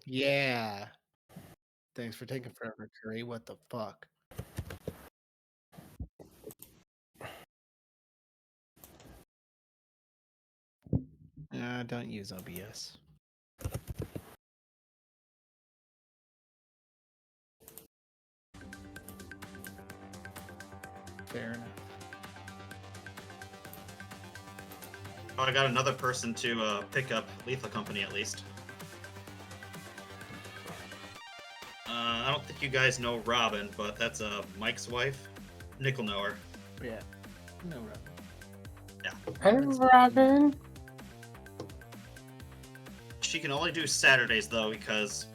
Yeah. Thanks for taking forever, Curry. What the fuck? Don't use OBS. Fair enough. Oh, I got another person to pick up Lethal Company at least. I don't think you guys know Robin, but that's Mike's wife. Nick will know her. Yeah. No, Robin. Yeah. Hey, Robin. She can only do Saturdays though because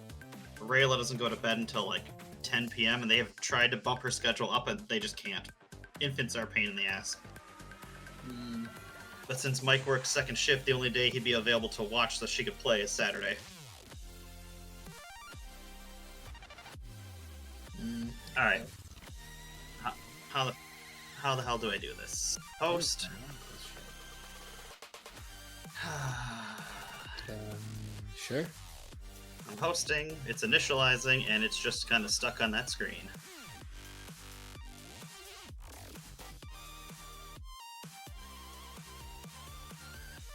Rayla doesn't go to bed until like 10 p.m. and they have tried to bump her schedule up and they just can't. Infants are a pain in the ass. But since Mike works second shift, the only day he'd be available to watch so she could play is Saturday. Alright. How the hell do I do this? Host. Sure. I'm hosting, it's initializing, and it's just kind of stuck on that screen.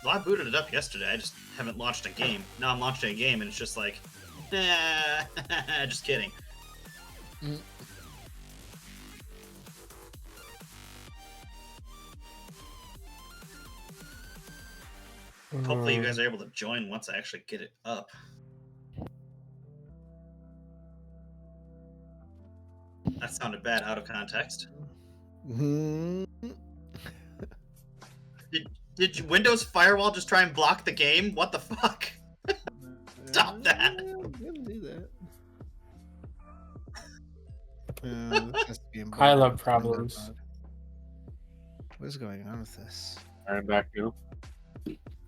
Well, I booted it up yesterday, I just haven't launched a game. Now I'm launching a game and it's just like, just kidding. Hopefully you guys are able to join once I actually get it up. That sounded bad out of context. Did Windows Firewall just try and block the game? What the fuck? Stop that. Didn't do that. I love problems. What is going on with this? I'm back to.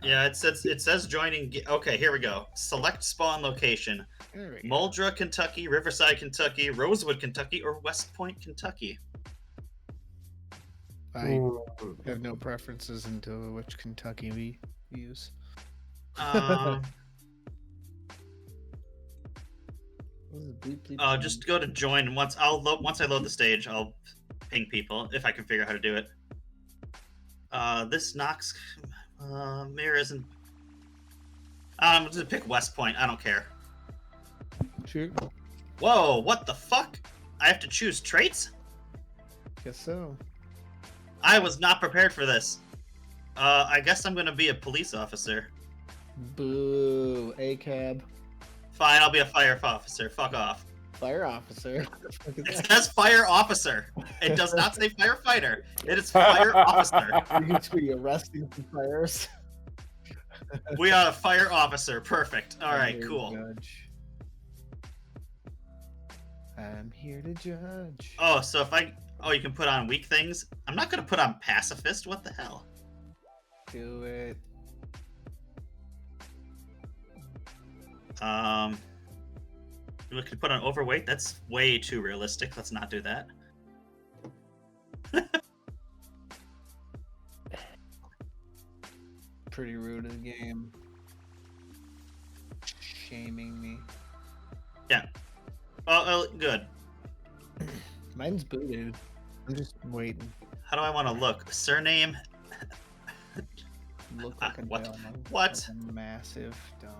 Yeah, it says joining. Okay, here we go. Select spawn location: Muldra, Kentucky; Riverside, Kentucky; Rosewood, Kentucky; or West Point, Kentucky. I have no preferences into which Kentucky we use. Just go to join. Once I load the stage, I'll ping people if I can figure out how to do it. This Knox mirror isn't. I'm gonna pick West Point. I don't care. Sure. Whoa! What the fuck? I have to choose traits? Guess so. I was not prepared for this. I guess I'm gonna be a police officer. Boo! A-cab. Fine, I'll be a fire officer. Fuck off. Fire officer. It says fire officer. It does not say firefighter. It is fire officer. You need to be arresting some fires. We are a fire officer. Perfect. All right, cool. Judge. I'm here to judge. Oh, so if you can put on weak things. I'm not gonna put on pacifist. What the hell? Do it. We could put on overweight. That's way too realistic. Let's not do that. Pretty rude of the game. Shaming me. Yeah. Oh, good. Mine's booted. I'm just waiting. How do I want to look? Surname? Look like a What? Dawn. What? Like a massive Dawn.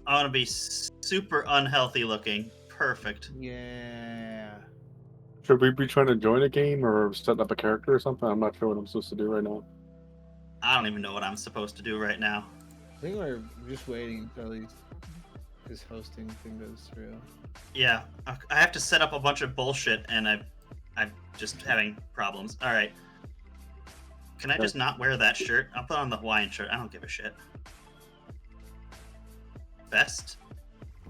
I want to be super unhealthy looking. Perfect. Yeah. Should we be trying to join a game or set up a character or something? I'm not sure what I'm supposed to do right now. I don't even know what I'm supposed to do right now. I think we're just waiting until this hosting thing goes through. Yeah, I have to set up a bunch of bullshit, and I'm just having problems. All right. Can I just not wear that shirt? I'll put on the Hawaiian shirt. I don't give a shit. Vest?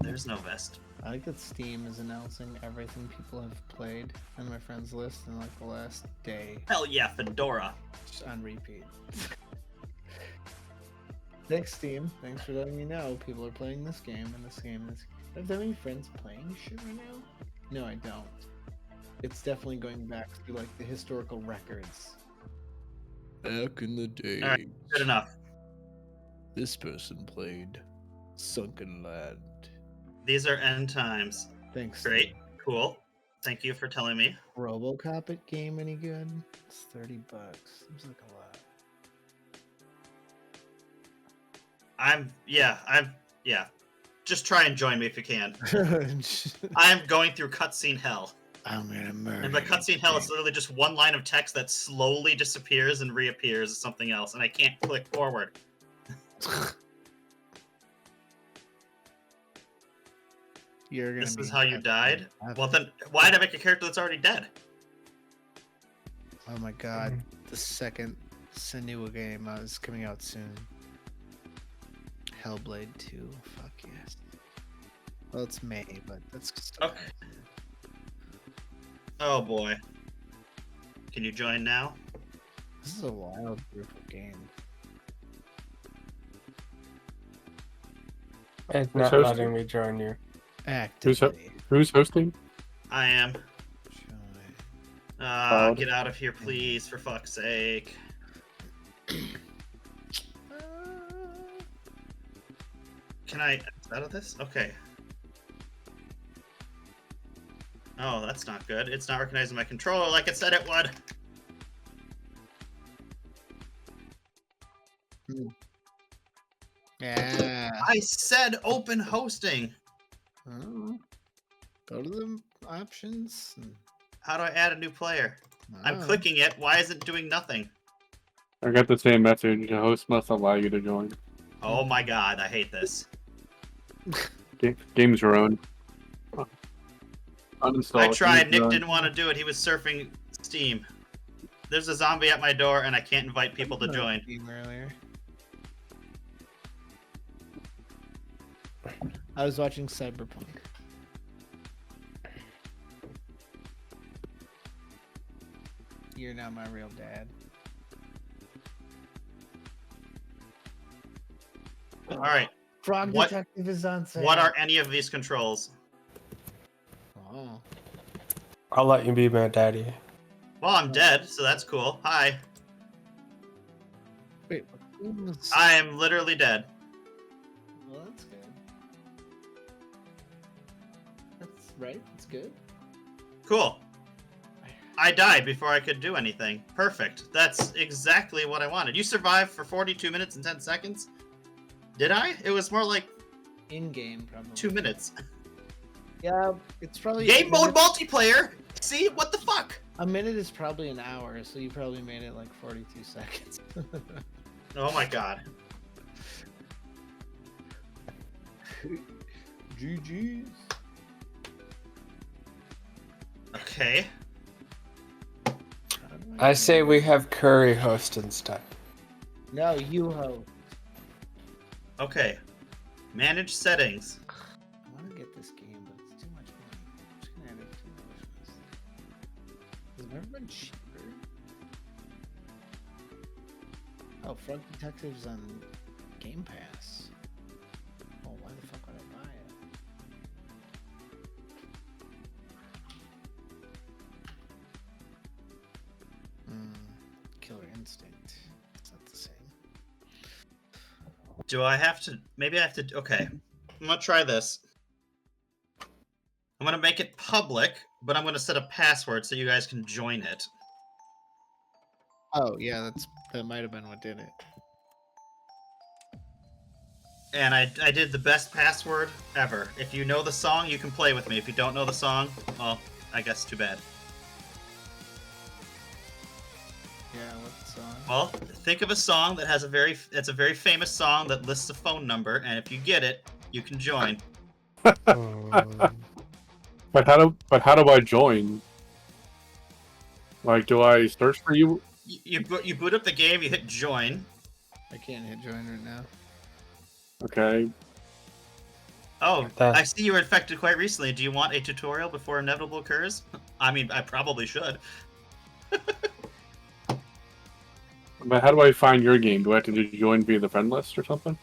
There's no vest. I like that Steam is announcing everything people have played on my friends list in like the last day, Hell yeah, Fedora. just on repeat. Thanks, Steam. Thanks for letting me know people are playing this game and this game. And this... Do I have that many friends playing shit right now? No, I don't. It's definitely going back to like the historical records. Back in the day, Alright, good enough. this person played Sunken Land. These are end times. Thanks. Great. Steam. Cool. Thank you for telling me. RoboCop at game any good? It's $30. Seems like a lot. Yeah. Just try and join me if you can. I'm going through cutscene hell. I'm gonna murder. And by cutscene hell, it's literally just one line of text that slowly disappears and reappears as something else, and I can't click forward. This is how you died? Well then, why did I make a character that's already dead? Oh my god, the second Senua game is coming out soon. Hellblade 2, fuck yes. Well, it's May, but that's just Okay. Oh boy. Can you join now? This is a wild, beautiful game. It's Who's not hosting? letting me join you. Actively. Who's hosting? I am. Cloud. Get out of here, please, for fuck's sake. Can I exit out of this? Okay. Oh, that's not good. It's not recognizing my controller like it said it would. Yeah. I said open hosting. Oh. Go to the options. How do I add a new player? I'm clicking it. Why is it doing nothing? I got the same message. The host must allow you to join. Oh my god, I hate this. Game's your own. Uninstall. I tried. Game's Nick your own. didn't want to do it. He was surfing Steam. There's a zombie at my door, and I can't invite people to join. Earlier. I was watching Cyberpunk. You're not my real dad. All right. Frog What- Detective is on sale. What are any of these controls? Oh. I'll let you be my daddy. Well, I'm dead, so that's cool. Hi. Wait. What was... I am literally dead. Well, that's good. That's right. That's good. Cool. I died before I could do anything. Perfect. That's exactly what I wanted. You survived for 42 minutes and 10 seconds? Did I? It was more like In game, probably. 2 minutes. Yeah, it's probably Game mode multiplayer? See? What the fuck? A minute is probably an hour, so you probably made it like 42 seconds. Oh my god. GG's. Okay. I say we have Curry host instead. No, you host. Okay. Manage settings. I want to get this game, but it's too much money. I'm just gonna add it to my wish list. Has it ever been cheaper? Oh, Frog Detective's on Game Pass. Oh, why the fuck would I buy it? Killer Instinct. It's not the same. Do I have to... Maybe I have to... Okay. I'm gonna try this. I'm gonna make it public, but I'm gonna set a password so you guys can join it. Oh, yeah, that might have been what did it. And I did the best password ever. If you know the song, you can play with me. If you don't know the song, well, I guess too bad. Yeah, what song? Well, think of a song that has it's a very famous song that lists a phone number, and if you get it, you can join. But how do I join? Like, do I search for you? You boot up the game, you hit join. I can't hit join right now. Okay. Oh, That- I see you were infected quite recently. Do you want a tutorial before inevitable occurs? I mean, I probably should. But how do I find your game? Do I have to just join via the friend list or something?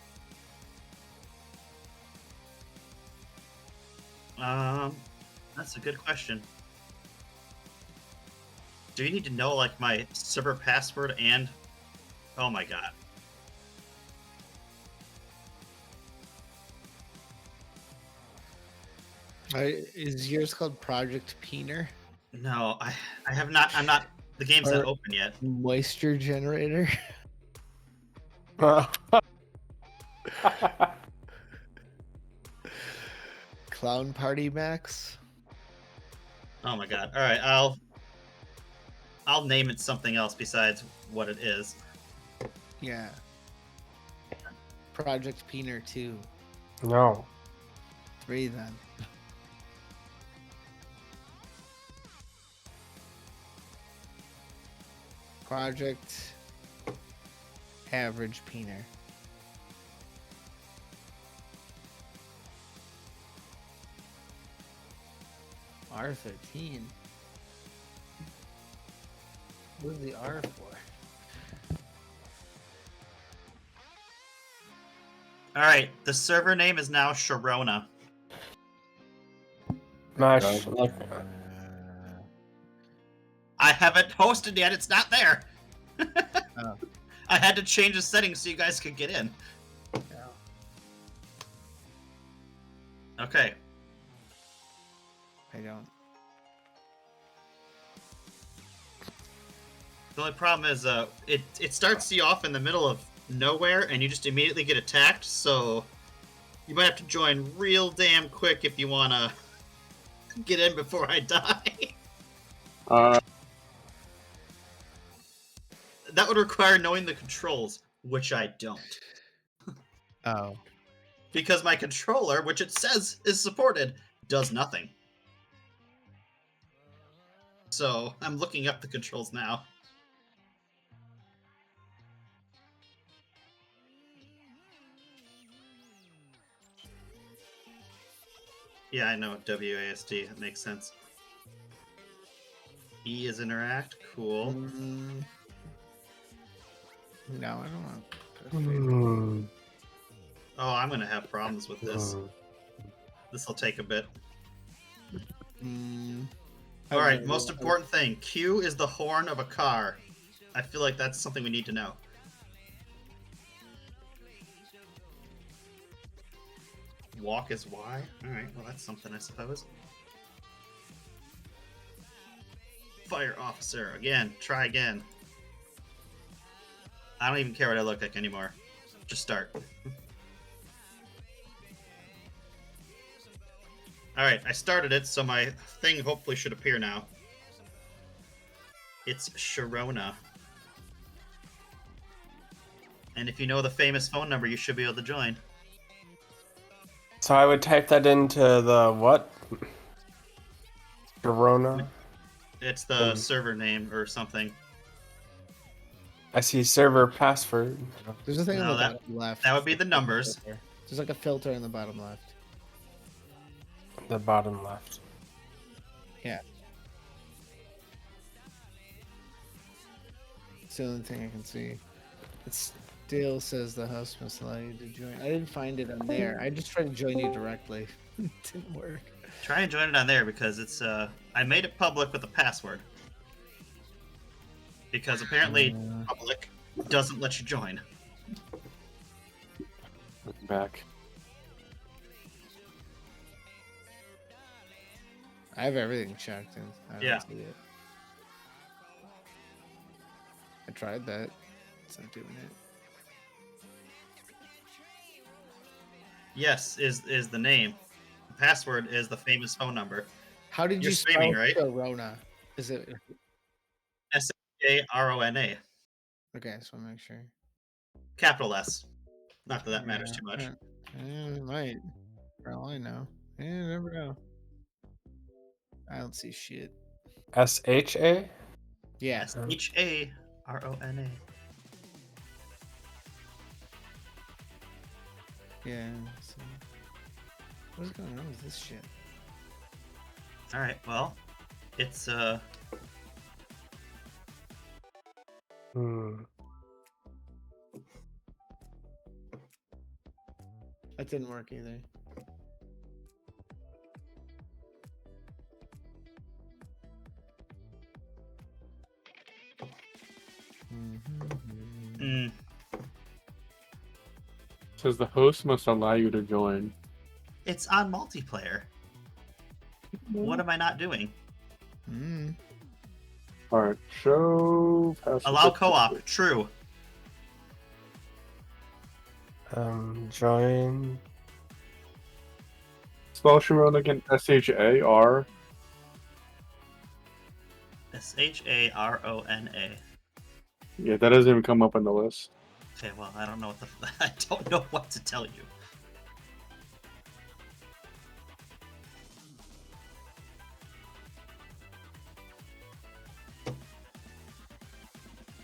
That's a good question. Do you need to know like my server password and? Oh my god. Is yours called Project Peener? No, I have not. I'm not. The game's not Or- open yet. Moisture Generator? Clown Party Max? Oh my god. All right, I'll name it something else besides what it is. Yeah. Project Peener 2. no. 3 then. Project Average Peener. R13. What is the R for? All right, the server name is now Sharona. Mash, like, I haven't hosted yet. It's not there. Oh. I had to change the settings so you guys could get in. Okay. I don't. The only problem is it starts you off in the middle of nowhere and you just immediately get attacked, so you might have to join real damn quick if you want to get in before I die. That would require knowing the controls, which I don't. Oh. Because my controller, which it says is supported, does nothing. So I'm looking up the controls now. Yeah, I know WASD. That makes sense. E is interact. Cool. No, I don't want to put a hmm, Oh, I'm gonna have problems with this. hmm. This will take a bit. I All have right, no most idea. important thing. Q is the horn of a car. I feel like that's something we need to know. Walk is Y? Alright, well that's something I suppose. Fire officer. Again, try again. I don't even care what I look like anymore. Just start. Alright, I started it, so my thing hopefully should appear now. It's Sharona. And if you know the famous phone number, you should be able to join. So I would type that into the what? Corona. It's the server name or something. I see server password. There's a thing on No, the that- bottom left. that would be the numbers. There's like a filter in the bottom left. The bottom left. It's the only thing I can see. It still says the host must allow you to join. I didn't find it on there. I just tried to join you directly. It didn't work. Try and join it on there because it's I made it public with a password. Because apparently public doesn't let you join. Back. I have everything checked and I don't Yeah. see it. I tried that. It's not doing it. Yes, is the name. The password is the famous phone number. How did You're you spell streaming, right? Corona? Is it Sharona. okay? So I'll make sure. Capital S. Not that that matters Yeah, too much. it might. For all I know. Yeah, you never know. I don't see shit. SHA? Yeah. Sharona. Yeah. So. What's going on with this shit? All right. Well, it's Hmm. That didn't work either. mm, Says the host must allow you to join. it's on multiplayer. What am I not doing? Mm. All right, show. Allow co-op. True. Join. Spell Sharon again. SHAR. SHARONA. Yeah, that doesn't even come up on the list. Okay, well, I don't know what the I don't know what to tell you.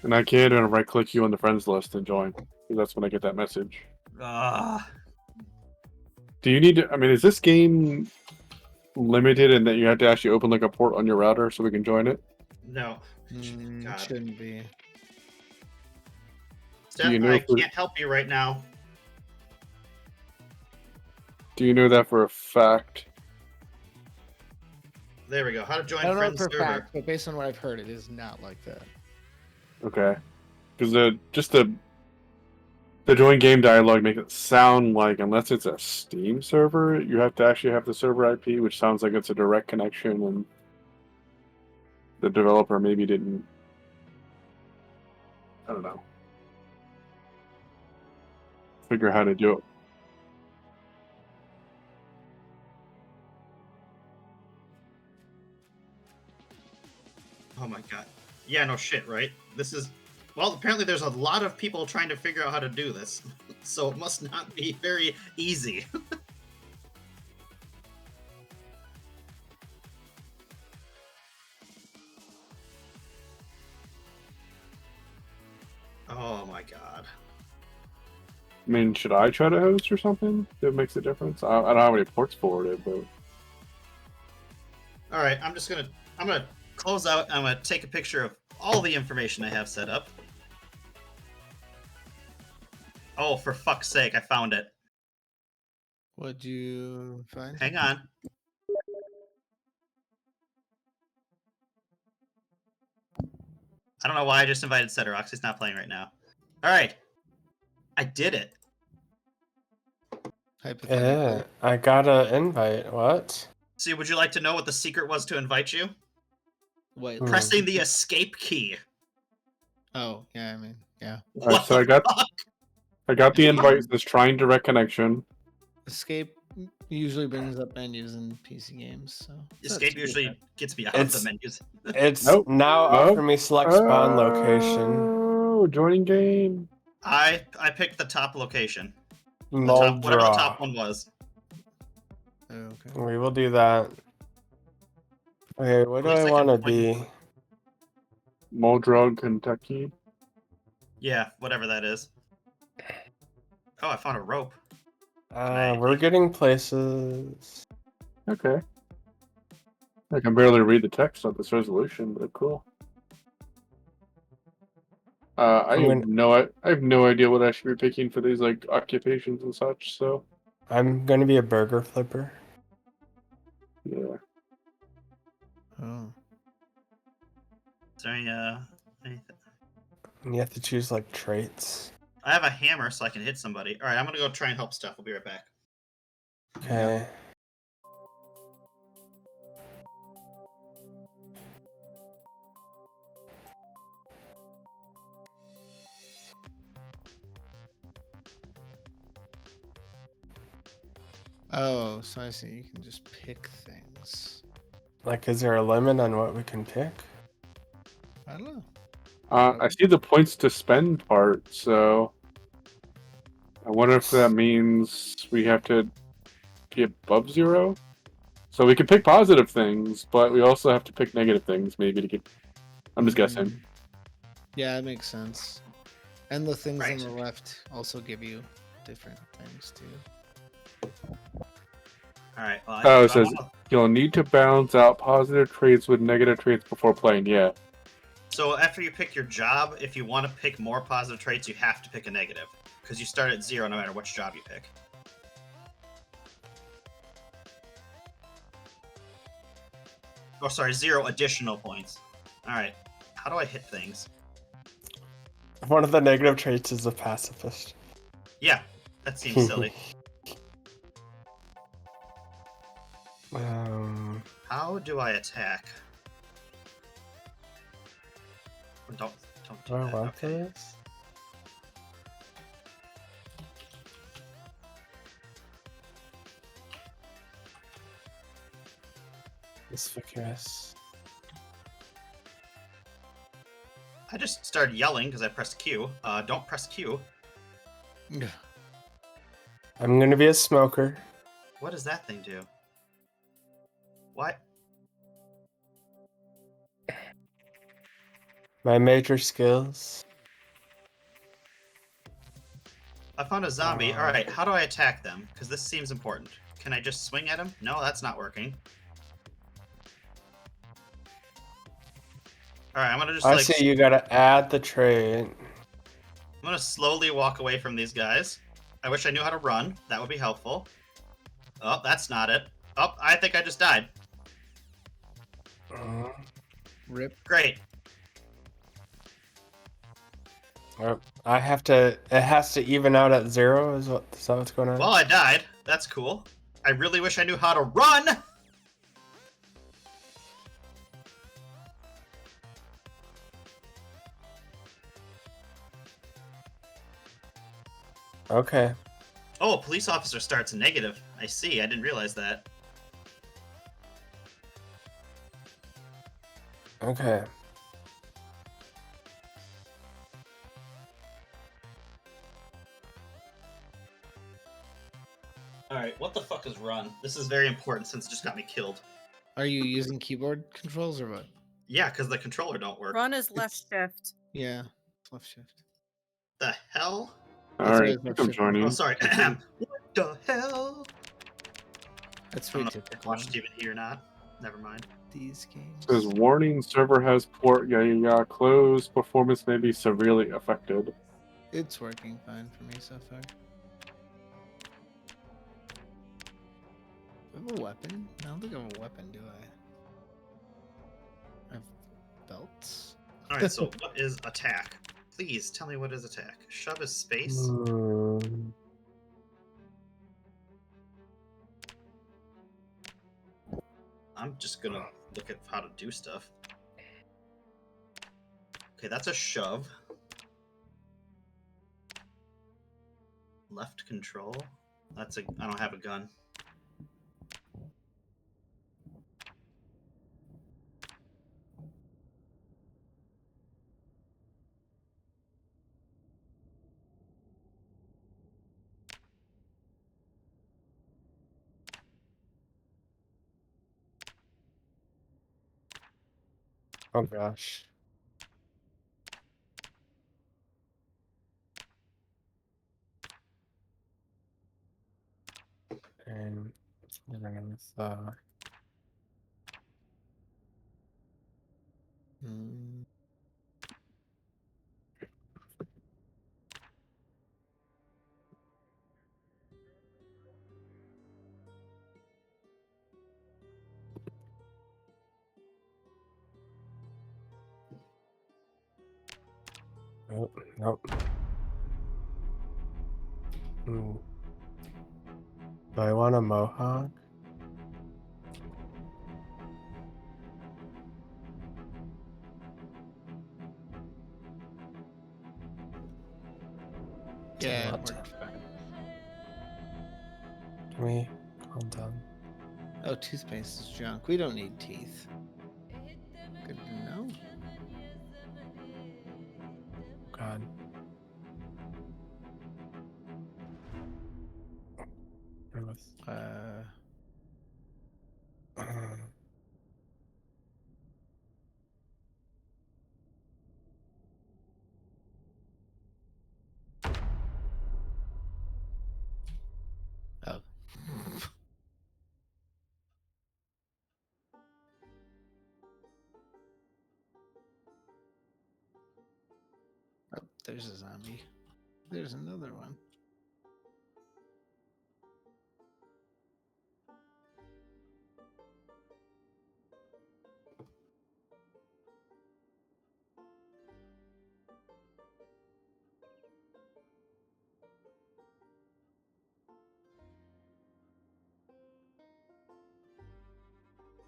And I can't even right click you on the friends list and join. That's when I get that message. Ah, Do you need to? I mean, is this game limited in that you have to actually open like a port on your router so we can join it? no. God. Shouldn't be. Steph, you know I if we- can't help you right now. Do you know that for a fact? There we go. How to join I don't know friends for a server. fact, but based on what I've heard, it is not like that. Okay, because the join game dialog makes it sound like unless it's a Steam server, you have to actually have the server IP, which sounds like it's a direct connection, and the developer maybe didn't. I don't know. Figure how to do it. Oh my god. Yeah, no shit, right? This is... Well, apparently there's a lot of people trying to figure out how to do this. So it must not be very easy. Oh my god. I mean, should I try to host or something? If it makes a difference. I don't have any ports forwarded, but Alright, I'm gonna close out. I'm gonna take a picture of all the information I have set up. Oh, for fuck's sake, I found it. What'd you find? Hang on. I don't know why I just invited Cetterox. He's not playing right now. Alright. I did it. Hypothetically. I got an invite. What? See, would you like to know what the secret was to invite you? Wait. Hmm. Pressing the escape key. Oh, yeah, I mean, yeah. Alright, What so the I got fuck? the invite. It says trying direct connection. Escape usually brings up menus in PC games, so it's not Escape too usually bad. gets me out of the menus. It's Nope. now Nope. offering me select spawn location. Oh, joining game. I picked the top location. The Mold top, whatever the draw. top one was. Oh, okay. We will do that. Okay, what do At I least I want to can point be? you. Muldrug, Kentucky. Yeah, whatever that is. Oh, I found a rope. I- We're getting places. Okay. I can barely read the text on this resolution, but cool. I have no idea what I should be picking for these like occupations and such. So I'm gonna be a burger flipper. yeah. Oh. Is there anything? You have to choose like traits. I have a hammer, so I can hit somebody. All right, I'm gonna go try and help Steph. We'll be right back. Okay. Oh, so I see. You can just pick things. Like, is there a limit on what we can pick? I don't know. I see the points to spend part, so I wonder if that means we have to be above 0. So we can pick positive things, but we also have to pick negative things, maybe to get. I'm just guessing. Mm, yeah, that makes sense. And the things Right. on the left also give you different things too. All right. Well, Oh, it if I says want to. you'll need to balance out positive traits with negative traits before playing. Yeah. So after you pick your job, if you want to pick more positive traits, you have to pick a negative because you start at 0 no matter which job you pick. Oh, sorry, 0 additional points. All right. How do I hit things? One of the negative traits is a pacifist. Yeah, that seems silly. How do I attack? Don't do do I that. want Okay. this? Conspicuous. I just started yelling because I pressed Q. Don't press Q. I'm gonna be a smoker. What does that thing do? What? My major skills. I found a zombie. All right, how do I attack them? Because this seems important. Can I just swing at him? No, that's not working. All right, I'm gonna just I like. see you gotta add the trait. I'm gonna slowly walk away from these guys. I wish I knew how to run. That would be helpful. Oh, that's not it. Oh, I think I just died. Rip. Great. I have to. It has to even out at 0. Is that what's going on? Well, I died. That's cool. I really wish I knew how to run. Okay. Oh, a police officer starts negative. I see. I didn't realize that. Okay. All right, what the fuck is run? This is very important since it just got me killed. Are you using keyboard controls or what? Yeah, because the controller don't work. Run is left shift. Yeah, left shift. The hell? All It's right, always I think left I'm shift. joining. Oh, sorry. That's What the hell? That's I pretty don't know if typical. watched even here or not. Never mind. These games. It says warning: server has port closed. Performance may be severely affected. It's working fine for me so far. Do I have a weapon? I don't think I have a weapon, do I? I have belts. All right, so what is attack? Please tell me what is attack. Shove is space. I'm just gonna look at how to do stuff. Okay, that's a shove. Left control. That's a. I don't have a gun. Oh gosh. And Hmm. Nope. Nope. Do I want a mohawk? Yeah, it What? worked fine. Can we calm down? Oh, toothpaste is junk. We don't need teeth. Good to know. God. Where was- Uh, oh. there's a zombie. There's another one.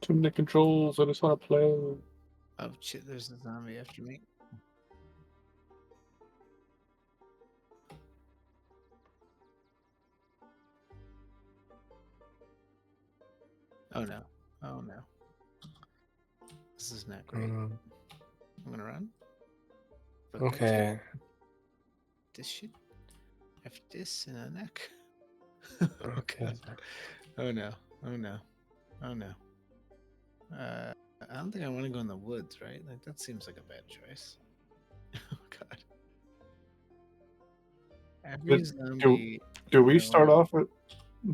Too many controls. I just want to play. Oh shit! There's a zombie after me. Oh no! Oh no! This is not great. Mm, I'm gonna run. Fuck that shit. okay. This shit. After this in a neck. Okay. Oh no! Oh no! Oh no! I don't think I want to go in the woods, right? Like that seems like a bad choice. Oh god! Every But zombie. Do we in start the- off with?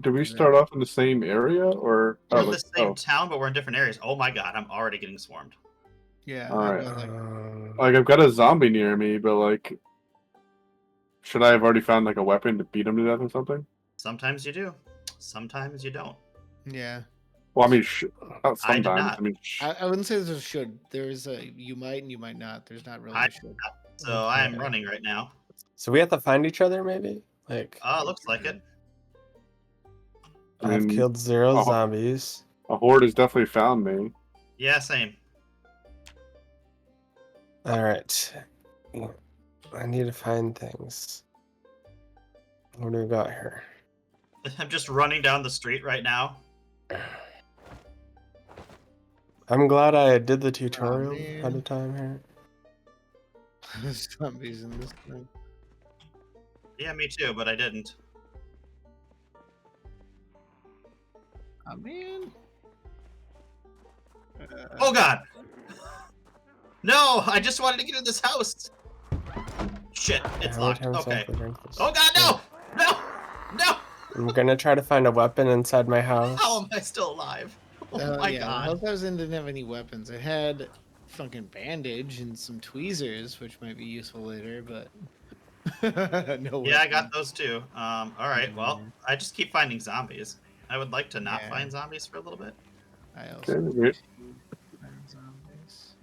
Do we Is that- start off in the same area or? We're Oh, in the like, same oh, town, but we're in different areas. Oh my god, I'm already getting swarmed. Yeah. all I right. go like Like I've got a zombie near me, but like, should I have already found like a weapon to beat him to death or something? Sometimes you do. Sometimes you don't. yeah. Well, I mean, not I did sometimes. not. I mean, I wouldn't say there's a should. There's a you might and you might not. There's not really I- a should. So I am Okay. running right now. So we have to find each other, maybe? Like, Looks like it. I I've mean, killed 0 oh. zombies. a horde has definitely found me. Yeah, same. Alright. I need to find things. What do we got here? I'm just running down the street right now. I'm glad I did the tutorial man. ahead of time here. There's zombies in this thing. Yeah, me too, but I didn't. Oh man. Oh god! No, I just wanted to get in this house. Shit, it's How many locked. times do I Okay. have to drink this? Oh god, no! No! No! I'm gonna try to find a weapon inside my house. How am I still alive? Oh my yeah, the god. health I was in didn't have any weapons. It had fucking bandage and some tweezers, which might be useful later, but no. Yeah, I weapon. got those too. Alright, well, I just keep finding zombies. I would like to not Yeah. find zombies for a little bit. I Okay, also wait. find zombies.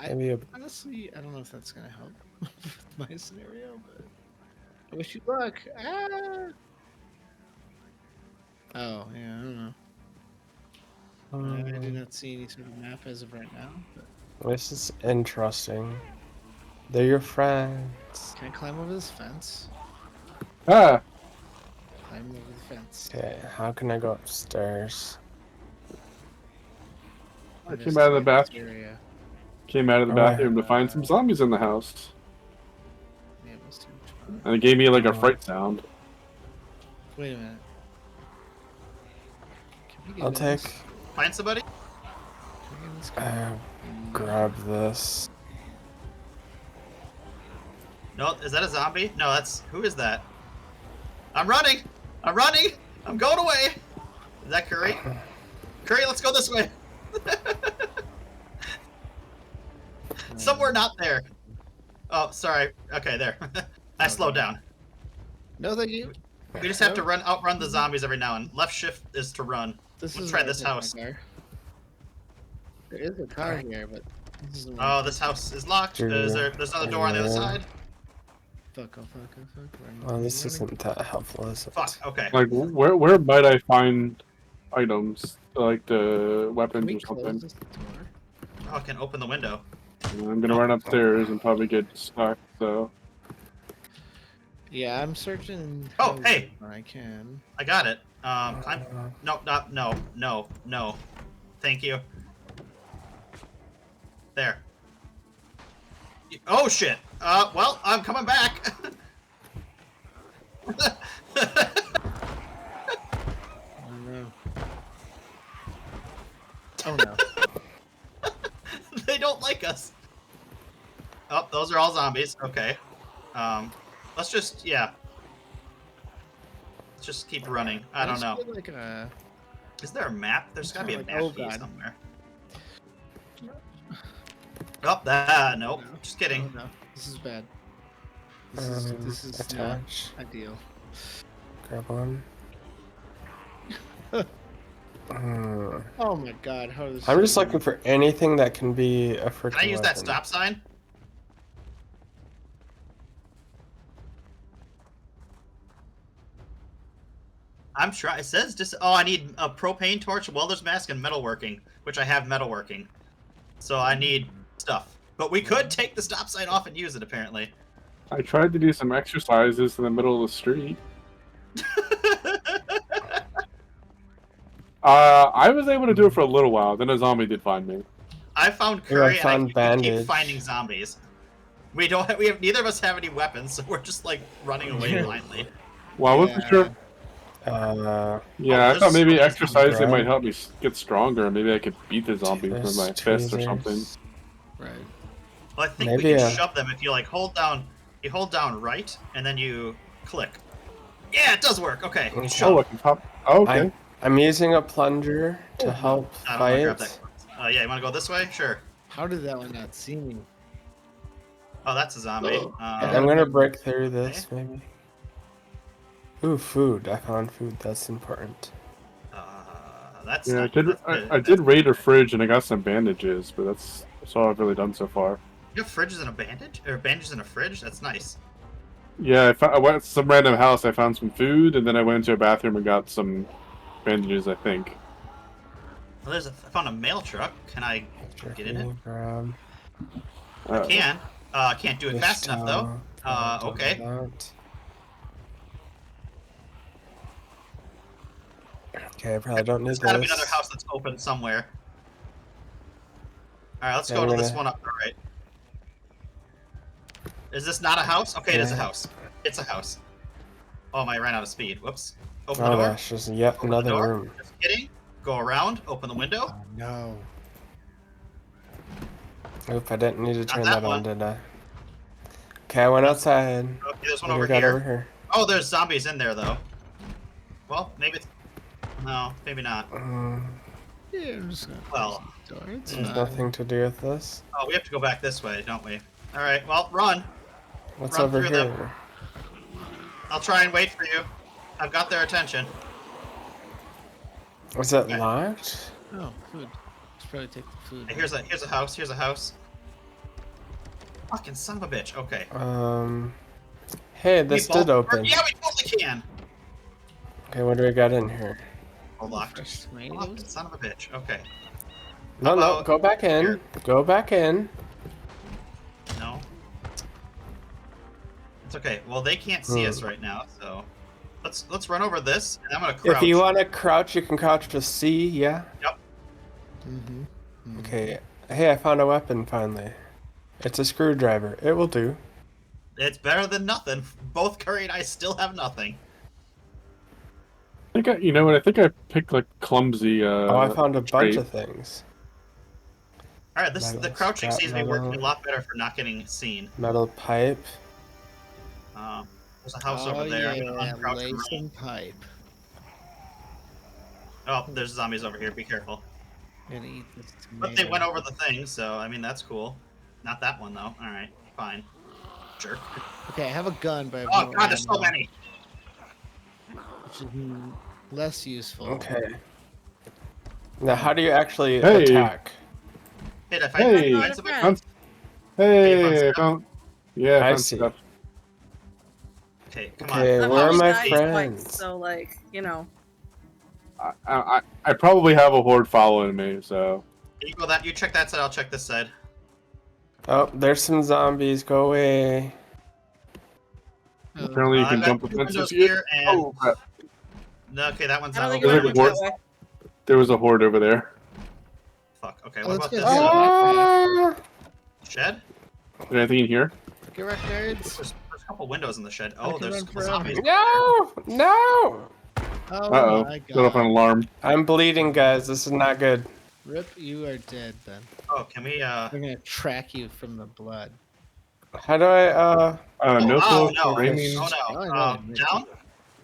Maybe a Honestly, I don't know if that's gonna help with my scenario, but I wish you luck. Ah! Oh yeah, I don't know. I do not see any sort of map as of right now. But This is interesting. They're your friends. can I climb over this fence? Ah, Climb over the fence. Okay, how can I go upstairs? I This came out of the is bathroom. area. Came out of the Oh, I bathroom to find some zombies in the house, Yeah, it was too much fun. and it gave me like a Oh. fright sound. Wait a minute. Can we get I'll in take. this? Find somebody? Can we get in this car? Grab this. No, is that a zombie? No, that's... Who is that? I'm running! I'm running! I'm going away! Is that Curry? Curry, let's go this way! Somewhere not there. Oh, sorry. Okay, there. I slowed down. No, thank you. We just have to outrun the zombies every now and left shift is to run. This Let's is try where I this took my house. car. There is a car here, but this is the Oh, this house is locked. Is there's another door on the other side? Fuck, oh, fuck, oh, fuck. Oh, this isn't that helpful, is it? Fuck, okay. Like, where might I find items like the Can weapons we or close something? this door? Oh, I can open the window. I'm gonna run upstairs and probably get stuck. So Yeah, I'm searching. Oh, houses hey! when I can. I got it. Climb. No, not, no. Thank you. There. Oh shit. Well, I'm coming back. Oh no. Oh no. They don't like us. Oh, those are all zombies. Okay. Let's just, yeah. Let's just keep running. I don't just know. feel like a... Is there a map? There's gotta be a Like, map oh, key God. somewhere. Oh, that, nope. No. Just kidding. Oh no. This is bad. This is not attach. ideal. Grab one. Oh my god, how is I'm just looking for anything that can be a freaking Can I use that weapon. stop sign? I'm sure it says just. Oh, I need a propane torch, welder's mask, and metalworking, which I have metalworking. So I need stuff. But we could take the stop sign off and use it, apparently. I tried to do some exercises in the middle of the street. I was able to do it for a little while. Then a zombie did find me. I found Here, I curry, and found we keep bandage. finding zombies. We don't. We have neither of us have any weapons, so we're just like running away blindly. Well, I wasn't sure. Yeah, I there's thought maybe zombies. exercising Right. might help me get stronger. Maybe I could beat the zombies with my fist or Tweezers. something. Right. Well, I think Maybe we can a- shove them if you like hold down. You hold down right, and then you click. Yeah, it does work. Okay, you Okay. shove. Oh, I can pop. Oh, okay. I'm using a plunger to help I don't want to grab fight. that. Yeah, you want to go this way? Sure. How did that one not see me? Oh, that's a zombie. Oh. I'm gonna break through this, maybe. Ooh, food. I found food. That's important. That's Yeah, not, that's I did raid a fridge and I got some bandages, but that's all I've really done so far. You have fridges and a bandage, or bandages in a fridge? That's nice. Yeah, I went to some random house. I found some food, and then I went into a bathroom and got some bandages. I think. Well, I found a mail truck. Can I get in it? Grab I can. Can't do it this fast enough though. towel, Okay. that. Okay, I probably don't need There's this. gotta be another house that's open somewhere. Alright, let's Yeah, go I'm to this gonna- one up the right. Is this not a house? Okay, it is a Yeah. house. It's a house. Oh, I ran out of speed. Whoops. Open Oh the door. gosh, there's yet Open the another door. room. Just kidding. Go around. Open the window. Oh no. Oop, I didn't need to Not turn that that on, one. did I? Okay, I went outside. Okay, there's one What do we over got here. over here? Oh, there's zombies in there though. Well, maybe it's... No, maybe not. Yeah, I'm just gonna Well, close the door. It's There's fine. nothing to do with this. Oh, we have to go back this way, don't we? Alright, well, run. What's Run over through here? them. I'll try and wait for you. I've got their attention. Was it Okay. locked? Oh, food. Let's probably take the food. Hey, here's a house. Here's a house. Fucking son of a bitch. Okay. Hey, this We both- did open. Yeah, we totally can. Okay, what do we got in here? Oh, locked. Fresh Fucking tomatoes. son of a bitch. Okay. No, How no, about go back in. here? Go back in. No. It's okay. Well, they can't see us right now, so let's run over this, and I'm gonna crouch. If you want to crouch, you can crouch with C, yeah? Yep. Mm-hmm. Okay. Hey, I found a weapon finally. It's a screwdriver. It will do. It's better than nothing. Both Curry and I still have nothing. I think you know what? I think I picked like clumsy. Oh, I found a bunch trait. of things. All right, the Metal, crouching scrap seems to be working a metal. lot better for not getting seen. Metal pipe. There's a house Oh over there. I'm yeah, gonna uncrouch and lace run. and pipe. Oh, there's zombies over here. Be careful. Gonna eat this tomato. But they went over the thing, so I mean that's cool. Not that one though. All right, fine. Jerk. Okay, I have a gun, but I have Oh no god, there's so ammo, many. which is less useful. Okay. Now, how do you actually Hey. attack? Hey, did I Hey. find something? Friend. Hey, I found. Yeah, I found see. stuff. Okay, come Okay, on. where are I've my only died twice, friends? so like, you know. I probably have a horde following me, so. You go that. You check that side. I'll check this side. Oh, there's some zombies. Go away. Apparently you I've can got jump the two fences windows here. here, and Oh, crap. no, okay, that one's I not don't think over you're There's there. a going horde. that way. There was a horde over there. Fuck. Okay, Oh, what let's about get this this. shed? Is there anything in here? Get wrecked, nerds. There's a couple windows in the shed. I Oh, can there's run a couple forever. zombies. No! No! Oh Uh-oh. my Set off an god. alarm. I'm bleeding, guys. This is not good. Rip, you are dead then. Oh, can we? They're gonna track you from the blood. How do I, No oh, clothes, no. framing. Oh Oh, no. I know, admit it. Down?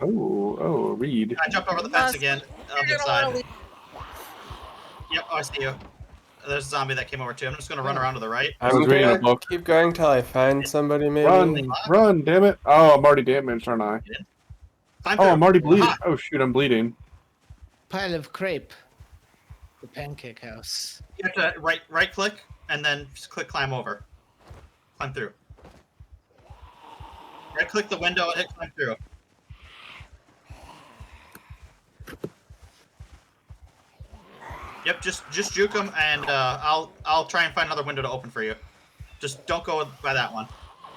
Oh, read. I jumped over the fence again. You're Other gonna side. wanna leave. Yep. Oh, I see you. there's a zombie that came over too. I'm just gonna run around to the right. I I'm was reading a gonna book. keep going till I find somebody, maybe. Run, damn it! Oh, I'm already damaged, aren't I? Climb Oh, through. I'm already bleeding. Aha! Oh shoot, I'm bleeding. Pile of crepe. The pancake house. You have to right click and then just click climb over. Climb through. Right click the window and hit climb through. Yep, just juke them and I'll try and find another window to open for you. Just don't go by that one.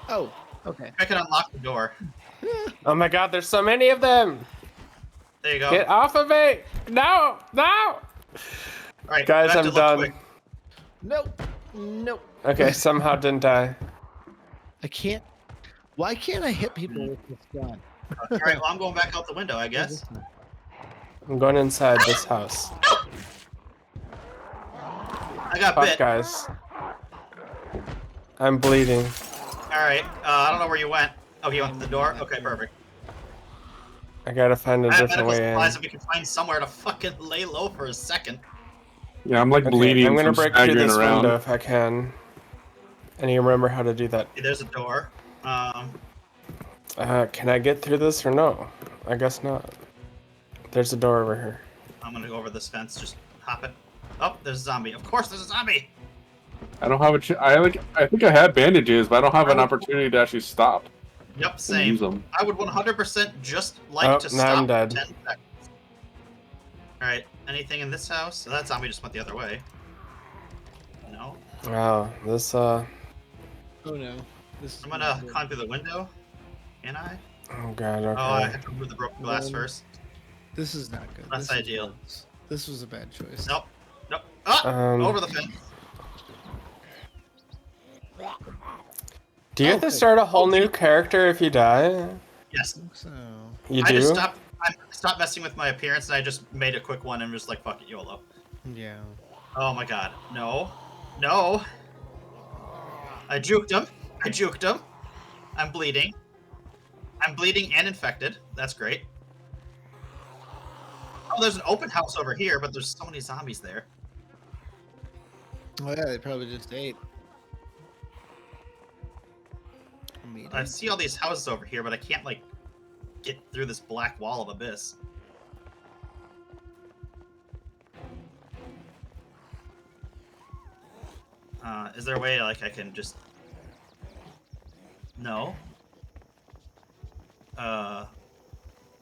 Oh, okay. I can unlock the door. Oh my god, there's so many of them! There you go. Get off of me! No! No! All right, Guys, back to I'm look done. quick. Nope. Nope. Okay, somehow didn't die. I can't. Why can't I hit people with this gun? All right, well I'm going back out the window, I guess. I'm going inside this house. I got Fuck, bit. guys. I'm bleeding. All right, I don't know where you went. Oh, you went to the door. Okay, perfect. I gotta find a I have different medical way in. supplies if we can find somewhere to fucking lay low for a second. Yeah, I'm like Okay, bleeding I'm gonna from break through staggering this around. window if I can. I need to remember how to do that. Okay, there's a door. Can I get through this or no? I guess not. There's a door over here. I'm gonna go over this fence. Just hop it. Oh, there's a zombie. Of course, there's a zombie. I don't have a. I think I have bandages, but I don't have an opportunity to actually stop. Yep, and same. use them. I would 100% just like Oh, to now stop I'm dead. for 10 seconds. Alright, anything in this house? So that zombie just went the other way. No. Wow, this Oh no. This is I'm gonna not good. climb through the window. Can I? Oh god, okay. Oh, I have to remove the broken glass Um, first. This is not good. That's This is ideal. bad. This was a bad choice. Nope. Nope. Ah! Over the fence. Do you have to Okay. start a whole Oh, new you- character if you die? Yes. I think so. You I do? just stopped messing with my appearance and I just made a quick one and was like, fuck it, YOLO. Yeah. Oh my god. No. No. I juked him. I juked him. I'm bleeding. I'm bleeding and infected. That's great. Oh, there's an open house over here, but there's so many zombies there. Oh yeah, they probably just ate. I see all these houses over here, but I can't, like, get through this black wall of abyss. Is there a way, like, I can just... No.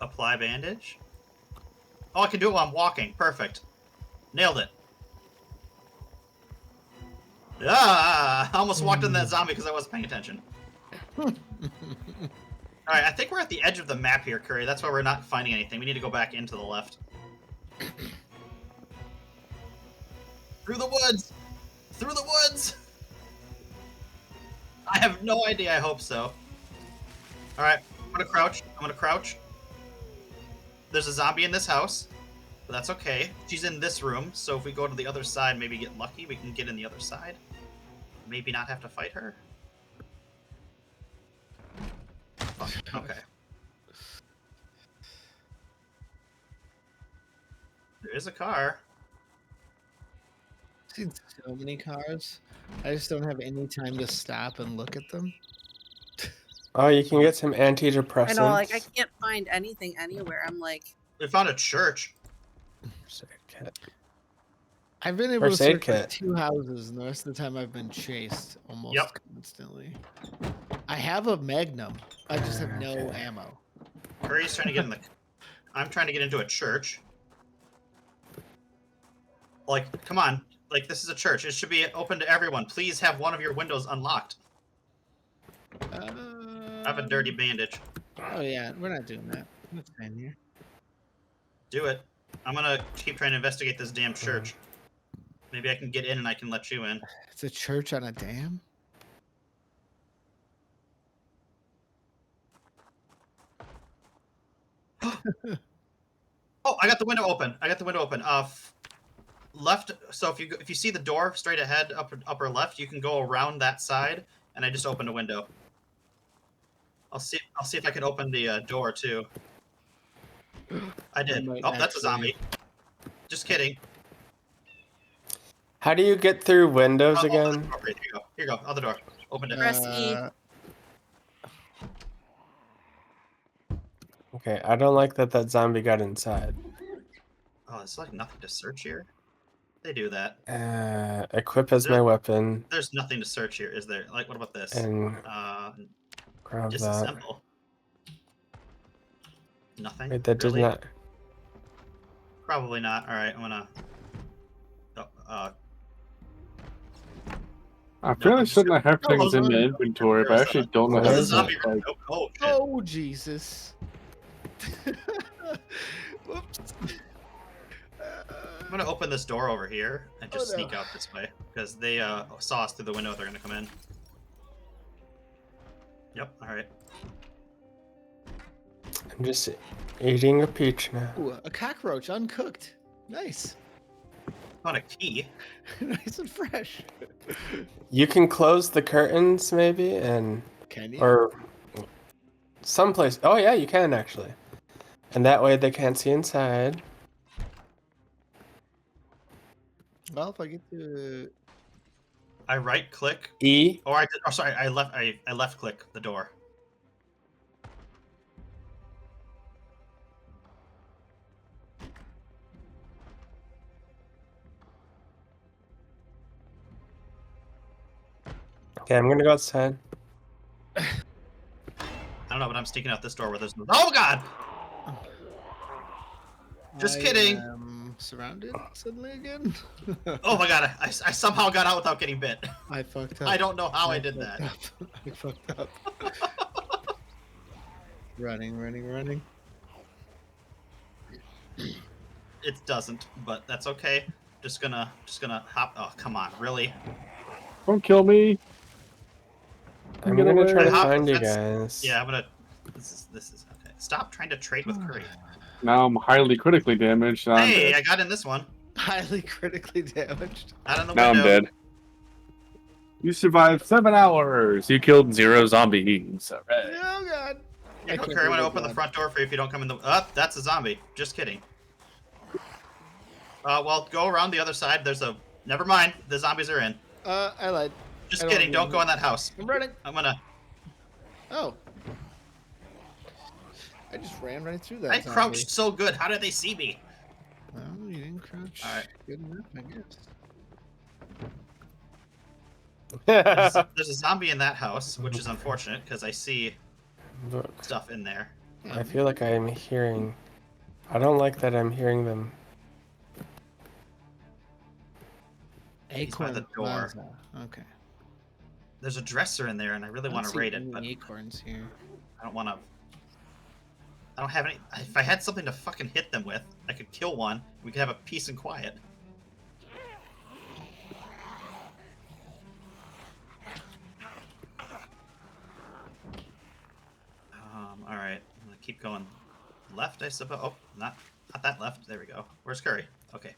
Apply bandage? Oh, I can do it while I'm walking. Perfect. Nailed it. Ah! I almost walked in that zombie because I wasn't paying attention. Alright, I think we're at the edge of the map here, Curry. That's why we're not finding anything. We need to go back into the left. Through the woods! Through the woods! I have no idea. I hope so. Alright, I'm gonna crouch. I'm gonna crouch. There's a zombie in this house, but that's okay. She's in this room, so if we go to the other side, maybe get lucky, we can get in the other side. Maybe not have to fight her. Fuck, okay. There is a car. I've seen so many cars. I just don't have any time to stop and look at them. Oh, you can get some antidepressants. I know, like I can't find anything anywhere. I'm like, We found a church. First aid kit. I've been able First to aid search like kit. 2 houses, and the rest of the time I've been chased almost Yep. constantly. I have a Magnum. I just have no Okay. ammo. Curry's trying to get in the... I'm trying to get into a church. Like, come on. Like, this is a church. It should be open to everyone. Please have one of your windows unlocked. I have a dirty bandage. Oh yeah, we're not doing that. That's fine here. Do it. I'm gonna keep trying to investigate this damn church. Maybe I can get in and I can let you in. It's a church on a dam. Oh, I got the window open. I got the window open. Left. So if you see the door straight ahead, upper left, you can go around that side. And I just opened a window. I'll see if I can open the door too. I did. might Oh, that's a actually- zombie. Just kidding. How do you get through windows Open the again? door. Here you go. Here you go. Other door. Open it. Press E. Okay, I don't like that zombie got inside. Oh, there's like nothing to search here. They do that. Equip as my weapon There's nothing to search here, is there? Like, what about this? and grab that. Disassemble. Nothing. Wait, that really? did not. Probably not. All right, I'm gonna. I feel I'm like just shouldn't I have gonna- things in the inventory, but I actually don't know how There's to a zombie. like. Oh, shit. Oh Jesus! Whoops. I'm gonna open this door over here and just Oh, no. sneak out this way because they saw us through the window. They're gonna come in. Yep. All right. I'm just eating a peach now. Ooh, a cockroach, uncooked. Nice. Found a key. Nice and fresh. You can close the curtains maybe and Can you? or someplace. Oh yeah, you can actually. And that way they can't see inside. Well, if I get to. I right click. E. Or I did. Oh, sorry. I left click the door. Okay, I'm gonna go outside. I don't know, but I'm sneaking out this door where there's no. Oh God! Just kidding. Surrounded suddenly again. Oh my God! I somehow got out without getting bit. I fucked up. I don't know how I did that. I fucked up. running. It doesn't, but that's okay. Just gonna hop. Oh, come on, really? Don't kill me. I'm Get gonna away. try to Hop, find you that's- guys. Yeah, I'm gonna. This is okay. Stop trying to trade with Curry. Now I'm highly critically damaged. And I'm Hey, dead. I got in this one. Highly critically damaged. Out in the Now I'm window. dead. You survived 7 hours. You killed 0 zombies. All right. Oh God. Here you go, can't Curry. I'm gonna believe open the that. front door for you if you don't come in the. Up, that's a zombie. Just kidding. Well, go around the other side. There's a. Never mind. The zombies are in. I lied. Just I don't kidding. Don't mean- go in that house. I'm running. I'm gonna. Oh. I just ran right through that. I zombie. crouched so good. How did they see me? Well, you didn't crouch. All right. Good enough, I guess. There's a zombie in that house, which is unfortunate because I see Look, stuff in there. I feel like I'm hearing. I don't like that I'm hearing them. He's by the Acorn door. Plaza. Okay. There's a dresser in there, and I really want to raid it, but acorns here. I don't want to. I don't have any. If I had something to fucking hit them with, I could kill one. We could have a peace and quiet. All right. I'm gonna keep going left, I suppose. Oh, not that left. There we go. Where's Curry? Okay.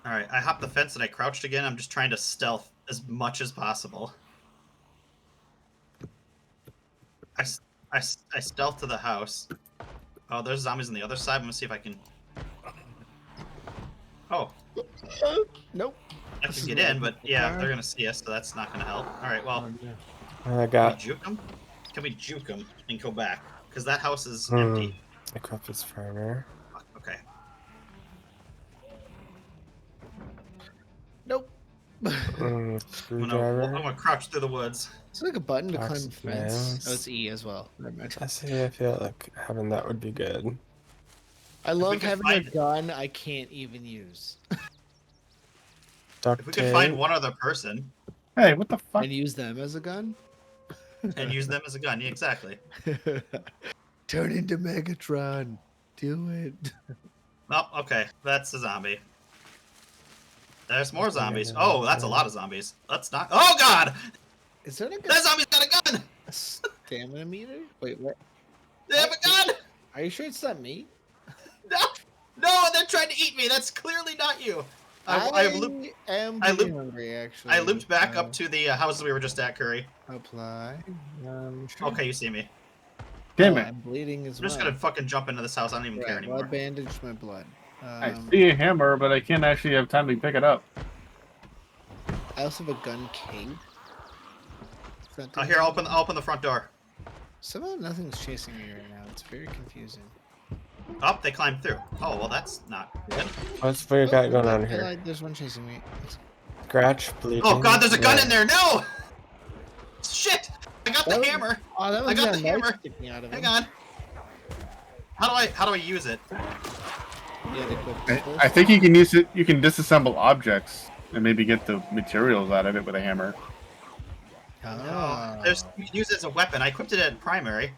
All right. I hopped the fence and I crouched again. I'm just trying to stealth as much as possible. I stealth to the house. Oh, there's zombies on the other side. I'm gonna see if I can. Oh, Nope. I can get in, but yeah, they're gonna see us, so that's not gonna help. All right, well, I can we got juke them? Can we juke them and go back? Because that house is Hmm. empty. equip as farmer. Fuck, okay. Nope. I'm Screwdriver. gonna crouch through the woods. It's like a button to Box climb the of fence. nails. Oh, it's E as well. Never mind. I see. I feel like having that would be good. I love can having find- a gun I can't even use. Duct If we could tape. find one other person Hey, what the fuck? And use them as a gun? and use them as a gun, yeah, exactly. Turn into Megatron. Do it. Oh, okay, that's a zombie. There's more zombies. Oh, that's a lot of zombies. Let's not. Oh God! Is there like That zombie's got a gun. a stamina meter? Wait, what? They have a gun. Are you sure it's not me? No, they're trying to eat me. That's clearly not you. I looped. am I pretty looped- hungry, actually. I looped back up to the houses we were just at, Curry. Apply. Sure. Okay, you see me. Damn Oh, it. I'm bleeding as I'm just well. gonna fucking jump into this house. I don't even care Right, well, I anymore. bandaged my blood. I see a hammer, but I can't actually have time to pick it up. I also have a gun cape. Is that doing Here, I'll anything? open the front door. Somehow nothing's chasing me right now. It's very confusing. Oh, they climbed through. Oh, well, that's not good. What's we got going on I here? lied, there's one chasing me. Scratch, bleeding. Oh God, there's a gun Yeah. in there. No! Shit! I got the hammer. Oh, that I one's got got a the knife hammer. sticking out of Hang him. on. How do I use it? Yeah, they equip pistols. I think you can use it. You can disassemble objects and maybe get the materials out of it with a hammer. Ah. You can use it as a weapon. I equipped it in primary.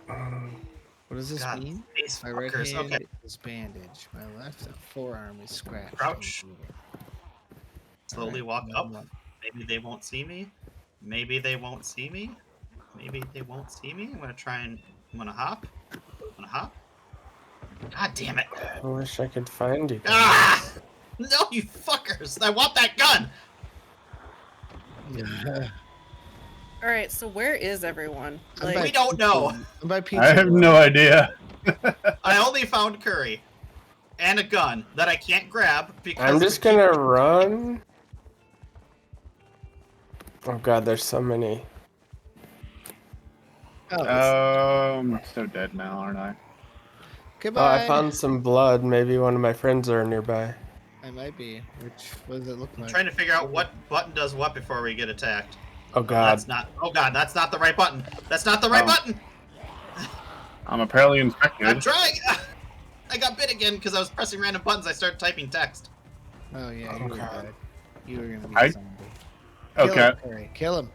What does this God, mean? these My right fuckers. hand Okay. is bandaged. My left forearm is scratched. Crouch. and bleeding. Slowly Alright, walk move up. on. Maybe they won't see me. Maybe they won't see me. Maybe they won't see me. I'm gonna hop. I'm gonna hop. God damn it. I wish I could find you guys. Ah! No, you fuckers! I want that gun! Yeah. All right, so where is everyone? I'm Like, by We don't Pizza- know. I'm by Pizza. I have World. no idea. I only found curry. And a gun that I can't grab because I'm just we keep- gonna run. Oh god, there's so many. Oh, I'm so dead now, aren't I? Oh, goodbye. I found some blood. Maybe one of my friends are nearby. I might be. What does it look I'm like? trying to figure out what button does what before we get attacked. Oh god. Oh god, that's not the right button. That's not the right Oh. button. I'm apparently I'm infected. trying. I got bit again because I was pressing random buttons. I started typing text. Oh yeah, you were God. dead. You were gonna be I- a zombie. Kill Okay, him, Harry. Kill him.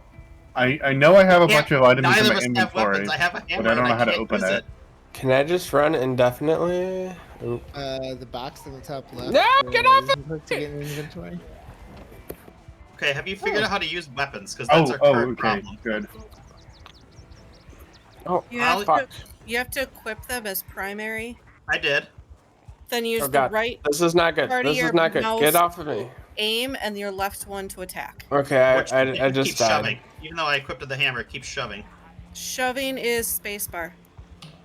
I know I have a bunch of items Neither in of my us have inventory. weapons. I have a hammer but I don't and know I how to can't open use it. it. Can I just run indefinitely? Oop. The box on the top left. No, get off it! To get an inventory. Okay, have you figured out how to use weapons? Because that's our Oh, current okay, problem. good. Oh, you have fuck. you have to equip them as primary. I did. Then use Oh the god. right This is not good. part of This your is not good. mouse. Get off of me. aim and your left one to attack. Okay, Which I it just keeps died. shoving. Even though I equipped the hammer, it keeps shoving. Shoving is spacebar.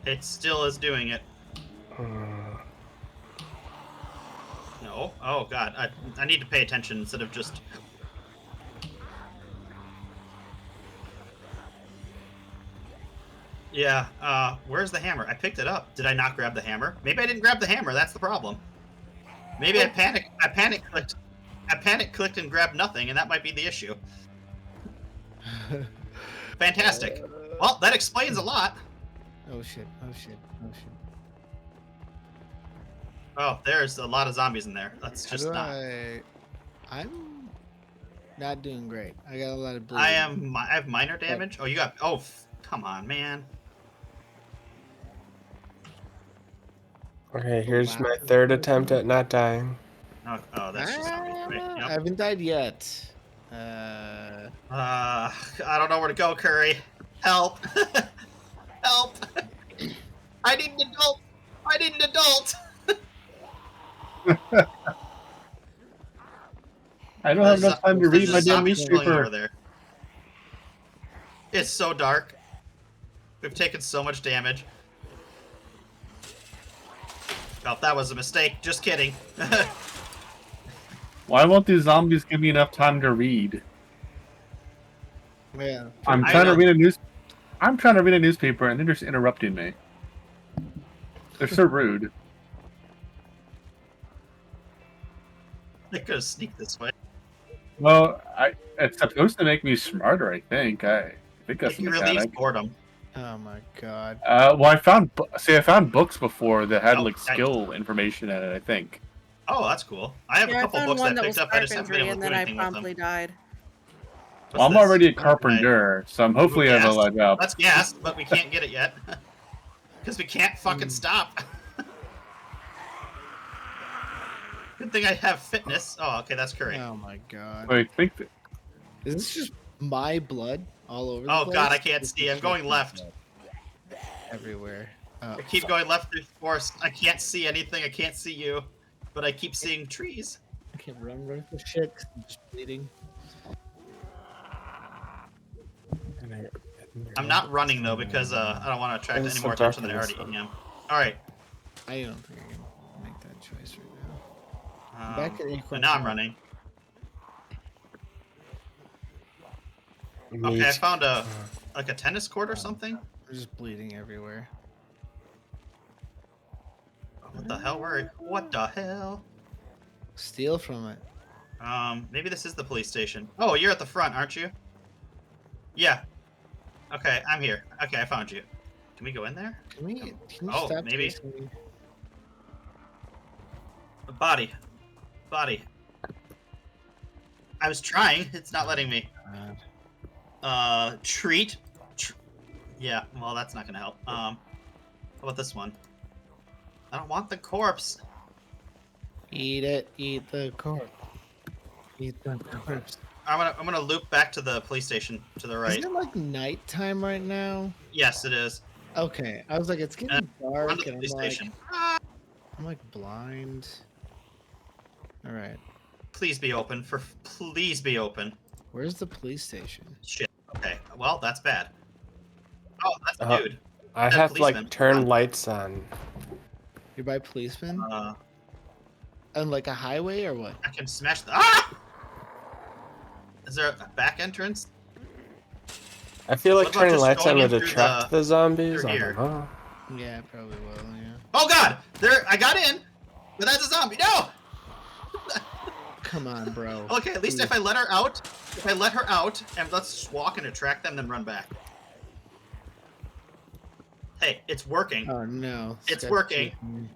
It still is doing it. Hmm. No. Oh god, I need to pay attention instead of just. Yeah. Where's the hammer? I picked it up. Did I not grab the hammer? Maybe I didn't grab the hammer. That's the problem. Maybe I panic clicked. I panic clicked and grabbed nothing, and that might be the issue. Fantastic. Well, that explains a lot. Oh shit! Oh shit! Oh shit! Oh, there's a lot of zombies in there. That's How just do not. I'm not doing great. I got a lot of bleeding. I have minor damage. Oh, you got. Oh, come on, man. Okay, here's my third attempt at not dying. Oh, that's just zombies, right? I Yep. haven't died yet. I don't know where to go, Curry. Help! Help! I need an adult. I need an adult. I don't have enough time to read There's my a damn zombie chilling over newspaper. there. It's so dark. We've taken so much damage. Oh, that was a mistake. Just kidding. Why won't these zombies give me enough time to read? Yeah. I'm I trying to know. read a news. I'm trying to read a newspaper, and they're just interrupting me. They're so rude. They could have sneaked this way. Well, it's supposed to make me smarter. I think that's the You mechanic. release boredom. Oh my god. Well, I found books before that had Oh, like nice. skill information in it. I think. Oh, that's cool. I have Yeah, a I couple found books one that I that was picked up. I just haven't been carpentry, able and to do then I anything with them. promptly died. Well, I'm What's already a this? carpenter, so I'm hopefully I have a gas? leg up. That's gas, but we can't get it yet. Because we can't fucking stop. Good thing I have fitness. Oh, okay, that's curry. Oh my god. But I think that, Is this just my blood all over the Oh place? god, I can't This see. is I'm going just left. blood everywhere. Oh, I keep going left through the forest. I can't see anything. I can't see you. But I keep seeing trees. I can't run for shit 'cause I'm just bleeding. I'm not running though because I don't want to attract It's any so more dark attention than I in this already one. am. Alright. I don't think I can make that choice right now. Back at Acorn and now I'm Park. running. Meat. Okay, I found a tennis court or something. I'm just bleeding everywhere. What the hell? What the hell? Steal from it. Maybe this is the police station. Oh, you're at the front, aren't you? Yeah. Okay, I'm here. Okay, I found you. Can we go in there? Can you Oh, stop maybe. chasing me? Body. I was trying. It's not letting me. Treat. Yeah. Well, that's not gonna help. How about this one? I don't want the corpse. Eat it. Eat the corpse. Eat the corpse. I'm gonna loop back to the police station to the right. Isn't it like nighttime right now? Yes, it is. Okay, I was like, it's getting Run dark, to the and police station. I'm like blind. All right, Please be open. Please be open. where's the police station? Shit. Okay. Well, that's bad. Oh, that's the dude. I That have policeman. like turn lights on. You're by policeman? Uh, On like a highway or what? I can smash the. Ah! Is there a back entrance? I feel like What about turning just lights on going would in through attract the zombies. through I here? don't know. Yeah, it probably will. Yeah. Oh God! There, I got in, but that's a zombie. No. Come on, bro. Okay, at least if I let her out, and let's just walk and attract them, then run back. Hey, it's working. Oh no. It's Scott's working. chasing me.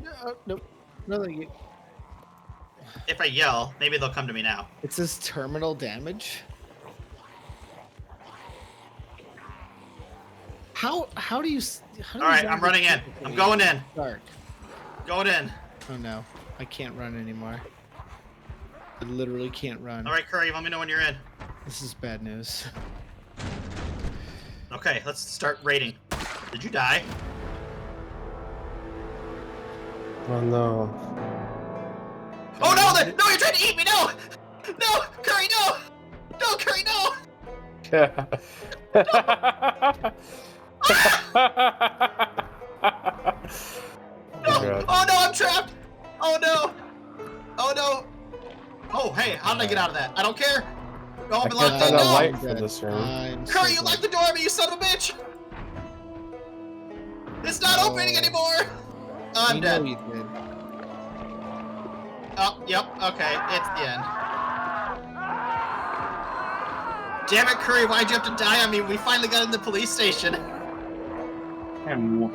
No, nope. No, thank you. If I yell, maybe they'll come to me now. It says terminal damage. How do you? How do All right, these I'm zombies running in. typically I'm going in. Dark. Going in. Oh no, I can't run anymore. I literally can't run. All right, Curry, let me know when you're in. This is bad news. Okay, let's start raiding. Did you die? Oh no. Oh no! No, you're trying to eat me! No! No, Curry, no! No, Curry, no! God. Oh no, I'm trapped! Oh no! Oh no! Oh hey, how did I get out of that? I don't care! No, I I'm can't locked find in! a No! light for this room. I'm Curry, you so locked the door on me, you son of a bitch! It's not No. opening anymore! Oh, I'm You dead. know you did. Oh, yep, okay, it's the end. Damn it, Curry, why'd you have to die on me? We finally got in the police station. And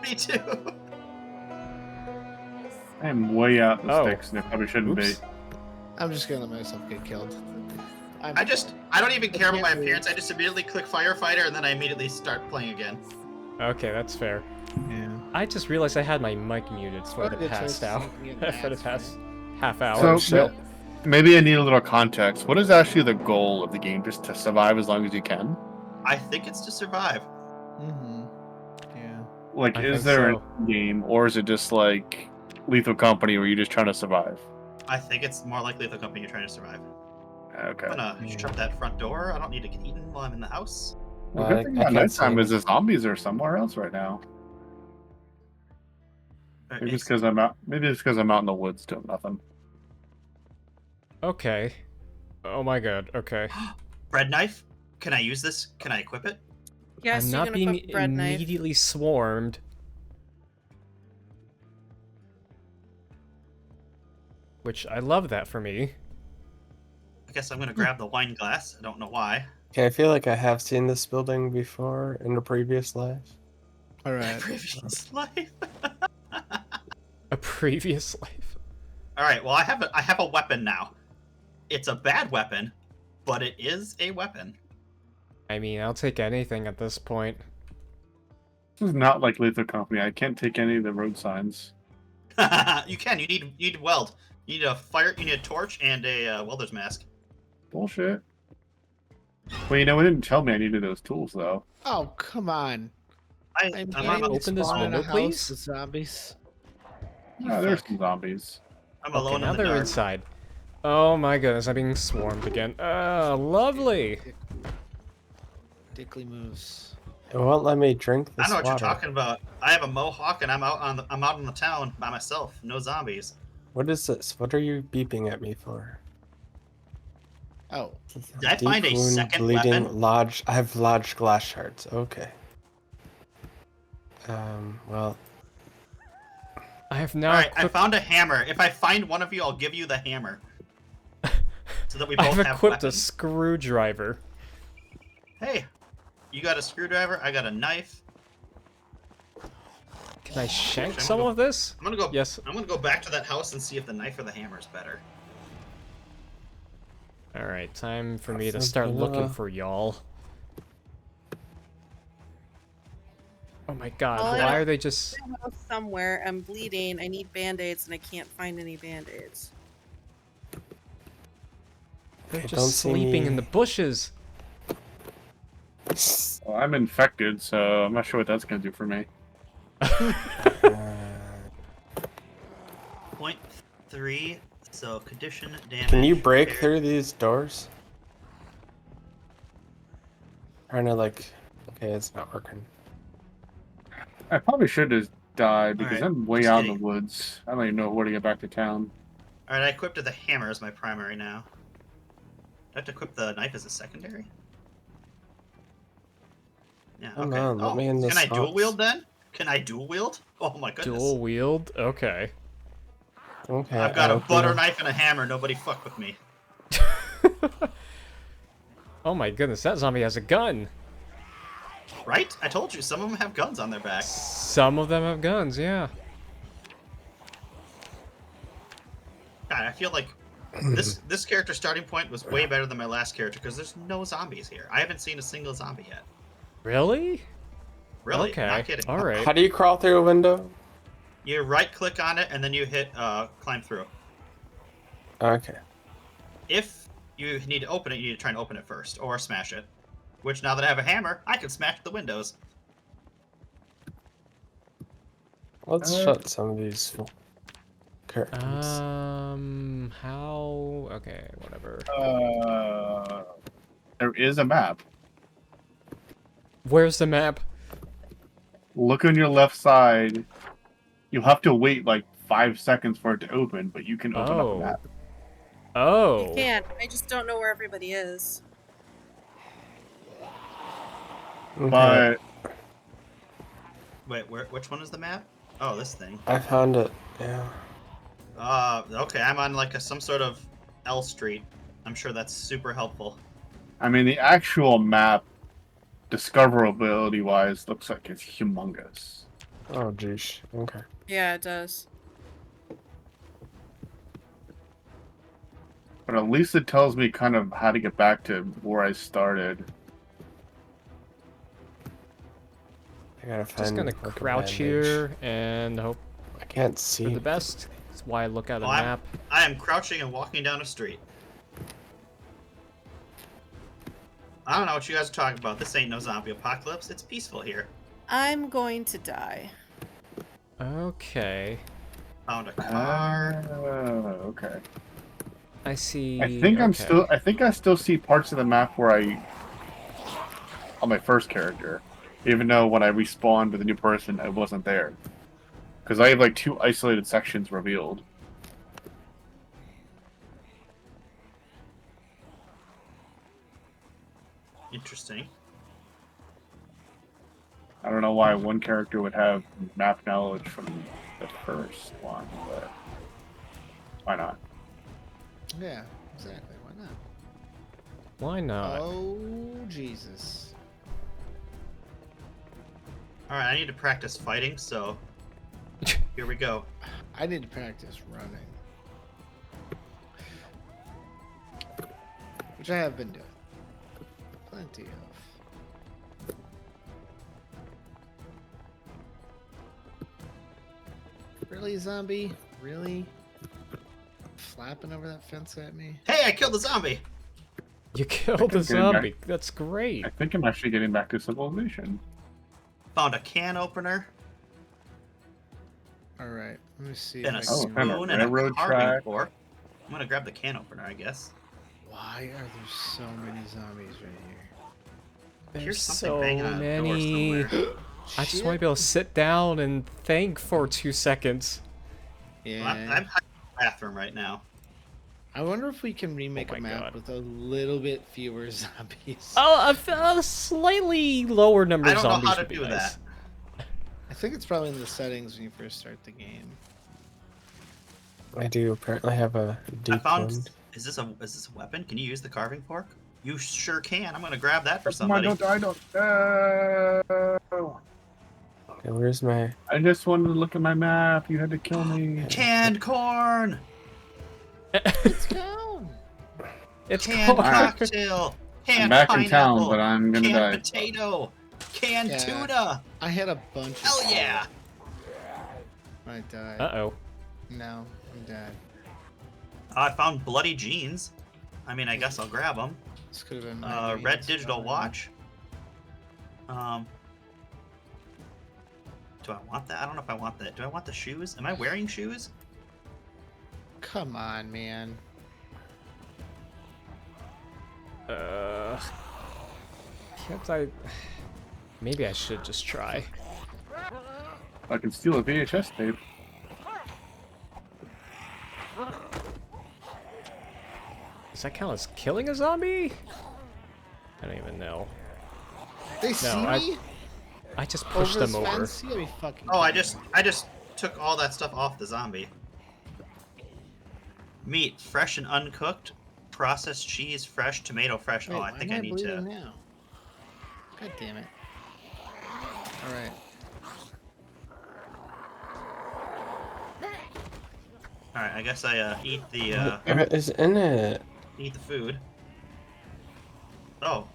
Me too. I'm way out in the Oh. sticks, and it probably shouldn't Oops. be. I'm just gonna let myself get killed. I don't even care about my can't move. appearance. I just immediately click firefighter and then I immediately start playing again. Okay, that's fair. Yeah. I just realized I had my mic muted for the Good past choice. hour. You get For the mats, past right? half hour. So shit. maybe I need a little context. What is actually the goal of the game? Just to survive as long as you can? I think it's to survive. Mm-hmm. Yeah. Like, I is think there so. a game, or is it just like Lethal Company where you're just trying to survive? I think it's more likely the company you're trying to survive. Okay. I'm gonna shut that front door. I don't need to get eaten while I'm in the house. The I- good thing I about can't see nighttime is any- the zombies are somewhere else right now. Maybe it's because I'm out. Maybe it's because I'm out in the woods doing nothing. Okay. Oh my god, okay. Bread knife? Can I use this? Can I equip it? Yes, I'm you not can being equip bread knife. immediately swarmed. Which, I love that for me. I guess I'm gonna grab the wine glass. I don't know why. Okay, I feel like I have seen this building before in a previous life. All My right. previous life. A previous life. All right. Well, I have a weapon now. It's a bad weapon, but it is a weapon. I mean, I'll take anything at this point. This is not like Lethal Company. I can't take any of the road signs. You can. You need weld. You need a fire. You need a torch and a welder's mask. Bullshit. Well, you know, it didn't tell me I needed those tools, though. Oh come on! I'm I'm I'm open this spawn in a window, house please? with zombies. You Ah, there's fuck. some zombies. I'm Okay, alone now in the they're dark. inside. Oh my goodness, I'm being swarmed again. Lovely! Dickly moves. It won't let me drink I this know what water. you're talking about. I have a mohawk and I'm out in the town by myself. No zombies. What is this? What are you beeping at me for? Oh, Did I find a Deep wound, second bleeding, weapon? lodge. I have lodged glass shards. Okay. Well, I have All now right, I equipped. found a hammer. If I find one of you, I'll give you the hammer. So that we I've both have equipped a weapons. screwdriver. Hey, you got a screwdriver? I got a knife. Can I shank Actually, I'm some gonna of this? I'm gonna go. Yes. I'm gonna go back to that house and see if the knife or the hammer is better. All right, time for me to That's start looking enough. for y'all. Oh my god, Well, why I- are they just... Somewhere I'm bleeding. I need band-aids and I can't find any band-aids. They're Hey, just don't see sleeping in me. the bushes. Well, I'm infected, so I'm not sure what that's gonna do for me. Uh, 0.3. So condition damage. can you break repaired. through these doors? Trying to like. Okay, it's not working. I probably should just die because Alright, I'm way just out in the kidding. woods. I don't even know where to get back to town. All right, I equipped the hammer as my primary now. Do I have to equip the knife as a secondary? Yeah. Come Okay. on, let me in Can this I dual house. wield then? Can I dual wield? Oh my goodness. Dual wield? Okay. Okay. I've got I a open butter the- knife and a hammer. Nobody fuck with me. Oh my goodness, that zombie has a gun. Right? I told you, some of them have guns on their back. Some of them have guns, yeah. God, I feel like this character starting point was way better than my last character because there's no zombies here. I haven't seen a single zombie yet. Really? Really? Okay. Not kidding. Alright. How do you crawl through a window? You right click on it and then you hit climb through. Okay. If you need to open it, you need to try and open it first or smash it. Which now that I have a hammer, I can smash the windows. Let's shut some of these curtains. How... Okay, whatever. There is a map. Where's the map? Look on your left side. You'll have to wait like 5 seconds for it to open, but you can open up Oh. a map. Oh. You can. I just don't know where everybody is. Okay. But Wait, which one is the map? Oh, this thing. I found it. Yeah. Okay, I'm on like some sort of L Street. I'm sure that's super helpful. I mean, the actual map, discoverability wise, looks like it's humongous. Oh, geesh. Okay. Yeah, it does. But at least it tells me kind of how to get back to where I started. I gotta find. Just gonna like, a crouch bandage. here and hope I can't for see. the best. That's why I look at a Well, map. I am crouching and walking down a street. I don't know what you guys are talking about. This ain't no zombie apocalypse. It's peaceful here. I'm going to die. Okay. Found a car. Okay. I see. I think okay. I think I still see parts of the map where on my first character, even though when I respawned with a new person, I wasn't there. Because I have like 2 isolated sections revealed. Interesting. I don't know why one character would have map knowledge from the first one, but why not? yeah, exactly. Why not? Why not? Oh, Jesus. Alright, I need to practice fighting, so here we go. I need to practice running. Which I have been doing. Plenty of. Really, zombie? Really? Flapping over that fence at me? Hey, I killed the zombie! You killed I'm the getting back- zombie. That's great. I think I'm actually getting back to civilization. Found a can opener, Alright, let me see and a if I Oh, can... found a spoon, and a railroad carving track. fork. I'm gonna grab the can opener, I guess. Why are there so many zombies right here? There's Here's something so banging on a door many. somewhere. I just want to be able to sit down and think for 2 seconds. Well, Yeah. I'm hiding in the bathroom right now. I wonder if we can remake Oh a my map God. with a little bit fewer zombies. Oh, a slightly lower number I of don't know zombies how to would be do nice. that. I think it's probably in the settings when you first start the game. I do apparently have a I deep found. wound. Is this a weapon? Can you use the carving fork? You sure can. I'm gonna grab that for Come on, somebody. don't die, don't. No. Okay, where's my? I just wanted to look at my map. You had to kill me. Canned corn. It's gone. It's Canned corn. cocktail. I'm Canned back in town, pineapple. but I'm gonna Canned die. potato. Canned Yeah. tuna. I had a bunch of Hell yeah. I died. Uh-oh. No, I'm dead. I found bloody jeans. I mean, I guess I'll grab them. This could have been my Red dreams, digital probably. watch. Do I want that? I don't know if I want that. Do I want the shoes? Am I wearing shoes? Come on, man. Can't I? Maybe I should just try. I can steal a VHS tape. Does that count as killing a zombie? I don't even know. They see I me I just pushed over them this over. fence. You gotta be fucking. Oh, I kidding just took all that stuff off the zombie. Meat, fresh and uncooked. Processed cheese, fresh. Tomato, fresh. me. Oh, Wait, I why think am I need bleeding to. now. God damn it. All right. All right, I guess I eat the What is in it? food. Oh.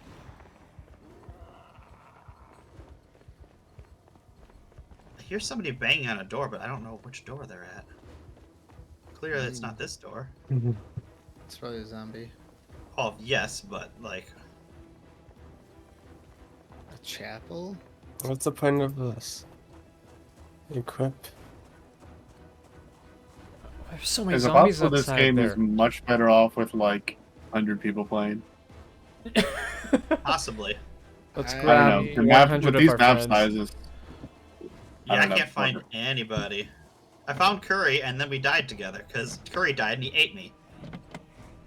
I hear somebody banging on a door, but I don't know which door they're at. Clearly, it's not this door. It's probably a zombie. Oh, yes, but like, A chapel. What's the point of this? Equip. There's so many Is it zombies possible this outside game there. is much better off with like 100 people playing? possibly. Let's I I grab don't know. The 100 with of these our map friends. sizes. Yeah, I don't know. can't find anybody. I found Curry, and then we died together because Curry died and he ate me.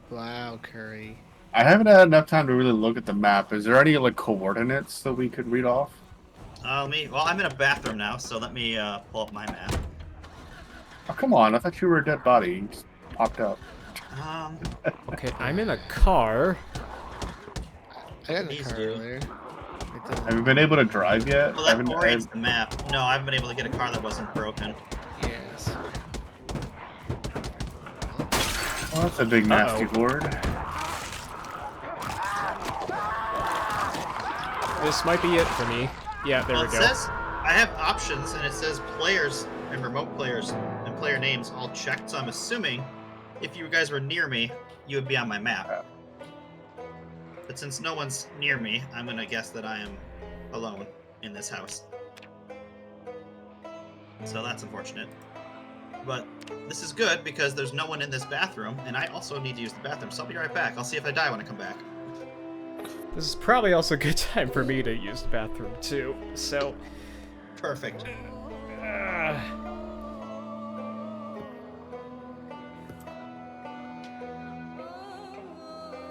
Wow, Curry. I haven't had enough time to really look at the map. Is there any like coordinates that we could read off? Well, I'm in a bathroom now, so let me pull up my map. Oh, come on. I thought you were a dead body. You just popped up. Okay, I'm in a car. I got in a These car do. earlier. It doesn't- Have you been able to drive yet? Well, I that haven't. orients the map. No, I haven't been able to get a car that wasn't broken. Yes. Oh, that's a big nasty horde. This might be it for me. Yeah, there Well, we it go. says I have options, and it says players and remote players and player names all checked. So I'm assuming if you guys were near me, you would be on my map. But since no one's near me, I'm gonna guess that I am alone in this house. So that's unfortunate. But this is good because there's no one in this bathroom, and I also need to use the bathroom. So I'll be right back. I'll see if I die when I come back. This is probably also a good time for me to use the bathroom too. So, Perfect.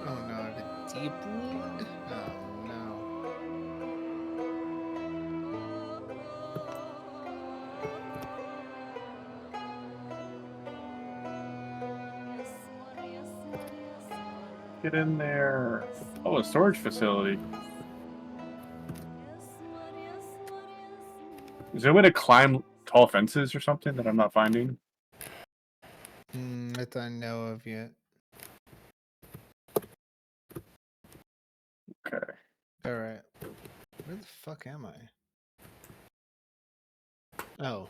Oh no, I have a deep wound. Oh no. Get in there. Oh, a storage facility. Is there a way to climb tall fences or something that I'm not finding? That I know of yet. Okay. All right. Where the fuck am I? Oh.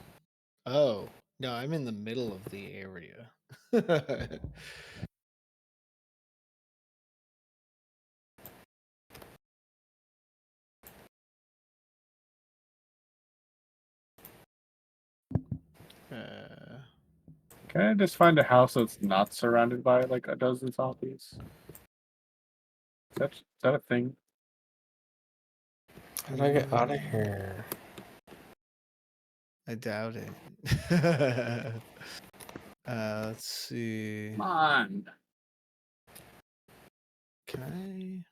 Oh. No, I'm in the middle of the area. Can I just find a house that's not surrounded by like a dozen zombies? Is that a thing? How do I get out of here? I doubt it. Let's see. Come on. Can I?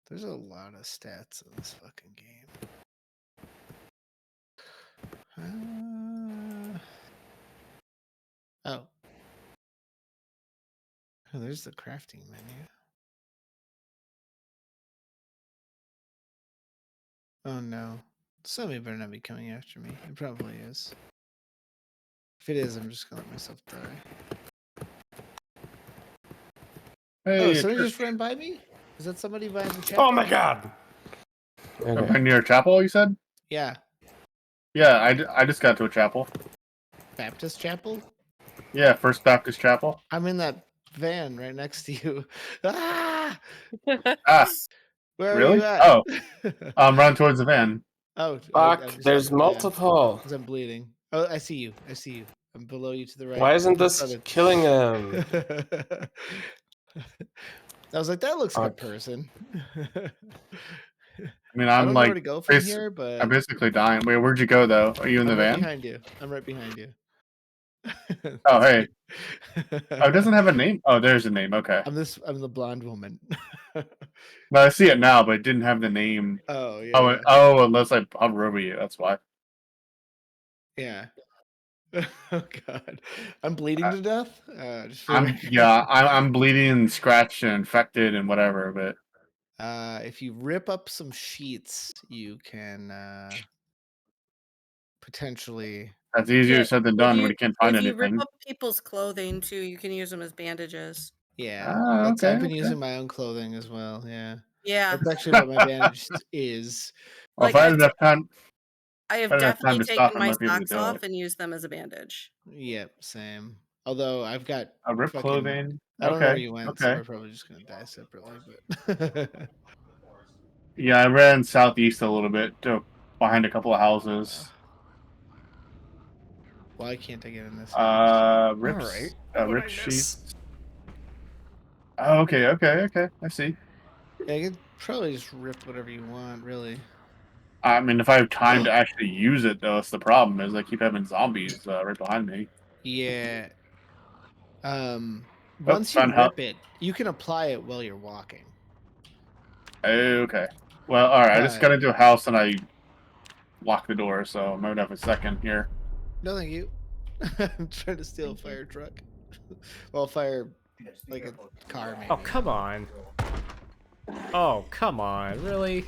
There's a lot of stats in this fucking game. Oh. Oh, there's the crafting menu. Oh no. Somebody better not be coming after me. It probably is. If it is, I'm just gonna let myself die. Hey, Oh, a somebody church. just ran by me? Is that somebody behind the chapel? Oh my god! Okay. Up near a chapel, you said? Yeah. Yeah, I just got to a chapel. Baptist chapel? Yeah, First Baptist Chapel. I'm in that van right next to you. Ah! Ah, Where are you really? at? Oh, I'm running towards the van. Oh, I Fuck, just there's got the van. multiple. 'Cause I'm bleeding. Oh, I see you. I see you. I'm below you to the right. Why isn't I this saw that- killing him? I was like, that looks like a Fuck. person. I mean, I I'm don't know where like, to go from bas- here, but I'm basically dying. Wait, where'd you go though? Are you in the I'm right van? behind you. I'm right behind you. Oh, That's hey. me. Oh, it doesn't have a name. Oh, there's a name. Okay. I'm the blonde woman. No, I see it now, but it didn't have the name. Oh yeah. Oh, oh, unless I hover over you. That's why. Yeah. Oh god. I'm bleeding to death. Just for the I'm record. yeah, I'm bleeding and scratched and infected and whatever, but If you rip up some sheets, you can potentially. that's easier Yeah, said than done when you can't find if you rip anything. up people's clothing too, you can use them as bandages. Yeah, Ah, that's. okay, I've been okay. using my own clothing as well. Yeah, Yeah, that's actually what my bandage is. Well, like if I had enough time, I if have I had enough time definitely to stop, taken I my might be able to socks do it. off and used them as a bandage. Yep, same. Although I've got A rip fucking. clothing. I don't know where Okay, you went, so okay. we're probably just gonna die separately. But Yeah, I ran southeast a little bit to behind a couple of houses. why can't I get in this house? Rips, Alright. What rip I miss? sheets. Oh, okay, okay, okay. I see. Yeah, you could probably just rip whatever you want, really. I mean, if I have time to actually use it, though, that's the problem. Is I keep having zombies right behind me. Yeah. Oh, Once you found help. rip it, you can apply it while you're walking. Okay. Well, all right. I just But got into a house and I locked the door, so I might have a second here. no, thank you. I'm trying to steal a fire truck. Well, fire like a car, maybe. Oh, come on. Oh, come on. Really?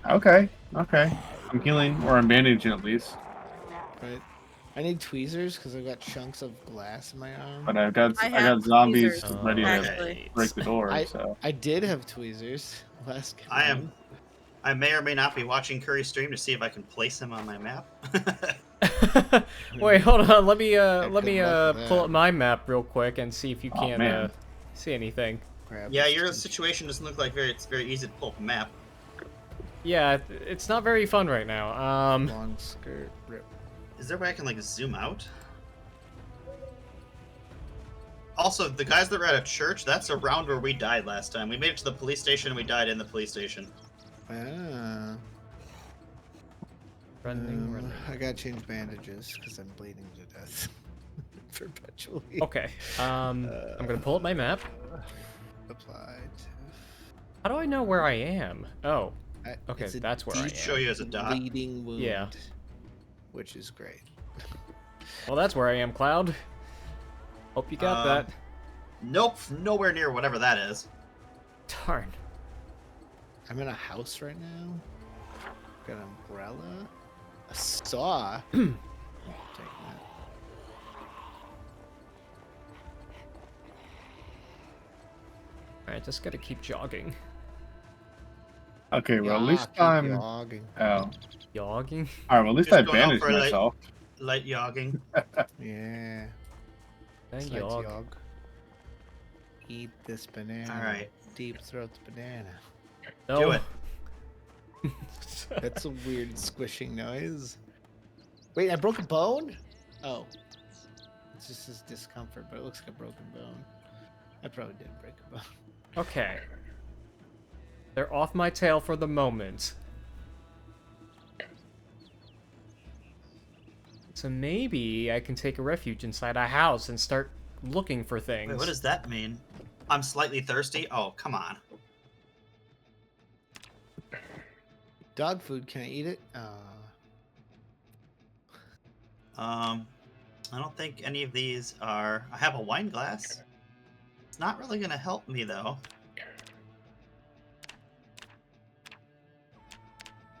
Okay. Okay. I'm healing, or I'm bandaging at least. Right. I need tweezers because I've got chunks of glass in my arm. But I got I have zombies tweezers, ready to actually. break the door. I So I did have tweezers last game. I am. I may or may not be watching Curry's stream to see if I can place him on my map. Wait, hold on. Let me good luck with pull that. up my map real quick and see if you Oh, can man. see anything. Grab Yeah, this your tweezer. situation doesn't look like it's very easy to pull up a map. Yeah, it's not very fun right now. Long skirt rip. Is there a way I can like zoom out? Also, the guys that were at a church, that's around where we died last time. We made it to the police station and we died in the police station. Ah. running. I gotta change bandages because I'm bleeding to death perpetually. Okay. I'm gonna pull up my map. Applied. How do I know where I am? Oh, okay, It's a that's where I deep am. Show you as a dot. bleeding wound. Yeah. Which is great. Well, that's where I am, Cloud. Hope you got that. Nope, nowhere near whatever that is. Darn. I'm in a house right now. Got an umbrella. A saw. Take that. Alright, just gotta keep jogging. okay, well at Yeah, least keep I'm. jogging. Oh, Jogging? all right. Well, at least Just I going out bandaged for, like, myself. Light yogging. Yeah. Thank Let's you. jog. Eat this banana. Alright. Deep throat the banana. No. Do it. That's a weird squishing noise. Wait, I broke a bone? Oh. It's just this discomfort, but it looks like a broken bone. I probably didn't break a bone. Okay. They're off my tail for the moment. So maybe I can take a refuge inside a house and start looking for things. Wait, what does that mean? I'm slightly thirsty? Oh, come on. Dog food, can I eat it? I don't think any of these are... I have a wine glass. It's not really going to help me, though.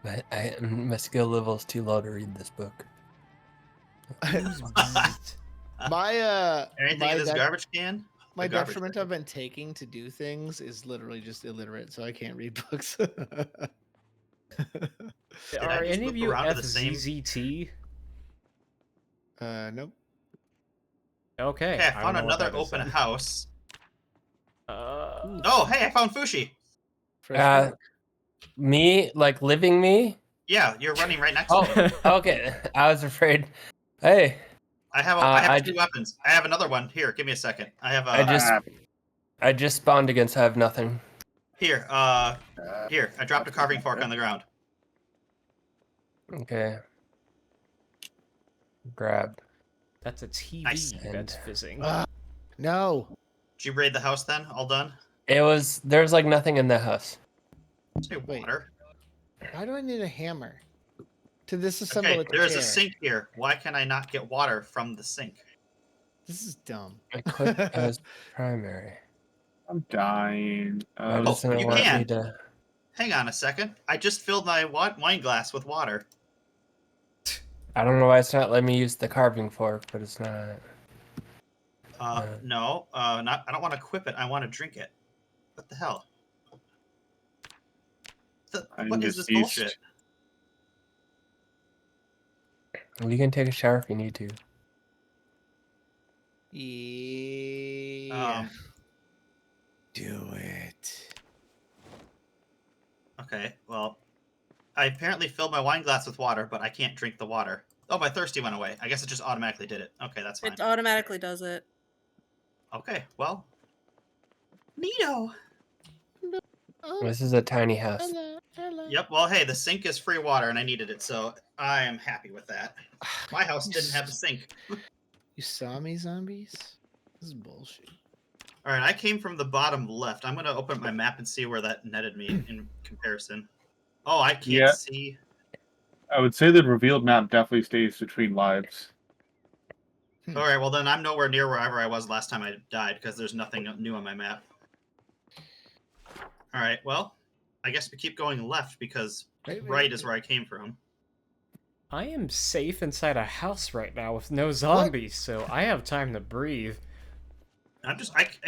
My skill level is too low to read this book. My Anything my in this dec- garbage can? my The garbage detriment can. I've been taking to do things is literally just illiterate, so I can't read books. I Are just any of loop you around to the same- FZZT? Nope. Okay. Okay, I don't found know what another that is open then. house. Uh, Oh, hey, I found Fushi. Fresh milk. Me, like living me? Yeah, you're running right next Oh, to me. okay. I was afraid. Hey, I have I two weapons. I have another one. Here, give me a second. I have I just spawned against. I have nothing. Here, here. I dropped a carving fork on the ground. Okay. Grab. that's a TV Nice. that's fizzing. No. Did you raid the house then? All done? There's like nothing in the house. Say Wait. water. Why do I need a hammer to disassemble Okay, a there's chair? a sink here. Why can I not get water from the sink? This is dumb. Equip as primary. I'm dying. Why Oh, doesn't it you want me can. to? Hang on a second. I just filled my wine glass with water. I don't know why it's not letting me use the carving fork, but it's not. No, not. I don't want to equip it. I want to drink it. What the hell? I'm What is this deceased. bullshit? Well, you can take a shower if you need to. Yeah. Do it. Okay, well, I apparently filled my wine glass with water, but I can't drink the water. Oh, my thirsty went away. I guess it just automatically did it. Okay, that's fine. It automatically does it. Okay, well, neato. This is a tiny house. Hello. Yep. Well, hey, the sink is free water, and I needed it, so I am happy with that. My house didn't have a sink. You saw me, zombies? This is bullshit. All right, I came from the bottom left. I'm gonna open up my map and see where that netted me in comparison. Oh, I can't Yeah. see. I would say the revealed map definitely stays between lives. All right, well then I'm nowhere near wherever I was last time I died because there's nothing new on my map. All right, well, I guess we keep going left because right is where I came from. I am safe inside a house right now with no zombies, so I have time to breathe. I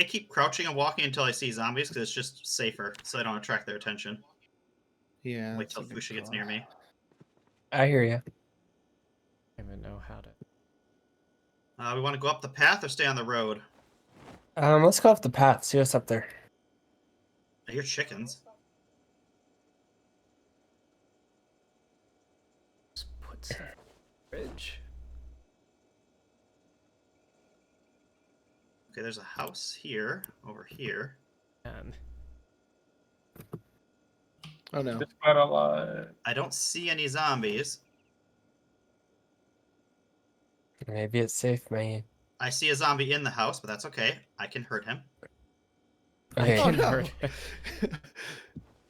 keep crouching and walking until I see zombies because it's just safer, so I don't attract their attention. Yeah. Wait that's till a good Fushi gets call. near me. I hear you. I don't even know how to. We want to go up the path or stay on the road? Let's go off the path. See what's up there. I hear chickens. Just put some fridge. Okay, there's a house here, over here. And Oh no. It's quite a lot. I don't see any zombies. Maybe it's safe, man. I see a zombie in the house, but that's okay. I can hurt him. Okay. Oh can no. hurt.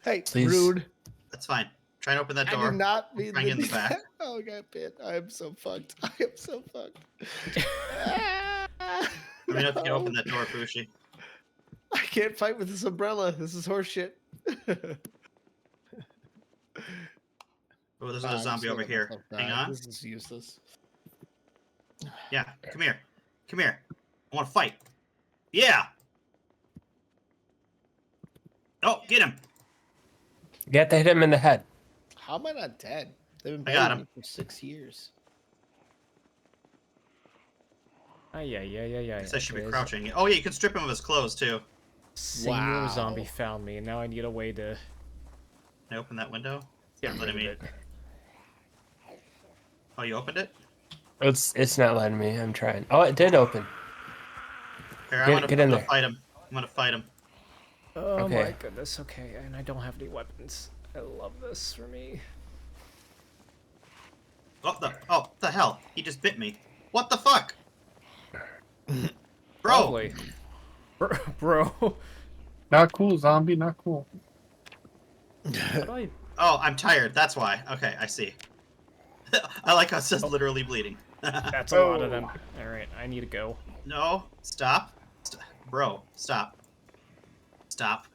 Hey, Please. rude. That's fine. Try and open that I door. do not mean trying in the back. Oh, I got bit. I am so fucked. I am so fucked. Let me know if you can open that door, Fushi. I can't fight with this umbrella. This is horseshit. Oh, there's Ah, another I'm zombie just over letting here. myself Hang die. on. This is useless. Yeah, come here. Come here. I want to fight. Yeah. Oh, get him. You have to hit him in the head. How am I not dead? They've been I got biting him. me for 6 years. Yeah. I guess I should be crouching. Oh, yeah, you can strip him of his clothes, too. Senior Wow. zombie found me, and now I need a way to Can I open that window? get Not rid letting of me. it. Oh, you opened it? It's not letting me. I'm trying. Oh, it did open. Here, Get I'm in gonna there. fight him. I'm gonna fight him. Oh Okay. my goodness, okay, and I don't have any weapons. I love this for me. What the hell? He just bit me. What the fuck? Bro! Lovely. Bro. Not cool, zombie. Not cool. How do I... Oh, I'm tired. That's why. Okay, I see. I like how it says Oh. literally bleeding. That's a lot of them. Alright, I need to go. No, stop. Bro, stop. Stop.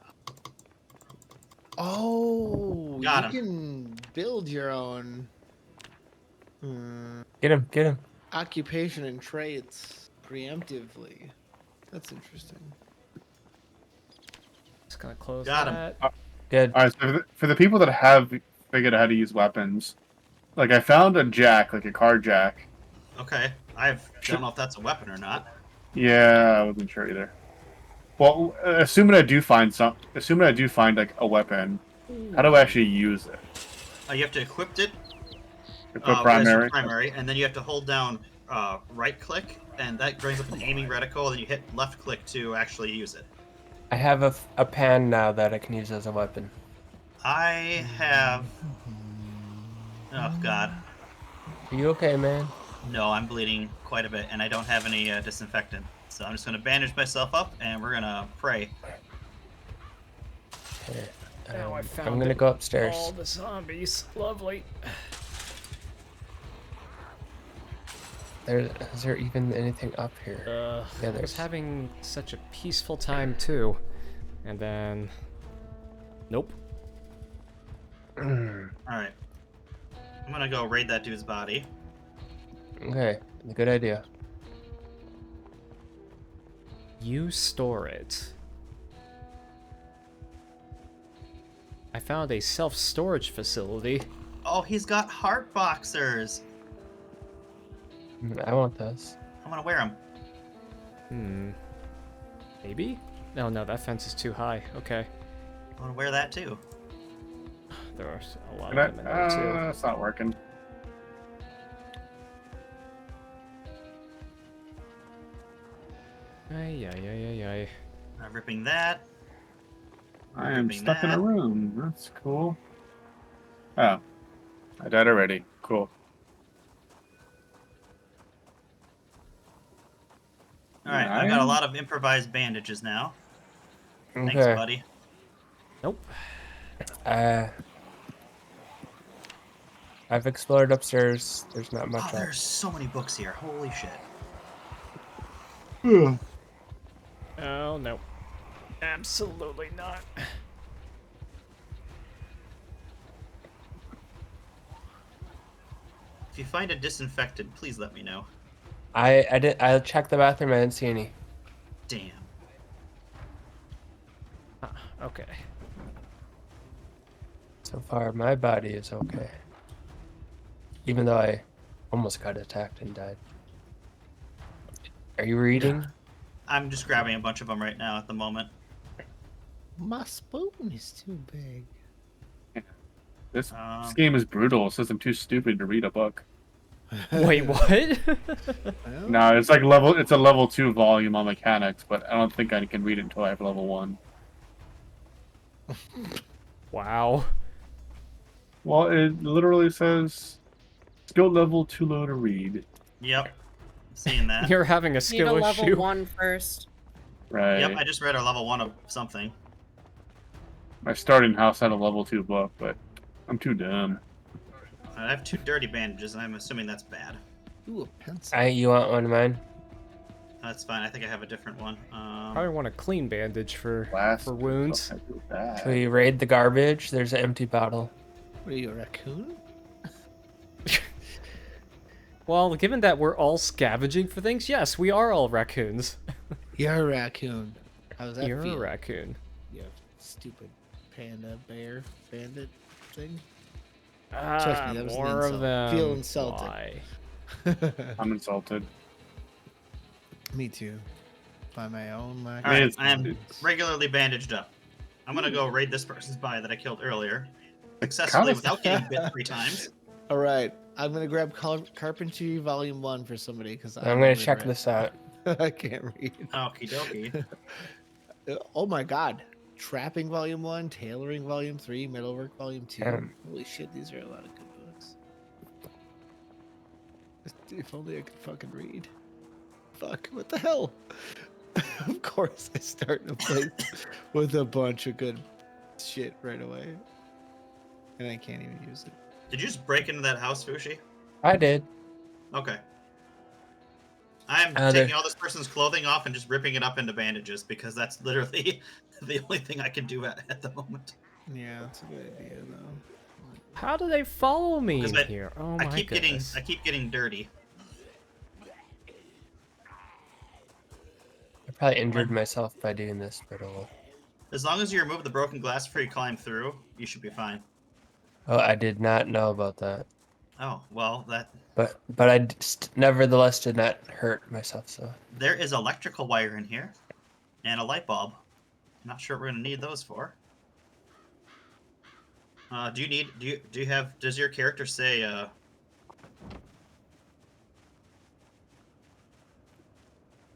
Oh, Got you him. can build your own Get him, get him. occupation and traits preemptively. That's interesting. Just gonna close Got him. that. Good. All right, so for the people that have figured out how to use weapons, like I found a jack, like a car jack. Okay. I don't know if that's a weapon or not. Yeah, I wasn't sure either. Well, assuming I do find like a weapon, how do I actually use it? You have to equip it. Equip As your primary. primary, and then you have to hold down right click, and that brings up an aiming reticle, and you hit left click to actually use it. I have a pan now that I can use as a weapon. I have. Oh god. Are you okay, man? No, I'm bleeding quite a bit, and I don't have any disinfectant. So I'm just gonna bandage myself up, and we're gonna pray. Okay. Now I found I'm gonna it. go upstairs. All the zombies. Lovely. Is there even anything up here? Yeah, I was there's- having such a peaceful time too. And then... Nope. Alright. I'm gonna go raid that dude's body. Okay, good idea. You store it. I found a self-storage facility. Oh, he's got heart boxers. I want this. I'm gonna wear them. Maybe? No, that fence is too high. Okay. I'm gonna wear that too. There are a lot And of them in there too. It's not working. Ay. I'm ripping that. I am Ripping stuck in a that. room. That's cool. Oh, I died already. Cool. Alright, I've got a lot of improvised bandages now. Thanks, Okay. buddy. Nope. I've explored upstairs. There's not much Oh, up. there's so many books here. Holy shit. Oh, no. Absolutely not. If you find a disinfectant, please let me know. I checked the bathroom. I didn't see any. Damn. Okay. So far, my body is okay. Even though I almost got attacked and died. Are you reading? I'm just grabbing a bunch of them right now at the moment. My spoon is too big. This Um, game is brutal. It says I'm too stupid to read a book. Wait, what? Well, No, it's a level 2 volume on mechanics, but I don't think I can read it until I have level 1. Wow. Well, it literally says skill level too low to read. Yep. Seeing that. You're having a Need a skill level issue. 1 first. Right. Yep, I just read a level 1 of something. My starting house had a level 2 book, but I'm too dumb. I have 2 dirty bandages, and I'm assuming that's bad. ooh, a pencil. You want one of mine? That's fine. I think I have a different one. Probably want a clean bandage for Last wounds. I feel bad. Should we raid the garbage? There's an empty bottle. What are you, a raccoon? Well, given that we're all scavenging for things, yes, we are all raccoons. You're a raccoon. How does that You're feel? a raccoon. You stupid panda bear bandit thing. Ah, me, that was an more of insult. them. Feel insulted. Why? I'm insulted. Me too. By my own lack. Alright, it's- I am it's- regularly bandaged up. I'm gonna go raid this person's body that I killed earlier. Count Successfully us- without getting bit 3 times. All right, I'm gonna grab Carpentry Volume 1 for somebody because I'm gonna check this out. I can't read. Okie dokie. Oh my god. Trapping Volume 1, Tailoring Volume 3, Metalwork Volume 2. Damn. Holy shit, these are a lot of good books. If only I could fucking read. Fuck, what the hell? Of course, I start in a place with a bunch of good shit right away. And I can't even use it. Did you just break into that house, Fushi? I did. Okay. I'm There- taking all this person's clothing off and just ripping it up into bandages because that's literally the only thing I can do at the moment. Yeah, that's a good idea, though. How do they follow me in Because here? Oh I my keep goodness. I keep getting dirty. I probably injured myself by doing this, but As long as you remove the broken glass before you climb through, you should be fine. oh, I did not know about that. Oh, well, that But I nevertheless did not hurt myself. So there is electrical wire in here and a light bulb. Not sure what we're gonna need those for. Do you have? Does your character say?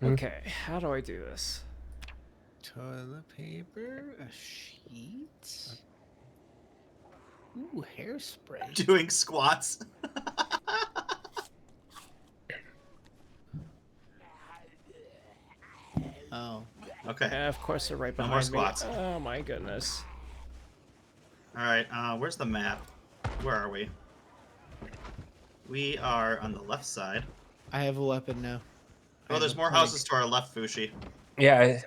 Okay, how do I do this? Toilet paper, a sheet. Ooh, hairspray. Doing squats? Oh. Okay. Of course they're right No behind more me. squats. Oh my goodness. All right. Where's the map? Where are we? We are on the left side. I have a weapon now. Oh, there's more houses to our left, Fushi. yeah,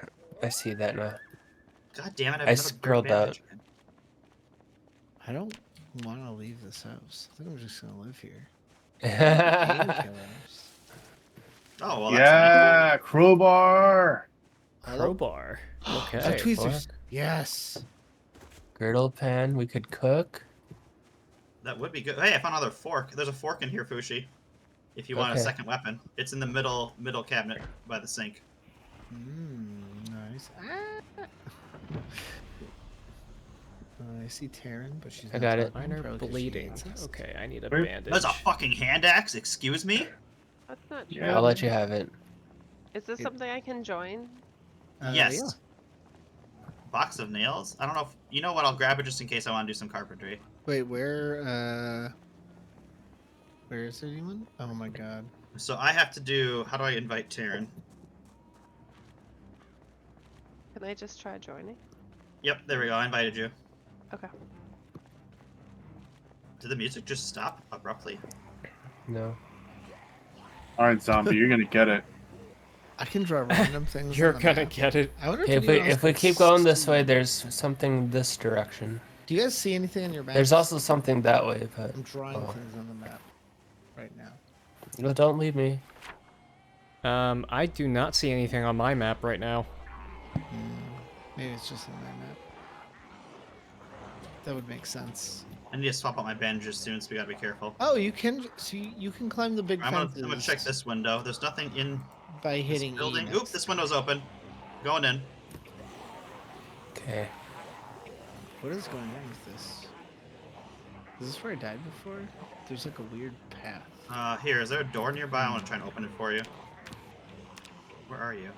I see that now. God damn it! I have I another scrolled dirty bandage again. I don't want to leave this house. I think I'm just gonna live here. yeah, Painkillers. Oh well, that's Yeah, crowbar. Crowbar. A Okay. tweezers. Yes. girdle pan. We could cook. that would be good. Hey, I found another fork. There's a fork in here, Fushi. If you want a Okay. second weapon, it's in the middle cabinet by the sink. Nice. I see Taryn, but she's. I not got it. talking, Mine are probably 'cause she bleeding. hates us. Okay, I need a Where- bandage. There's a fucking hand axe. Excuse me. That's not true. Yeah. I'll let you have it. Is this It- something I can join? Yes. Box of nails. I don't know if you know what. I'll grab it just in case I want to do some carpentry. Wait, where is anyone? Oh my god. So I have to do. How do I invite Taryn? Can I just try joining? Yep, there we go. I invited you. Okay. Did the music just stop abruptly? No. All right, zombie, you're gonna get it. I can draw random things. You're on the gonna map. get it. I wonder Okay, if, anyone else if we can keep going this see- way, there's something this direction. Do you guys see anything on your map? There's also something that way, but I'm drawing oh. things on the map right now. Well, don't leave me. I do not see anything on my map right now. Maybe it's just on my map. That would make sense. I need to swap out my bandages soon, so we gotta be careful. Oh, you can. So you can climb the big I'm fences gonna check this window. There's nothing in by this hitting building. E Oop, next. this window's open. Going in. Okay. What is going on with this? Is this where I died before? There's like a weird path. Here, is there a door nearby? I want to try and open it for you. Where are you?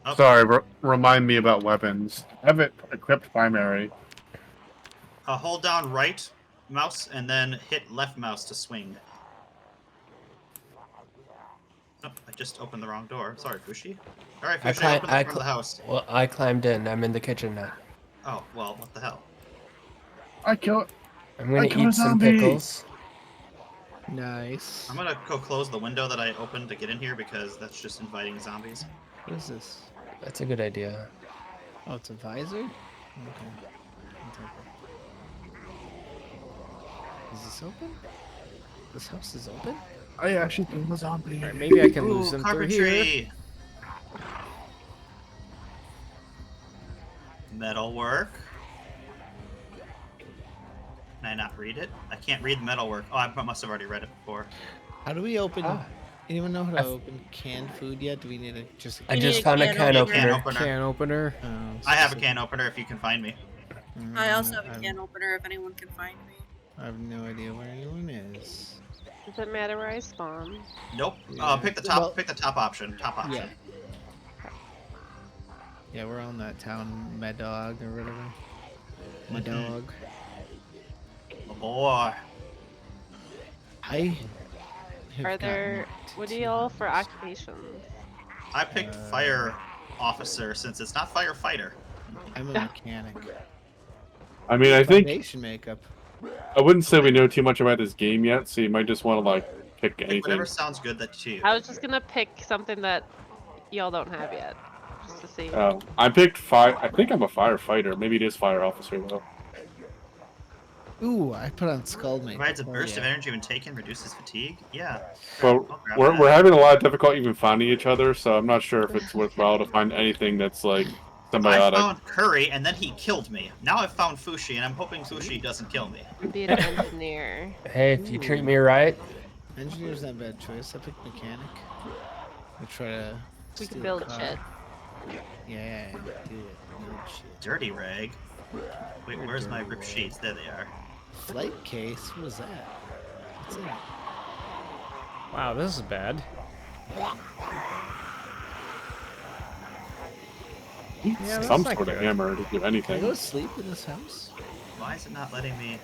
Oh, Sorry, remind me about weapons. Have it equipped primary. Hold down right mouse and then hit left mouse to swing. Oh, I just opened the wrong door. Sorry, Fushi. Alright, Fushi, open the front of the house. Well, I climbed in. I'm in the kitchen now. Oh, well, what the hell? I kill it. I'm gonna killed a eat some zombie. pickles. Nice. I'm gonna go close the window that I opened to get in here because that's just inviting zombies. What is this? That's a good idea. Oh, it's a visor? Okay. I'll take it. Is this open? This house is open? I actually killed a zombie. Alright, maybe I can Ooh, lose them through here. carpentry! Metalwork. Can I not read it? I can't read metalwork. Oh, I must have already read it before. How do we open? Ah. Anyone know how to I've- open canned food yet? Do we need a just? I You just need a found a can can opener. Can opener. opener. Can opener. Oh, I have a so- can opener if you can find me. I also have a I'm- can opener if anyone can find me. I have no idea where anyone is. Does it matter where I spawn? Nope. Yeah. Pick the top. Well- Pick the top option. Top option. Yeah. Yeah, we're on that town, Mad Dog or whatever. My Mhm. dog. Oh boy. I have Are gotten there? to What do two y'all for hobbies. occupations? I picked fire officer since it's not firefighter. I'm a mechanic. I mean, I think Foundation makeup. I wouldn't say we know too much about this game yet, so you might just want to like pick Pick anything. whatever sounds good that to you. I was just gonna pick something that y'all don't have yet, just to see. Oh, I picked fire. I think I'm a firefighter. Maybe it is fire officer though. Ooh, I put on skull makeup. Provides a Oh, burst of yeah. energy when taken, reduces fatigue. Yeah. But I'll grab we're that. having a lot of difficulty even finding each other, so I'm not sure if it's worthwhile to find anything that's like I symbiotic. found Curry, and then he killed me. Now I've found Fushi, and I'm hoping Fushi doesn't kill me. Be an engineer. Hey, if you treat me right, Engineer's not a bad choice. I picked mechanic. I try to We steal can a build car. shit. Yeah, do it. Build shit. Dirty rag. Wait, What a where's my dirty rip rag. sheets? There they are. Flight case? What was that? What's in it? Wow, this is bad. Yeah, that's Some not sort of good. hammer to do Can I anything. go to sleep in this house? Why is it not letting me?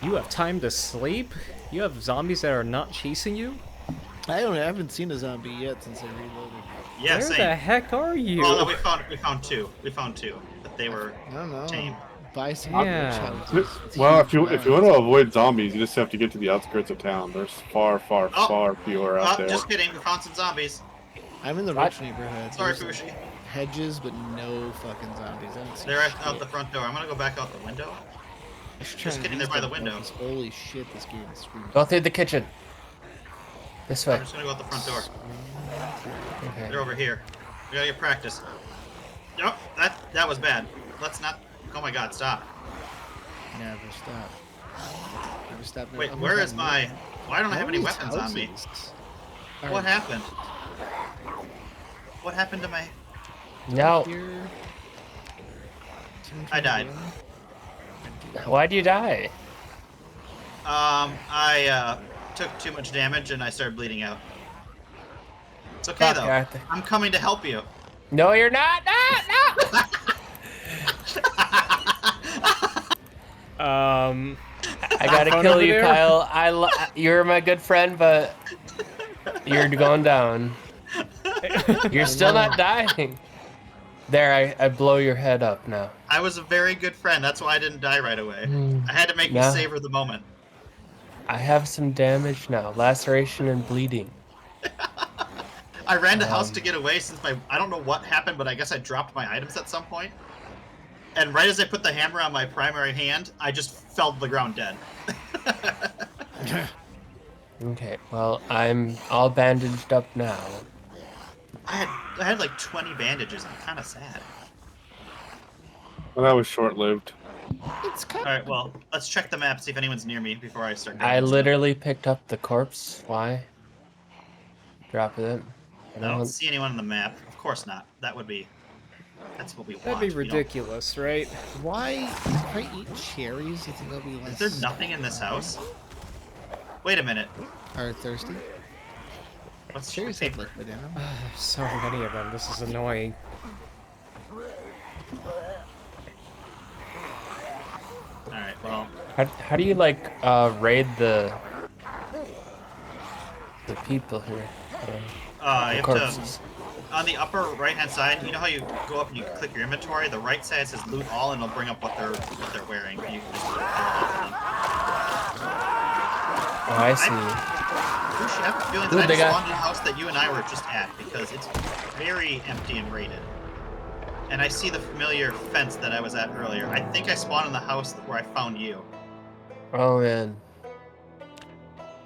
You have time to sleep? You have zombies that are not chasing you? I haven't seen a zombie yet since I reloaded. Yeah, Where same. the heck are you? Oh no, we found two. We found two, but they were I don't know. tame. Buy some Yeah. challenges. with Well, huge if you want to rounds. avoid zombies, you just have to get to the outskirts of town. There's far, far, Oh, far fewer out there. Just kidding. We found some zombies. I'm in the What? rich neighborhood. Sorry, There's, like, Fushi. hedges, but no fucking zombies. I don't see They're shit. out the front door. I'm gonna go back out the window. I should just try kidding, and they're by the use them, window. because Holy shit, this game is screwed. go through the kitchen. This I'm way. just gonna go out the front door. Okay. They're over here. We gotta get practice. Oh, that was bad. Let's not. Oh my God! Stop. Never stop. Never stop. Never... Wait, oh where God, is my? Why don't I have any these weapons on me? houses What are happened? What happened to my? No. here? I died. Why'd you die? I took too much damage and I started bleeding out. It's okay Fuck, though. Arthur. I'm coming to help you. No, you're not. No, no. I gotta Phone kill over you, there? Kyle. You're my good friend, but you're going down. You're still not dying. There, I blow your head up now. I was a very good friend. That's why I didn't die right away. I had to make me No. savor the moment. I have some damage now, laceration and bleeding. I ran the house to get away since I don't know what happened, but I guess I dropped my items at some point. And right as I put the hammer on my primary hand, I just fell to the ground dead. Okay, well, I'm all bandaged up now. I had like 20 bandages. I'm kind of sad. Well, that was short-lived. It's kind All right, well, let's check the map, see if anyone's near me before I start. I grabbing stuff. literally picked up the corpse. Why? Drop it. I don't see anyone on the map. Of course not. That's what we want. That'd be We don't- ridiculous, right? Why? If I eat cherries, you think I'll be less? Is there nothing in this house? Wait a minute. Are thirsty? What's Cherries have paper? liquid in them. There's so many of them. This is annoying. Alright, well, How do you like raid the people here? The you have corpses. to, on the upper right-hand side, you know how you go up and you click your inventory? The right side says loot all, and it'll bring up what they're wearing. You can just throw it all of them. Oh, I see. Whoosh, I have a feeling Ooh, that they I got- spawned in a house that you and I were just at, because it's very empty and raided. And I see the familiar fence that I was at earlier. I think I spawned in the house where I found you. Oh man.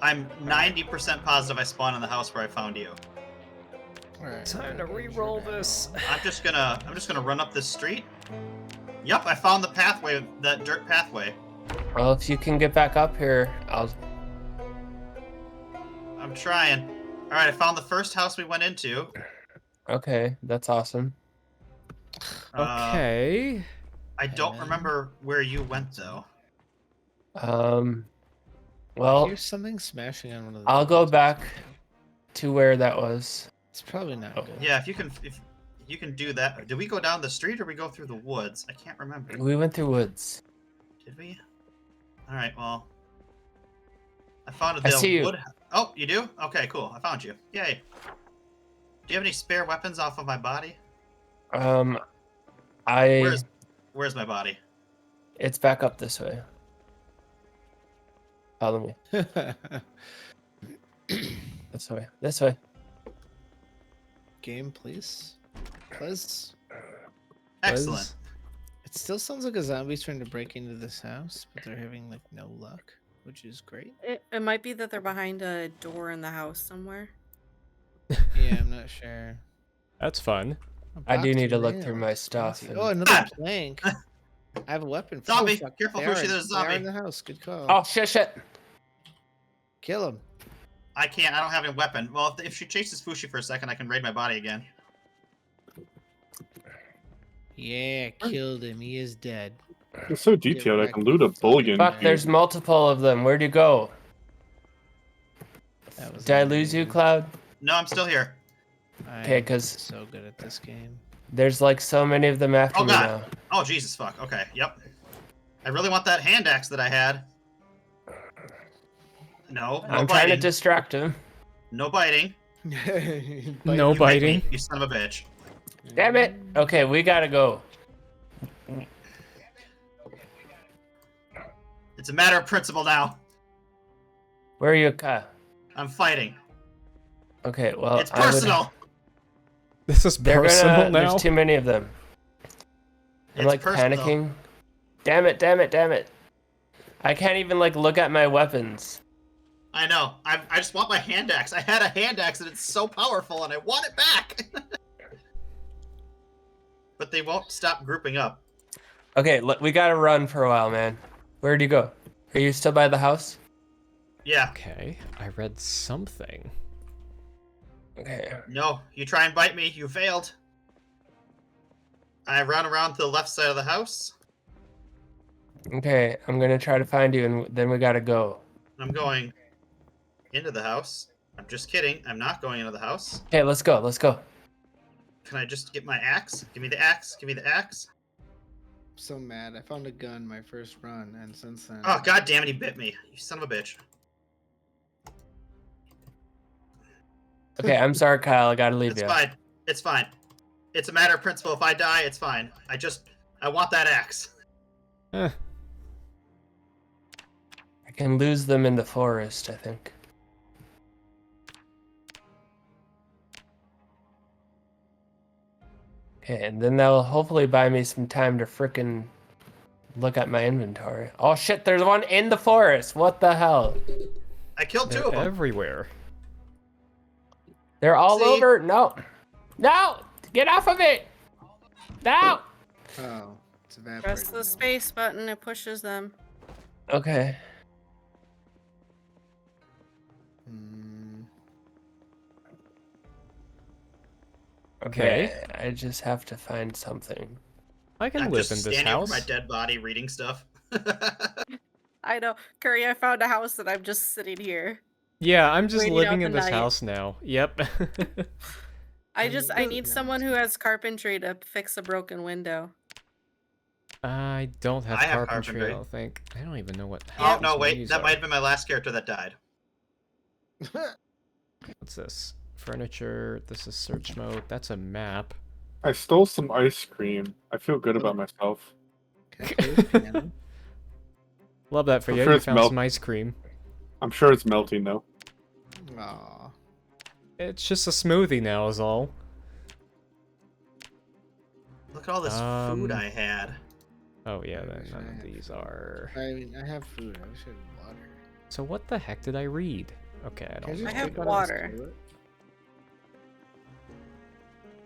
I'm 90% positive I spawned in the house where I found you. Alright. Time to re-roll this. I'm just gonna run up this street. Yep, I found the pathway, that dirt pathway. Well, if you can get back up here, I'll. I'm trying. All right, I found the first house we went into. Okay, that's awesome. Okay. I don't remember where you went though. Well, Here's something smashing on one of the I'll go windows. back to where that was. It's probably not Oh. good. Yeah, if you can do that. Did we go down the street or we go through the woods? I can't remember. We went through woods. Did we? All right, well, I found I see you. Oh, you do? Okay, cool. I found you. Yay. Do you have any spare weapons off of my body? Where's my body? It's back up this way. Follow me. This way. This way. Game, please. Please. Excellent. Was- It still sounds like a zombie's trying to break into this house, but they're having like no luck, which is great. It might be that they're behind a door in the house somewhere. Yeah, I'm not sure. That's fun. I do Box need to of look through nails. my stuff. Fancy. and- Oh, another plank. I have a weapon. Zombie! fuck, Careful, they are Fushi, in- there's a they are zombie. in the house. Good call. Oh, shit. Kill him. I can't. I don't have any weapon. Well, if she chases Fushi for a second, I can raid my body again. Yeah, killed him. He is dead. It's so detailed. I can loot a bullion. Fuck, there's multiple of them. Where'd you go? That was Did I lose you, amazing. Cloud? No, I'm still here. Okay, I'm 'cause- so good at this game. There's like so many of them after Oh, me God. now. Oh, Jesus, fuck. Okay, yep. I really want that hand axe that I had. No, no I'm trying to biting. distract him. No biting. No You bit biting. me, you son of a bitch. Damn it. Okay, we gotta go. It's a matter of principle now. Where are you, Ka? I'm fighting. Okay, well, It's I would- personal. This is They're personal gonna. now. There's too many of them. I'm It's like personal. panicking. Damn it. I can't even like look at my weapons. I know. I just want my hand axe. I had a hand axe and it's so powerful and I want it back. But they won't stop grouping up. Okay, look, we gotta run for a while, man. Where'd you go? Are you still by the house? Yeah. Okay, I read something. Okay. No, you try and bite me. You failed. I run around to the left side of the house. Okay, I'm gonna try to find you, and then we gotta go. I'm going into the house. I'm just kidding. I'm not going into the house. Okay, let's go. Let's go. Can I just get my axe? Give me the axe. Give me the axe. I'm so mad. I found a gun my first run, and since then. Oh, god damn it, he bit me. You son of a bitch. Okay, I'm sorry, Kyle. I gotta leave It's you. fine. It's fine. It's a matter of principle. If I die, it's fine. I want that axe. Eh, I can lose them in the forest, I think. Okay, and then they'll hopefully buy me some time to frickin' look at my inventory. Oh shit, there's one in the forest! What the hell? I killed two they're of them. everywhere. They're all See? over! No! No! Get off of it! No! Oh, it's evaporated. Press the now. space button, it pushes them. Okay. Hmm. Okay, I just have to find something. I can I'm live just in this standing over house. my dead body reading stuff. I know. Curry, I found a house and I'm just sitting here. Yeah, I'm just Waiting living out in the this night. house now. Yep. I need Yeah. someone who has carpentry to fix a broken window. I don't have I have carpentry, I carpentry. don't think. I don't even know what Oh, houses no, wait. these That are. might have been my last character that died. What's this? Furniture. This is search mode. That's a map. I stole some ice cream. I feel good about myself. Can I play the piano? Love that for I'm you. sure You it's found some ice cream. I'm sure it's melting though. Aw. It's just a smoothie now, is all. Look at all this food I had. Oh yeah, then wish none I of had these are. I mean, I have food. I wish I had water. So what the heck did I read? Okay, I Can don't. just know. I have take out of this water. toilet?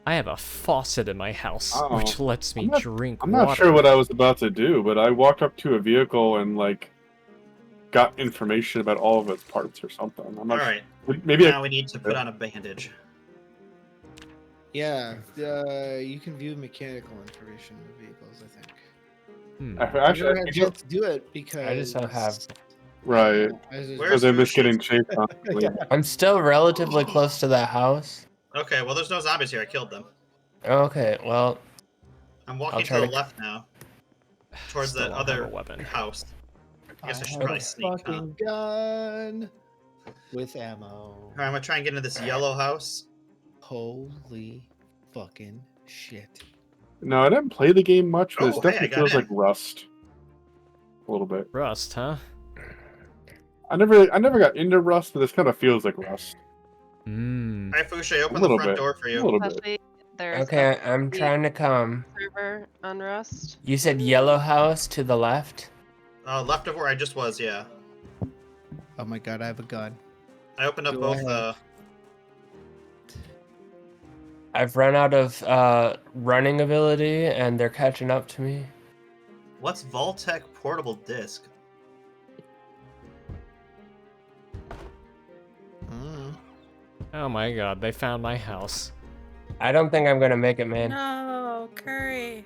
I have a faucet in my house, Uh-oh. which lets me I'm not- drink I'm water. not sure what I was about to do, but I walked up to a vehicle and like got information about all of its parts or something. I'm not Alright, sure. Maybe now we need to put on a bandage. Yeah, you can view mechanical information of vehicles, I think. Hmm. I I actually never had a chance to do it because I just don't have. right I was just- Where's because I miss Fushi? getting chased constantly. I'm still relatively close to that house. Okay, well, there's no zombies here. I killed them. Okay, well, I'm walking try to the to- left now. Towards Still the don't have other a weapon. house. I guess I should have probably a sneak, huh? fucking gun. with ammo. All right, I'm gonna try and get into this yellow house. Holy fucking shit. No, I didn't play the game much, but Oh, it hey, I definitely got feels in. like Rust. A little bit. Rust, huh? I never got into Rust, but this kind of feels like Rust. Mmm. Hi, Fusha, A open the little front bit. door for A you. little bit. Especially there's Okay, a I'm trying to come. server on Rust. You said yellow house to the left? Left of where I just was, yeah. Oh my god, I have a gun. I opened up Do both I the. I've run out of running ability, and they're catching up to me. What's Voltec portable disc? Mm. Oh my god, they found my house. I don't think I'm gonna make it, man. No, Curry.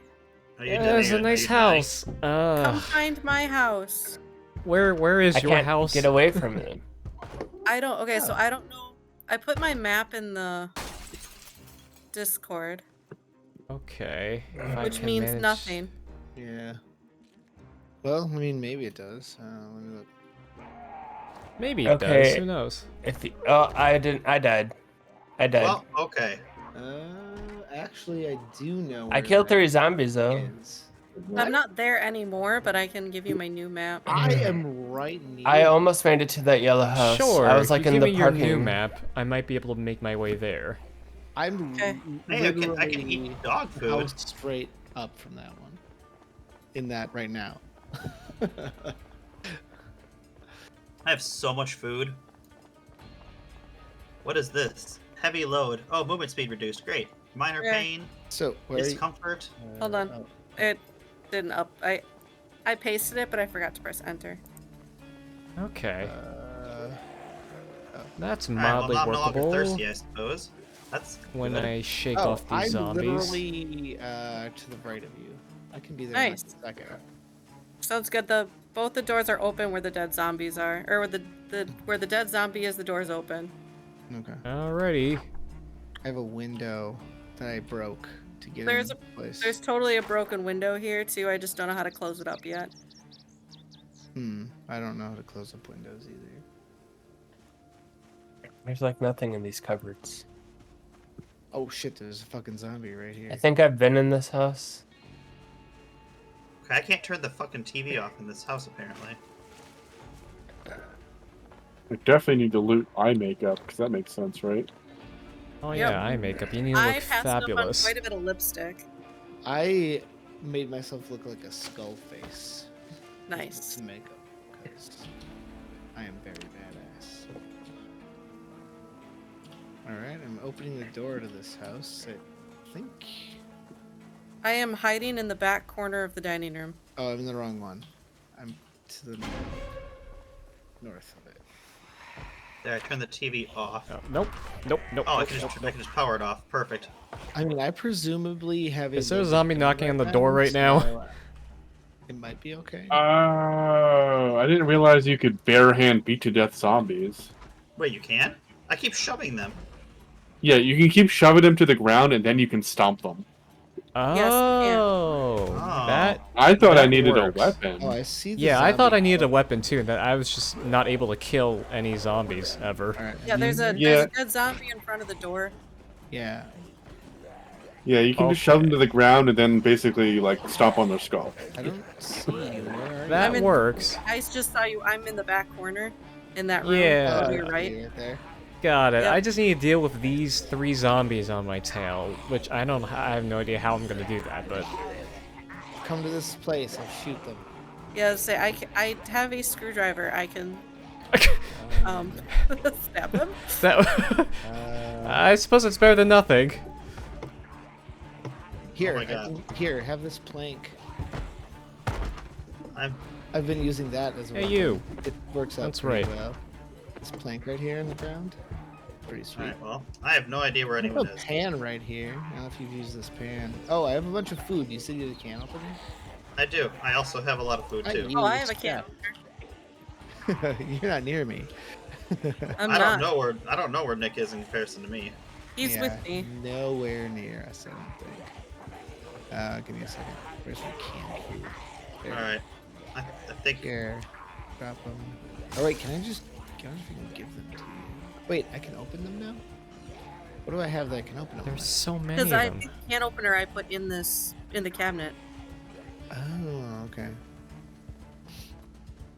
Are you Yeah, dying? there's a Are nice you dying? house. Come find my house. Where is I your can't house? get away from it. I don't. Okay, so I don't know. I put my map in the Discord, Okay. if I which can means manage- nothing. Yeah. Well, I mean, maybe it does. Let me look. Maybe it Okay. does. Who knows? Oh, I didn't. I died. I died. Well, okay. Actually, I do know. I where killed that 3 zombies though. is. I'm not there anymore, but I can give you my new map. I am right near. I almost made it to that yellow house. Sure. I was if like you in give the me your parking. new map, I might be able to make my way there. I'm Okay. Hey, I can literally eat dog a food. house straight up from that one. In that right now. I have so much food. What is this? Heavy load. Oh, movement speed reduced. Great. Minor Yeah. pain. So where are you? Discomfort. Hold on. Oh, It didn't up. I pasted it, but I forgot to press enter. Okay. oh. That's Alright, well, mildly now I'm no longer workable. thirsty, I suppose. That's When good. I shake Oh, off these I'm zombies. literally to the right of you. I can be there Nice. in like a second. Sounds good. Both the doors are open where the dead zombies are, or where the dead zombie is. The door's open. Okay. Alrighty. I have a window that I broke to get There's in place. There's totally a broken window here too. I just don't know how to close it up yet. I don't know how to close up windows either. There's like nothing in these cupboards. Oh shit, there's a fucking zombie right here. I think I've been in this house. Okay, I can't turn the fucking TV off in this house, apparently. I definitely need to loot eye makeup because that makes sense, right? Oh Yep. yeah, eye makeup. You need to I look passed up on fabulous. quite a bit of lipstick. I made myself look like a skull face. Nice. To makeup, because I am very badass. Alright, I'm opening the door to this house. I think. I am hiding in the back corner of the dining room. Oh, I'm in the wrong one. I'm to the north of it. There, I turned the TV off. Oh, nope. Nope. Nope. Oh, I nope, can nope, just nope. power it off. Perfect. I mean, I presumably have Is there a loaded zombie gun knocking on the door right now? so it might be okay. Oh, I didn't realize you could bare hand beat to death zombies. Wait, you can? I keep shoving them. Yeah, you can keep shoving them to the ground and then you can stomp them. Yes, you can. Oh, Oh. that. I thought I That needed works. a weapon. Oh, I see. The Yeah, I thought zombie I needed a door. weapon too, and that I was just not able to kill any zombies ever. Alright, Yeah, there's a Yeah. dead zombie in front of the door. Yeah. Yeah, you can just shove them Okay. to the ground and then basically like stomp on their skull. I don't see you. Where are That I'm in- works. I just saw you. I'm in the back corner, in that room. Yeah. To you? your right. Right there. Got it. Yep. I just need to deal with these 3 zombies on my tail, which I don't. I have no idea how I'm gonna do that, but Come to this place. I'll shoot them. Yeah, say I have a screwdriver. I can stab them. that. Uh, I suppose it's better than nothing. Here, my God. here, have this plank. I'm. I've been using that as well. Hey, you. It works out That's pretty right. well. This plank right here in the ground. Pretty sweet. Alright, well, I have no idea where I have anyone a is. pan right here. I don't know if you've used this pan. Oh, I have a bunch of food. You said you had a can opener? I do. I also have a lot of food, I too. need- Oh, I have a can. You're not near me. I'm I not. don't know where Nick is in comparison to me. He's Yeah, with me. Nowhere near us, I don't think. Give me a second. Where's my can food? There. Alright. I think. Here. Drop them. Oh wait, can I just I wonder if I can give them to you. Wait, I can open them now? What do I have that I can open them There's with? so many Because of I them. the can opener I put in the cabinet. Oh, okay.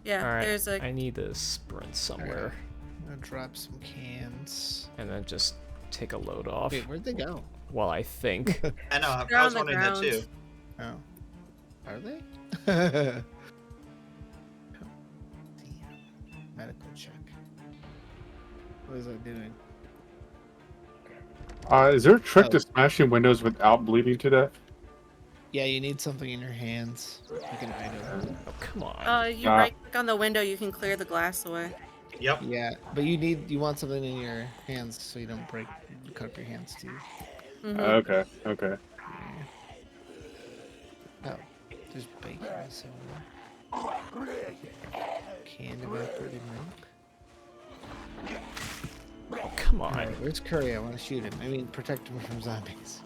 Yeah, All right, there's a. I need to sprint somewhere I'm gonna drop some cans. and then just take a load off Wait, where'd they go? while I think. I know. They're I on was the wondering that ground. too. Oh. Are they? Medical check. What is that doing? Is there a trick Oh. to smashing windows without bleeding to death? Yeah, you need something in your hands. Like an item. Oh, come on. You right click on the window, you can clear the glass away. Yep. Yeah, but you want something in your hands so you don't cut up your hands too. Mm-hmm. Okay, okay. Oh, there's bacon somewhere. Canned evaporated milk. Oh, come on. Alright, where's Curry? I want to shoot him. I mean, protect him from zombies.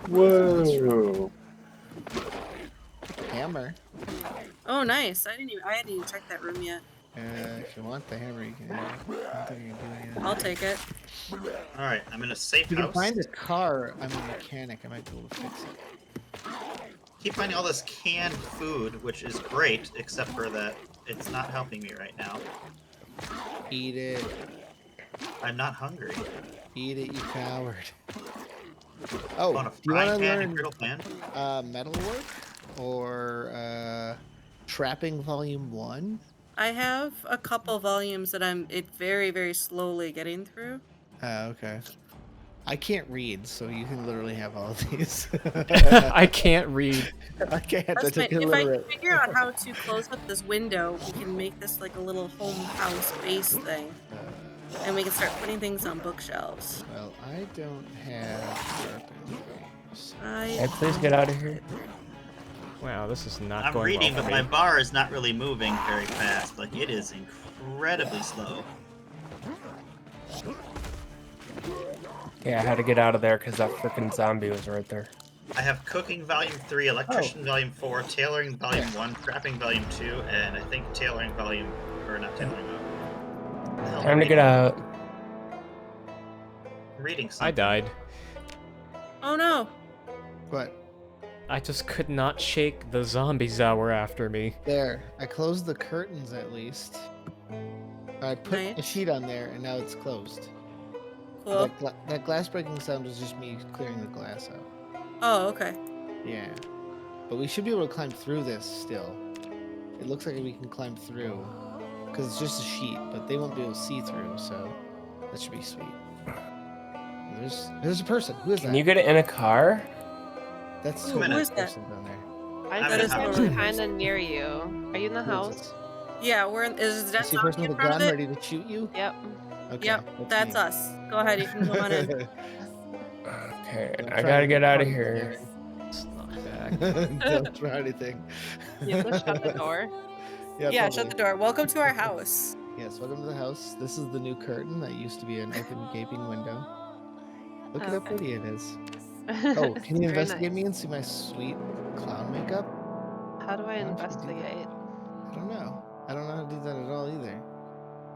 Whoa. Hammer. Oh, nice. I hadn't even checked that room yet. If you want the hammer, you can have it. I don't think you can do anything. I'll take it. All right, I'm in a safe If you can house. find a car, I'm a mechanic. I might be able to fix it. Keep finding all this canned food, which is great, except for that it's not helping me right now. Eat it. I'm not hungry. Eat it, you coward. Oh, On a do you frying want to pan and learn griddle pan. metalwork or trapping volume 1? I have a couple volumes that I'm very, very slowly getting through. Okay. I can't read, so you can literally have all of these. I can't read. I can't. That's That's fine. If I can illiterate. figure out how to close up this window, we can make this like a little home house base thing. And we can start putting things on bookshelves. Well, I don't have sharpening frames. Hey, please get out of here. Wow, this is not I'm going reading, well but for my me. bar is not really moving very fast. Like, it is incredibly slow. Okay, I had to get out of there because that freaking zombie was right there. I have cooking volume 3, electrician volume 4, tailoring volume 1, trapping volume 2, and I think tailoring volume, or not tailoring. What the hell am I Time to get reading? out. I'm reading something. I died. Oh no! What? I just could not shake the zombies that were after me. There. I closed the curtains at least. I put a Nice. sheet on there, and now it's closed. Cool. That glass breaking sound was just me clearing the glass out. Oh, okay. Yeah. But we should be able to climb through this still. It looks like we can climb through. Because it's just a sheet, but they won't be able to see through, so that should be sweet. There's a person. Who is Can that? you get it in a car? That's Who so many is that? person down there. I I'm in think the it's house. kind of near you. Are you in the Who is house? this? Yeah, is I that see a person zombie with in a front of gun it? ready to shoot you? Yep. Okay, Yep, that's me. us. Go ahead, you can go on in. Okay, Don't I try gotta to get out of fight here. It's not back. Gary. Don't try anything. You have to shut the door. Yeah, shut the probably. door. Welcome to our house. Yes, welcome to the house. This is the new curtain that used to be an open gaping window. Look at how Okay. pretty it is. Oh, can you Very investigate nice. me and see my sweet clown makeup? How do I Why don't you do that? investigate? I don't know. I don't know how to do that at all either.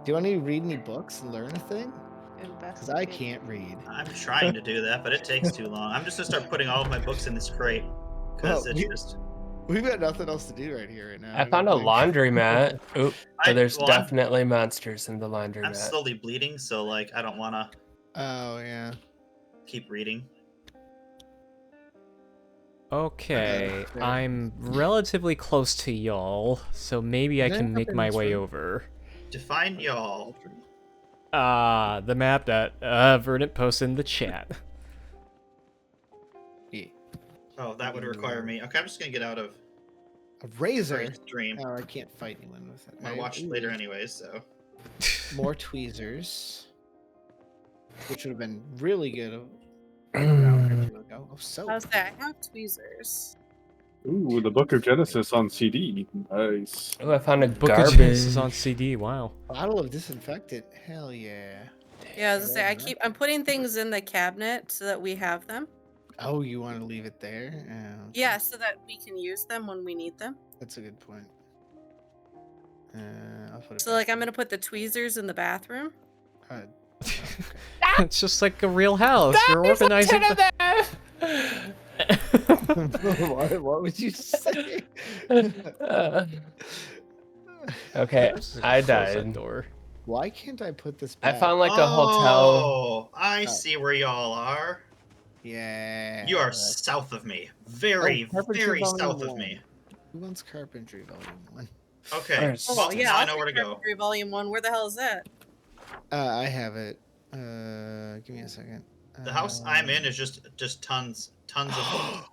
Do you want to read any books and learn a thing? Because I Investigate. can't read. I'm trying to do that, but it takes too long. I'm just gonna start putting all of my books in this crate. Because Well, it's just... We've got nothing else to do right here right now. I found a don't think. laundromat. Oop, so there's I'm definitely monsters in the laundromat. slowly bleeding, so, like, I don't want to Oh, yeah. keep reading. Okay, fair. I'm relatively close to y'all, so maybe I Is there can make nothing my in this way room? over. Define y'all. The map that Verdant posted in the chat. Yeah. Oh, that would require me. Okay, I'm just gonna get out of A razor? stream. Oh, I can't fight anyone with it. I'm gonna watch it later anyways, so... More tweezers. Which would have been really good ago. Oh, so. How's that? I have tweezers. Ooh, the Book of Genesis on CD. Nice. Oh, I found a Book of garbage. Genesis on CD. Wow. Bottle of disinfectant. Hell yeah. Yeah, as I say, I'm putting things in the cabinet so that we have them. Oh, you want to leave it there? Oh, okay. Yeah, so that we can use them when we need them. That's a good point. put it So back like I'm in. gonna put the tweezers in the bathroom. Uh, It's just like a real house. You're There's a organizing. tin The... what would you say? Okay, Just I close that died. door. Why can't I put this I back? found like a hotel. Oh, I Oh. see where y'all are. Yeah. You are that's- south of me. Very, Carpentry very Volume south of 1. me. Who wants Carpentry Volume 1? Okay. Where's- Oh Well, yeah, now I I'll know where to take go. Carpentry Volume 1. Where the hell is that? I have it. Give me a second. The house I'm in is just tons of.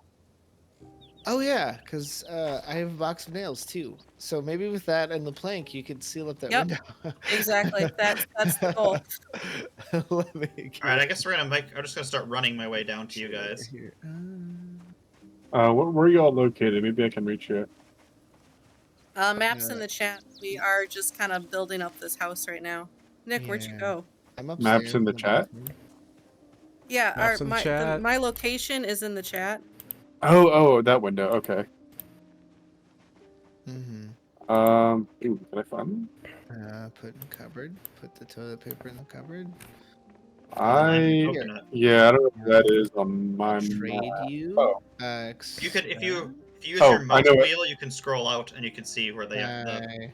Oh yeah, because I have a box of nails too. So maybe with that and the plank, you could seal up that Yep, window. exactly. That's the goal. Let me All right, I guess we're gonna make. I'm just gonna start running my way down to you guys. Here. Where are y'all located? Maybe I can reach you. Maps in the chat. We are just kind of building up this house right now. Nick, where'd you Yeah. go? I'm upstairs. Maps in the chat? bathroom. Yeah, Maps in the chat. my location is in the chat. Oh, that window. Okay. Mhm. Ooh, can I find Put in cupboard. Put the toilet paper in the cupboard. I Coconut. yeah, I don't know what that is on my I'll map. trade you. Oh. You could, if you use Oh, your I mouse know it. wheel, you can scroll out and you can see where the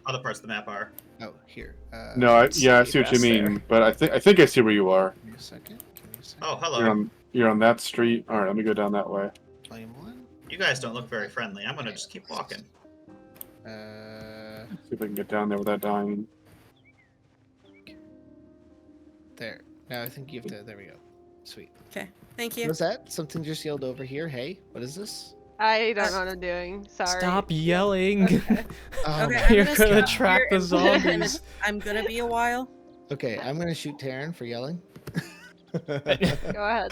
other parts of the map are. Oh, here. No, I see what you best mean, there. but I think I see where you are. Give me a second. Give me a second. Oh, hello. You're on that street. All right, let me go down that way. Volume 1. You guys don't look very friendly. I'm gonna just keep walking. See if I can get down there without dying. There. Now I think you have to. There we go. Sweet. Okay, thank you. What's that? Something just yelled over here. Hey, what is this? I don't know what I'm doing. Sorry. Stop yelling. Oh, Okay, my- I'm You're gonna gonna sit trap here the and- zombies. I'm gonna be a while. Okay, I'm gonna shoot Taryn for yelling. Go ahead.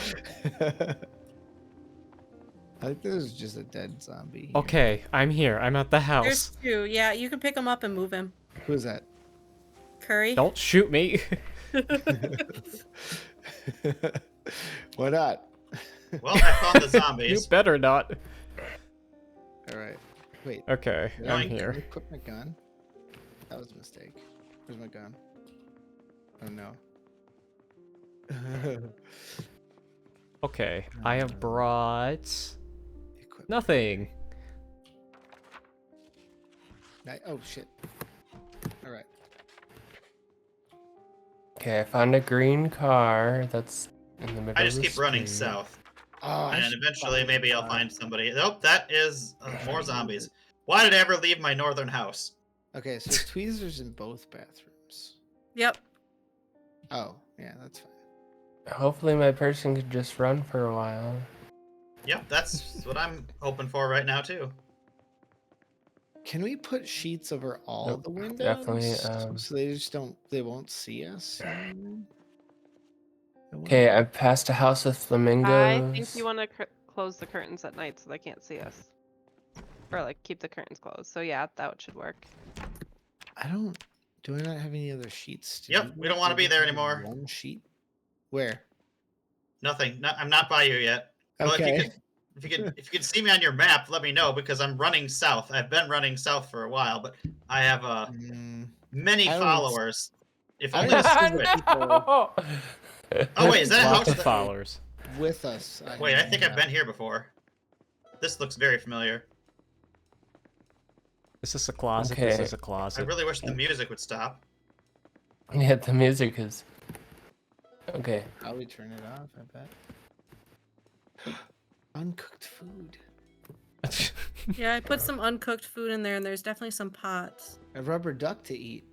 I think this is just a dead zombie. Here. Okay, I'm here. I'm at the There's house. 2. Yeah, you can pick him up and move him. Who is that? Curry. Don't shoot me. Why not? Well, I found the You zombies. better not. All right. Wait. Okay, Can I'm Yoink. I here. equip my gun? That was a mistake. Where's my gun? Oh no. Okay, I have brought Equip. nothing. Oh shit. All right. Okay, I found a green car that's in the middle I of just the keep running street. south, Oh, I and should eventually find maybe a I'll car. find somebody. Nope, that is more zombies. Why did I ever leave my northern house? Okay, so there's tweezers in both bathrooms. Yep. Oh, yeah, that's fine. Hopefully my person could just run for a while. Yep, that's what I'm hoping for right now too. Can we put sheets over all Nope, the windows? definitely, So they just don't, they won't see us. Okay, I passed a house with flamingos. I think you want to close the curtains at night so they can't see us. Or like keep the curtains closed. So yeah, that should work. I don't. Do I not have any other sheets? Did Yep, you we don't guys wanna be give there me anymore. One sheet. Where? Nothing. I'm not by you yet. Well, Okay. if you could see me on your map, let me know because I'm running south. I've been running south for a while, but I have many I don't followers. If I only don't this see is the quick. people Oh wait, is that a Lots house? of that- followers. with us. Wait, I think I've been here before. This looks very familiar. Is this a closet? This Okay. is a I closet. really wish the music would stop. Yeah, the music is... Okay. Probably turn it off. I bet. Uncooked food. Yeah, I put some uncooked food in there, and there's definitely some pots. A rubber duck to eat.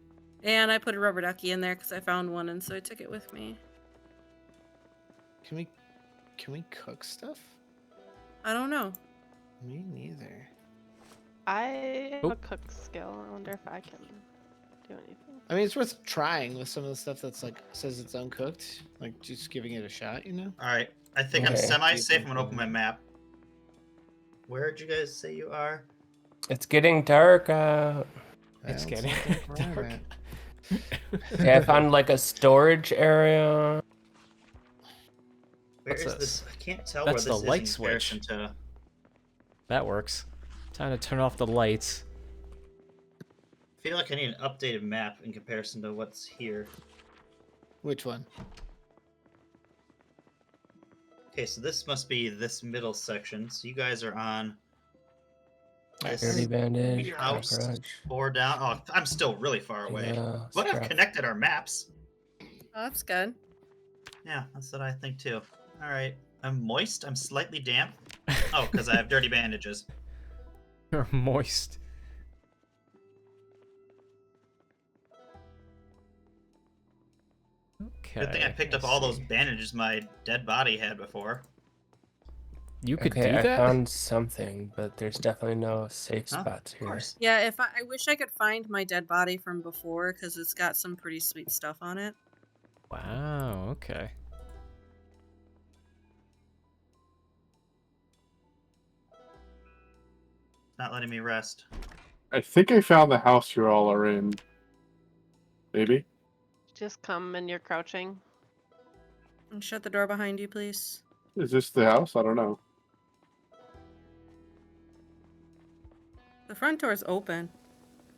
And I put a rubber ducky in there because I found one, and so I took it with me. Can we cook stuff? I don't know. Me neither. I have Oh. a cook skill. I wonder if I can do anything. I mean, it's worth trying with some of the stuff that's like says it's uncooked. Like just giving it a shot, you know? All right, I think I'm Okay. semi-safe. I'm gonna open my map. Where'd you guys say you are? It's getting dark out. It's Well, getting sounds like where I'm dark. at. Okay, I found like a storage area. Where What's is this? this? I can't tell That's where the this light is in switch. comparison to. That works. Time to turn off the lights. feel like I need an updated map in comparison to what's here. Which one? Okay, so this must be this middle section. So you guys are on this Dirty bandage. house Cockroach. 4 down. Oh, I'm still really far away. Yeah, But I've scrap. connected our maps. Oh, that's good. Yeah, that's what I think too. All right, I'm moist. I'm slightly damp. Oh, because I have dirty bandages. You're moist. Okay. Good thing I picked up let's all those see. bandages my dead body had before. You could Okay, do I that? found something, but there's definitely no safe Huh? spots Of here. course. Yeah, if I wish I could find my dead body from before because it's got some pretty sweet stuff on it. Wow, okay. Not letting me rest. I think I found the house you all are in. Maybe? Just come and you're crouching. And shut the door behind you, please. Is this the house? I don't know. The front door's open.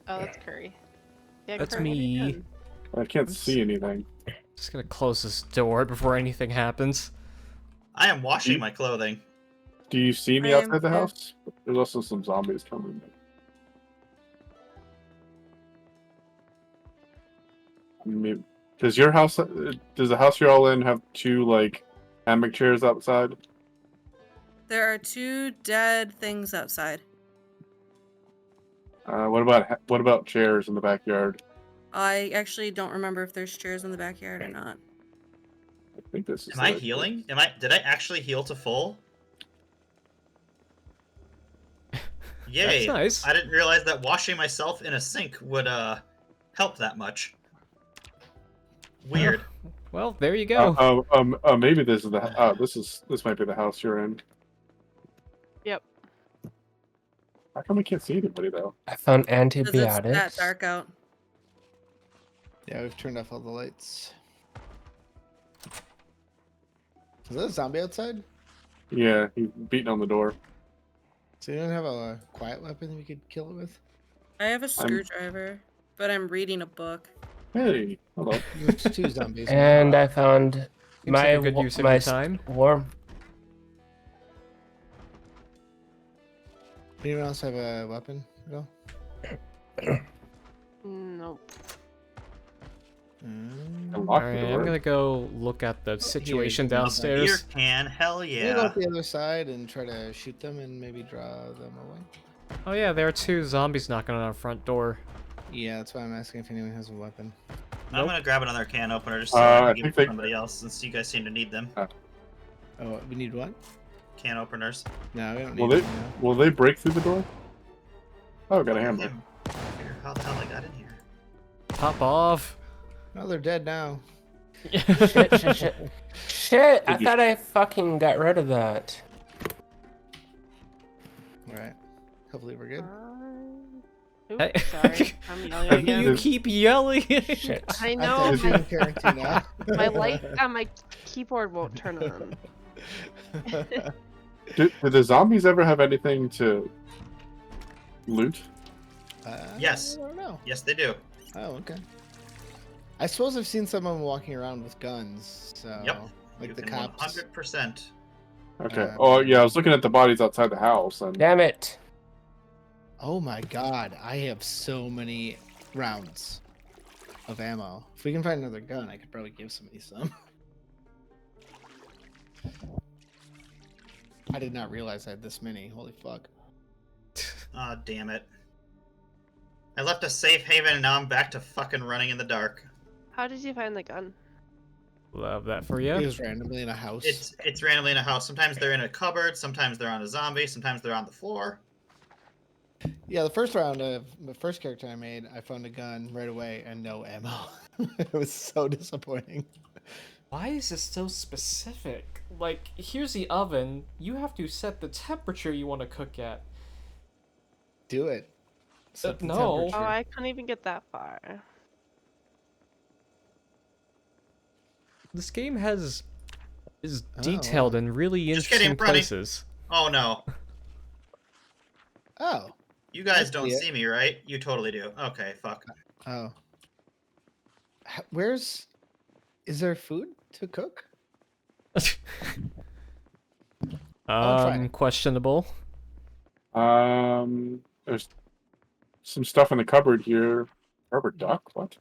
Oh, that's Curry. Yeah, That's Curry, what are you me. doing? I can't Let's see anything. Just gonna close this door before anything happens. I am washing You- my clothing. Do you see me I am outside the too. house? There's also some zombies coming. Maybe, does your house? Does the house you're all in have two like hammock chairs outside? There are 2 dead things outside. What about chairs in the backyard? I actually don't remember if there's chairs in the backyard or not. I think this is. Am I the- healing? Did I actually heal to full? Yay! That's nice. I didn't realize that washing myself in a sink would help that much. Weird. Well, there you go. Maybe this is the. This might be the house you're in. Yep. How come I can't see anybody though? I found 'Cause it's antibiotics. that dark out. Yeah, we've turned off all the lights. Is that a zombie outside? Yeah, he's beating on the door. So you don't have a quiet weapon we could kill it with? I have a screwdriver, but I'm reading a book. Hey, hello. There's 2 zombies. And I found Seems like my a good use of your time. warm. Anyone else have a weapon? No. Nope. Unlock Alright, the I'm door. gonna go look at the situation A beer downstairs. can, hell Can you go yeah. up the other side and try to shoot them and maybe draw them away? Oh yeah, there are 2 zombies knocking on our front door. Yeah, that's why I'm asking if anyone has a weapon. I'm gonna grab another can opener just so I I can give think it to they- somebody else since you guys seem to need them. Oh, we need what? Can openers. No, we don't Will need they? them now. Will they break through the door? Oh, got a hammer. How the hell I got in here? Pop off. No, they're dead now. Shit! I Did you- thought I fucking got rid of that. Alright. Hopefully we're good. Oops, Hey. sorry. I'm yelling again. You keep yelling. Shit. I I know thought you were my, in quarantine now. my light on my keyboard won't turn on. Do the zombies ever have anything to loot? Yes. I don't know. Yes, they do. Oh, okay. I suppose I've seen someone walking around with guns, so Yep. like You the can cops. 100%. Okay. Oh yeah, I was looking at the bodies outside the house, and Damn it! Oh my god, I have so many rounds of ammo. If we can find another gun, I could probably give somebody some. I did not realize I had this many. Holy fuck. Aw, damn it. I left a safe haven and now I'm back to fucking running in the dark. How did you find the gun? Love that for It you. was randomly in a house. It's randomly in a house. Sometimes they're in a cupboard, sometimes they're on a zombie, sometimes they're on the floor. Yeah, the first round of the first character I made, I found a gun right away and no ammo. It was so disappointing. Why is this so specific? Like, here's the oven. You have to set the temperature you want to cook at. Do it. Set the no. temperature. Oh, I couldn't even get that far. This game is Oh. detailed in really Just kidding, interesting I'm running. places. Oh no. Oh, You guys I don't see it. see me, right? You totally do. Okay, fuck. Oh. Where's... Is there food to cook? I'll try it. Questionable. There's some stuff in the cupboard here. Rubber duck? What?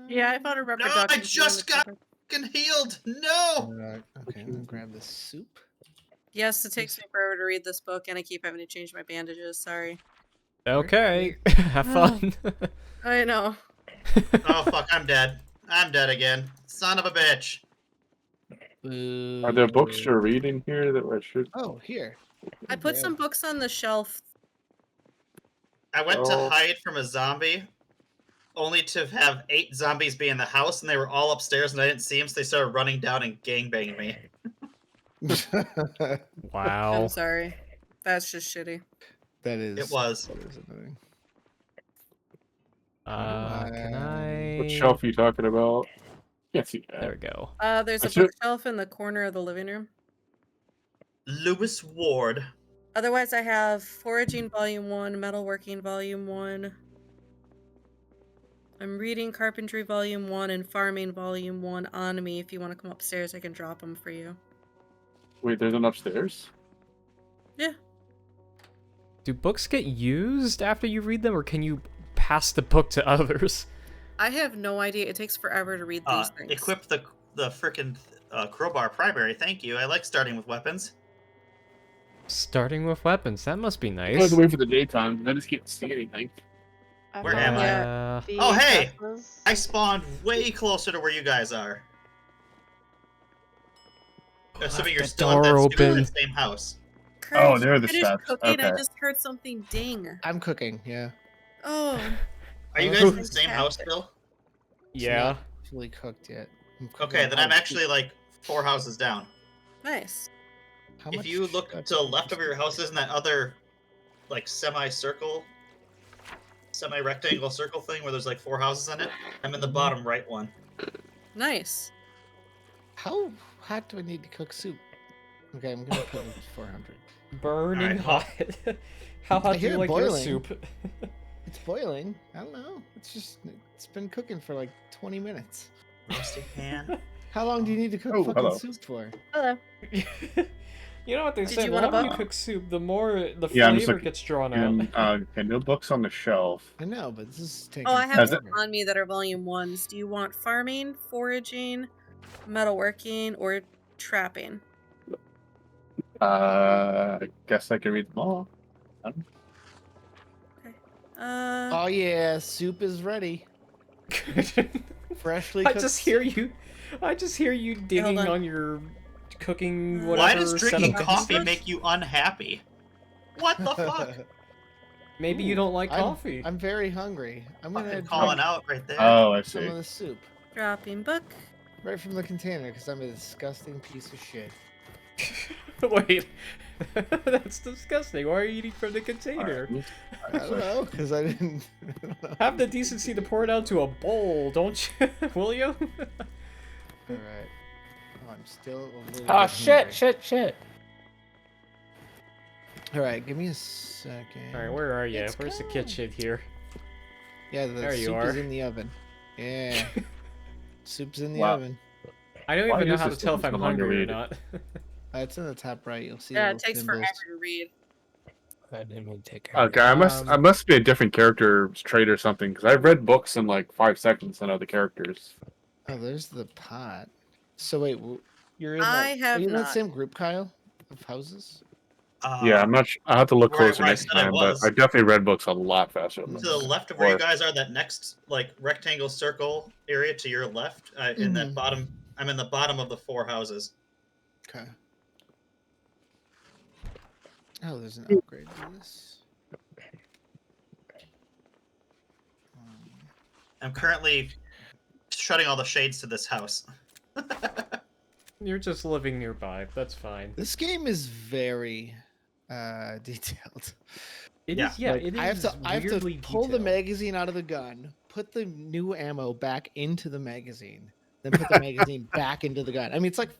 Yeah, I found a rubber No, duck. I in the just got cupboard. fucking healed. No. Okay, I'm gonna grab the soup. Yes, it takes me forever to read this book, and I keep having to change my bandages. Sorry. Okay. Have fun. I know. Oh fuck, I'm dead. I'm dead again. Son of a bitch. Are there books to read in here that I should? Oh, here. I put some books on the shelf. I went to Oh. hide from a zombie, only to have 8 zombies be in the house, and they were all upstairs, and I didn't see them, so they started running down and gangbanging me. Wow. I'm sorry. That's just shitty. That is. It was. That is annoying. Can I? What shelf are you talking about? Can't see that. There we go. There's I a should- bookshelf in the corner of the living room. Lewis Ward. Otherwise, I have Foraging Volume 1, Metalworking Volume 1. I'm reading Carpentry Volume 1 and Farming Volume 1 on me. If you want to come upstairs, I can drop them for you. Wait, there's an upstairs? Yeah. Do books get used after you read them, or can you pass the book to others? I have no idea. It takes forever to read these things. Equip the frickin' crowbar primary. Thank you. I like starting with weapons. Starting with weapons. That must be I have nice. to wait for the daytime, I just can't see anything. I Where found am I? Uh, the Oh, hey! dresses. I spawned way closer to where you guys are. Assuming you're that still in door that stupid open. same house. Kurt, Oh, there are the finished steps. cooking. I Okay. just heard something ding. I'm cooking. Yeah. Oh, Are you Oh, guys in the same fantastic. house still? It's yeah. not fully cooked yet. I'm cooking Okay, then I'm how- actually like 4 houses down. nice. how If much you look should I to the put left of your house, isn't that other like semi-circle, semi-rectangle circle thing where there's like 4 houses in it? I'm in the bottom right one. Nice. How hot do I need to cook soup? Okay, I'm gonna put like 400. Burning Alright, well- hot. How hot do hear you it like your boiling. soup? It's boiling. I don't know. It's been cooking for like 20 minutes. Roasting pan. How long do you need to cook Oh, fucking hello. soup for? Hello. You know what they Did say, you the want a longer you book? cook soup, the more the Yeah, I'm just flavor looking- gets drawn out. And okay, no books on the shelf. I know, but this is taking. Oh, I have Has some forever. on me that are volume 1s. Do you want farming, foraging, metalworking, or trapping? I guess I can read them all. Oh yeah, soup is ready. Freshly I cooked. just hear you. I just hear you digging on. on your cooking whatever. Why does drinking setup. coffee make you unhappy? What the fuck? Maybe you don't like I'm- coffee. I'm very hungry. I'm gonna Fucking drink calling out right there. Oh, I some see. of the soup Dropping book. right from the container because I'm a disgusting piece of shit. Wait, that's disgusting. Why are you eating from the container? I don't know because I didn't. I don't know. Have the decency to pour it out to a bowl, don't you? Will you? All right. Oh, I'm still a little. Oh bit shit, hungry. shit. All right, give me a second. All right, where are you? It's Where's the coming. kitchen here? Yeah, the There you soup is are. in the oven. Yeah, soup's in the Wow. oven. I don't Why even know is how to this tell if taking I'm so long to hungry or read? not. It's in the top right. You'll see. Yeah, the it takes symbols. forever to read. I didn't mean to take care of Okay, I Um, must be a different character's trait or something because I've read books in like 5 seconds on other characters. Oh, there's the pot. So wait, you're in. I That, have are you in that not. same group, Kyle, of houses? Yeah, I'm not. I'll have to look where I- closer where I next said I time, but was. I definitely read books a lot faster. To Than the this. left of where you Or- guys are, that next like rectangle circle area to your left, in that Mhm. bottom. I'm in the bottom of the 4 houses. Okay. Oh, there's an upgrade to this. I'm currently shutting all the shades to this house. You're just living nearby. That's fine. This game is very detailed. It is. Yeah. Yeah, Like, it is. I have to weirdly pull the detailed. magazine out of the gun, put the new ammo back into the magazine, then put the magazine back into the gun. I mean, it's like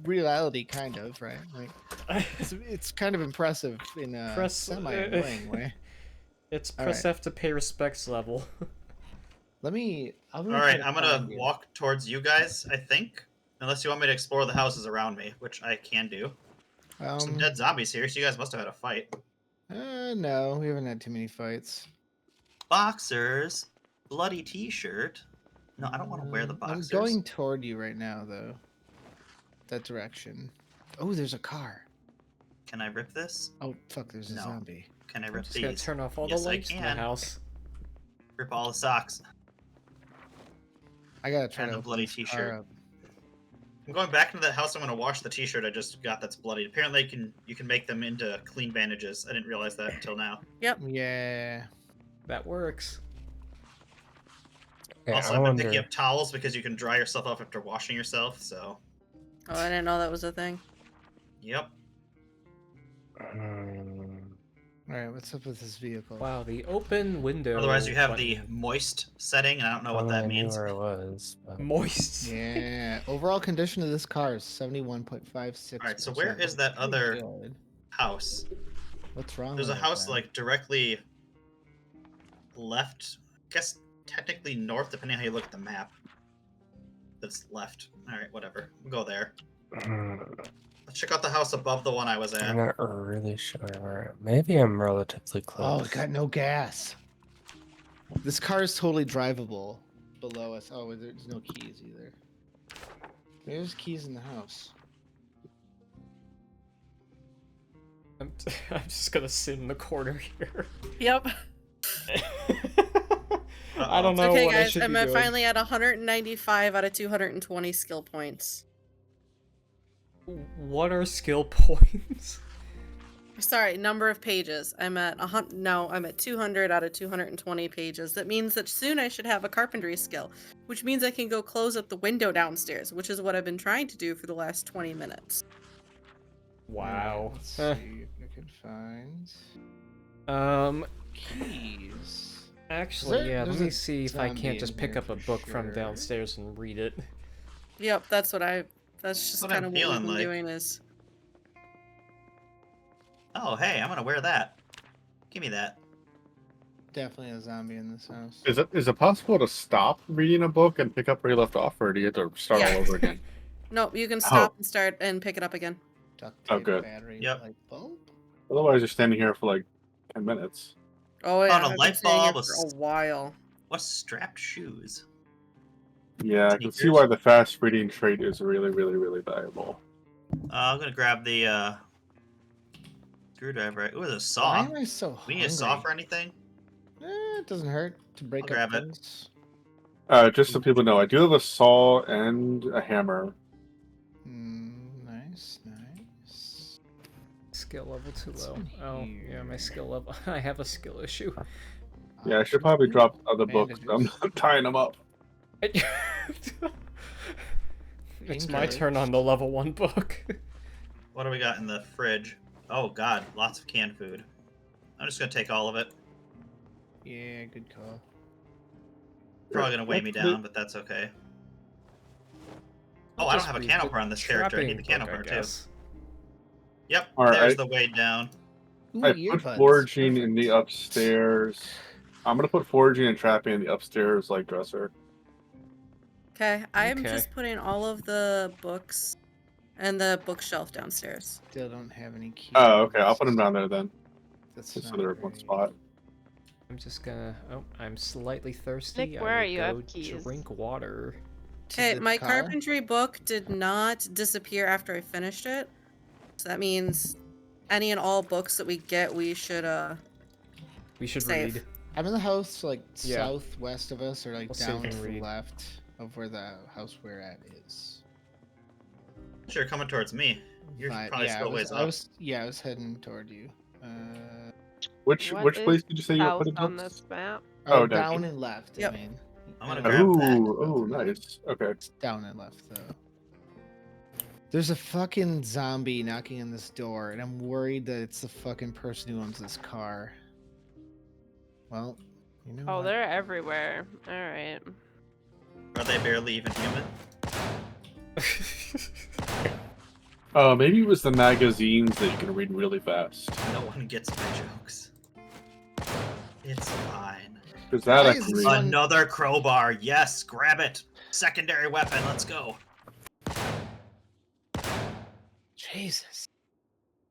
reality, kind of, right? Like it's kind of impressive in a Press semi-annoying way. It's All press right. F to pay respects level. I'm All gonna right, try to I'm gonna find you. walk towards you guys. I think, unless you want me to explore the houses around me, which I can do. Some dead zombies here, so you guys must have had a fight. No, we haven't had too many fights. Boxers, bloody T-shirt. No, I don't want to wear the I'm boxers. going toward you right now, though. That direction. Oh, there's a car. Can I rip this? Oh, fuck, there's a No. zombie. Can I I'm rip just these? gonna turn off all Yes, the I lights in the can. house. Rip all the socks I gotta try and to the open bloody this T-shirt. car up. I'm going back into that house. I'm gonna wash the T-shirt I just got that's bloody. Apparently, you can make them into clean bandages. I didn't realize that until now. Yeah. That works. Okay, Also, I I've been wonder. picking up towels because you can dry yourself off after washing yourself. So, Oh, I didn't know that was a thing. yep. All right, what's up with this vehicle? Wow, the open window. Otherwise, you have the button. moist setting, and I don't know what that I knew means. where it was. But... Moist. Yeah. Overall condition of this car is 71.56%. All right, so where is that other Good. house? What's wrong There's a with it, house then? like directly left. I guess technically north, depending on how you look at the map. That's left. All right, whatever. We'll go there. Let's check out the house above the one I was I'm at. not really sure where. Maybe I'm relatively close. Oh, it got no gas. This car is totally drivable below us. Oh, there's no keys either. There's keys in the house. I'm just gonna sit in the corner here. Yep. I don't know Okay, what I guys, should I'm be doing. finally at 195 out of 220 skill points. What are skill points? Sorry, number of pages. I'm at I'm at 200 out of 220 pages. That means that soon I should have a carpentry skill, which means I can go close up the window downstairs, which is what I've been trying to do for the last 20 minutes. Wow. Let's see if I can find keys. Actually, yeah, let there's me a see if I zombie can't just in pick here up a for book from sure. downstairs and read it. Yep, that's just What kind I'm of what we've feeling been like. doing is. Oh, hey, I'm gonna wear that. Give me that. Definitely a zombie in this house. Is it possible to stop reading a book and pick up where you left off, or do you have to start Yeah. all over again? No, you can stop and start and pick it up again. Duct Oh, tape, good. battery, Yep. light bulb. Otherwise, you're standing here for like 10 minutes. Oh yeah, Found a I've been light sitting here bulb, for a while. What's strapped shoes? Yeah, I can see Sneakers. why the fast reading trait is really, really, really valuable. I'm gonna grab the screwdriver. Ooh, there's a Why saw. am I so hungry? We need a saw for anything? It doesn't hurt to break I'll up grab it. things. Just so people know, I do have a saw and a hammer. Nice. Skill level too What's low. in Oh, yeah, my here? skill level. I have a skill issue. Yeah, I should probably drop other books. I'm Bandages. tying them up. It's my Painkillers. turn on the level 1 book. What do we got in the fridge? Oh god, lots of canned food. I'm just gonna take all of it. Yeah, good call. Probably gonna weigh me down, but that's okay. Oh, I don't have a can opener on this character. I need the can opener too. Yep, All right, there's the weigh down. Ooh, I put earbuds. foraging in the Perfect. upstairs. I'm gonna put foraging and trapping in the upstairs like dresser. Okay, I'm Okay. just putting all of the books and the bookshelf downstairs. Still don't have any keys. Oh, okay. I'll put them down there then. That's Just so not they're in one great. spot. I'm just gonna. Oh, I'm slightly thirsty. Nick, I where will are you? I have go keys. Drink water. To Okay, the my car? carpentry book did not disappear after I finished it. So that means any and all books that we get, we should We should Save. read. I'm in the house like Yeah. southwest of us, or like We'll save down and to the read. left of where the house we're at is. Sure, coming towards me. You're But, probably yeah, still ways I up. was heading toward you. Which What place is did you say you were South putting on books? this map? Oh, down down. and left. Yep. I mean, I'm gonna I grab don't know that. about Oh, the map. nice. Okay. It's down and left though. There's a fucking zombie knocking on this door, and I'm worried that it's the fucking person who owns this car. Well, you know Oh, what? they're everywhere. All right. Are they barely even human? Maybe it was the magazines that you can read really fast. No one gets my jokes. It's fine. Because that Why I is can this read. one- Another crowbar. Yes, grab it. Secondary weapon. Let's go. Jesus.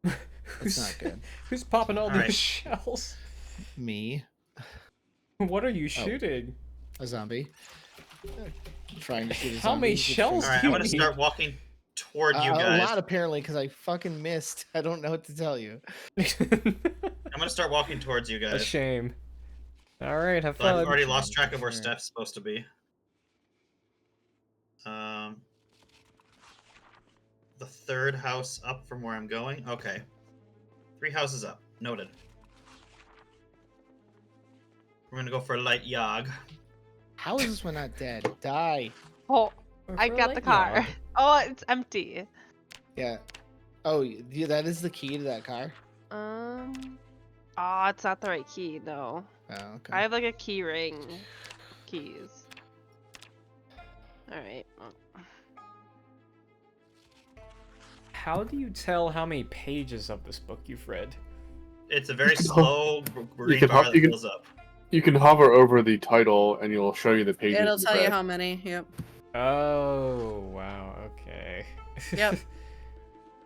That's not good. Who's popping all Alright. these shells? Me, What are you shooting? a zombie. Trying to shoot a zombie. How many with a shells trigger. Alright, do I'm you gonna need? start walking toward you A guys. lot apparently, because I fucking missed. I don't know what to tell you. I'm gonna start walking towards you A guys. shame. All right, have So I've fun. already lost track of where Sure. Steph's supposed to be. The third house up from where I'm going. Okay. 3 houses up. Noted. We're gonna go for a light jog. How is this one not dead? Die. Oh, Or I for a got the light car. jog. Oh, it's empty. Yeah. Oh, yeah, that is the key to that car? Oh, it's not the right key. No, Oh, okay. I have like a key ring. Keys. All right. How do you tell how many pages of this book you've read? It's a very You can slow green can bar hop- that you can- fills up. You can hover over the title and it'll show you the pages. It'll you've tell you read. how many. Yep. Oh, wow. Okay. Yep.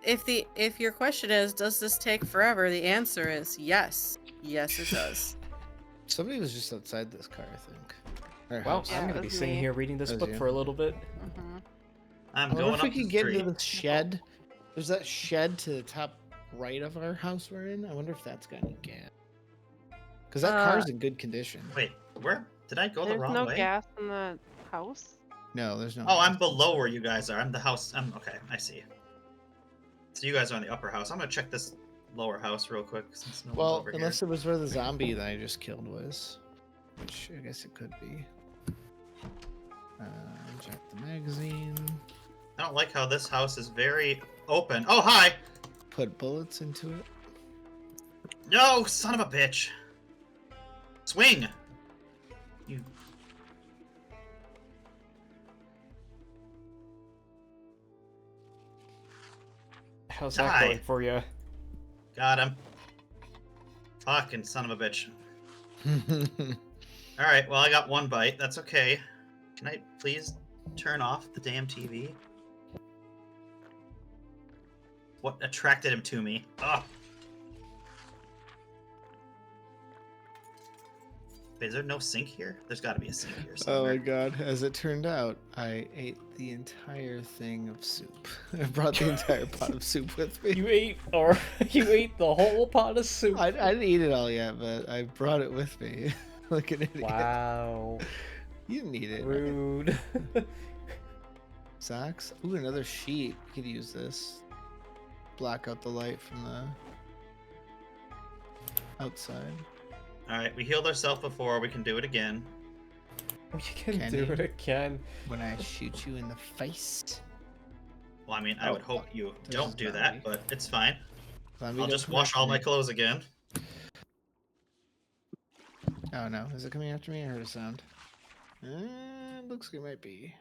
If your question is, does this take forever? The answer is yes. Yes, it does. Somebody was just outside this car, I think. Or Well, house. Yeah, I'm it gonna be was sitting me. here reading this That was book you. for a little bit. Mhm. I'm I wonder going if up we the could get street. into the shed. There's that shed to the top right of our house we're in. I wonder if that's got any gas. Because that car's in good condition. Wait, where? Did I go the There's wrong no way? gas in the house. No, there's no. Oh, I'm gas. below where you guys are. I'm the house. I'm okay. I see. So you guys are in the upper house. I'm gonna check this lower house real quick since no one's Well, over unless it was where the zombie that I just killed was, which I guess it could be. Check the magazine. here. I don't like how this house is very open. Oh, hi! Put bullets into it. No, son of a bitch! Swing! You. How's Die. that going for you? Got him. Fucking son of a bitch. Alright, well, I got 1 bite. That's okay. Can I please turn off the damn TV? What attracted him to me? Ugh. Wait, is there no sink here? There's gotta be a sink here Oh somewhere. my god, as it turned out, I ate the entire thing of soup. I brought the entire pot of soup with me. You ate the whole pot of soup. I didn't eat it all yet, but I brought it with me. Like an idiot. Wow. You didn't eat it. right? Rude. Socks? Ooh, another sheet. You could use this. Block out the light from the outside. Alright, we healed ourselves before. We can do it again. We can Can do you? it again. When I shoot you in the face. Well, I mean, I Oh, would hope you there's don't a do zombie. that, but it's fine. Zombie, I'll don't just come wash after all my me. clothes again. Oh no, is it coming after me? I heard a sound. Looks like it might be.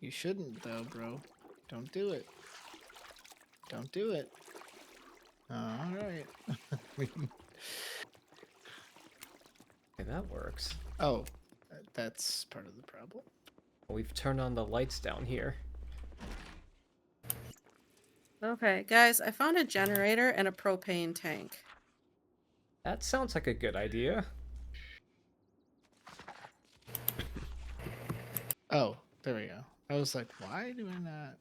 You shouldn't though, bro. Don't do it. Don't do it. Alright. Okay, that works. Oh, that's part of the problem. We've turned on the lights down here. Okay, guys, I found a generator and a propane tank. That sounds like a good idea. Oh, there we go. I was like, why do I not?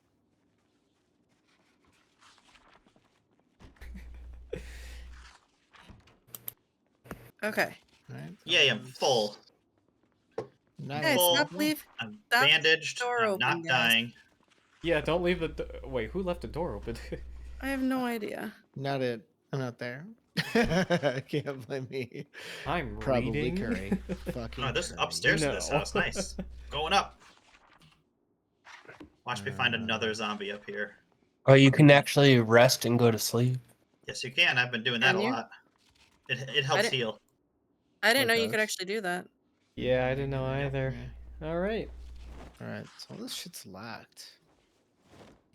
Okay. Right. Yay, I'm full. Nice. Guys, Full. stop leave. I'm Stop the bandaged. door I'm open, not guys. dying. Yeah, don't leave the wait, who left the door open? I have no idea. Not it. I'm not there. Can't blame me. I'm Probably reading. Curry. Fucking Oh, this Curry. upstairs to this No. house. Nice. Going up. Watch me find Uh, another zombie up here. Oh, you can actually rest and go to sleep. Yes, you can. I've been doing that Can a you? lot. It helps didn't- heal. I didn't know you does. could actually do that. Yeah, I didn't know either. All right. Alright, so this shit's locked.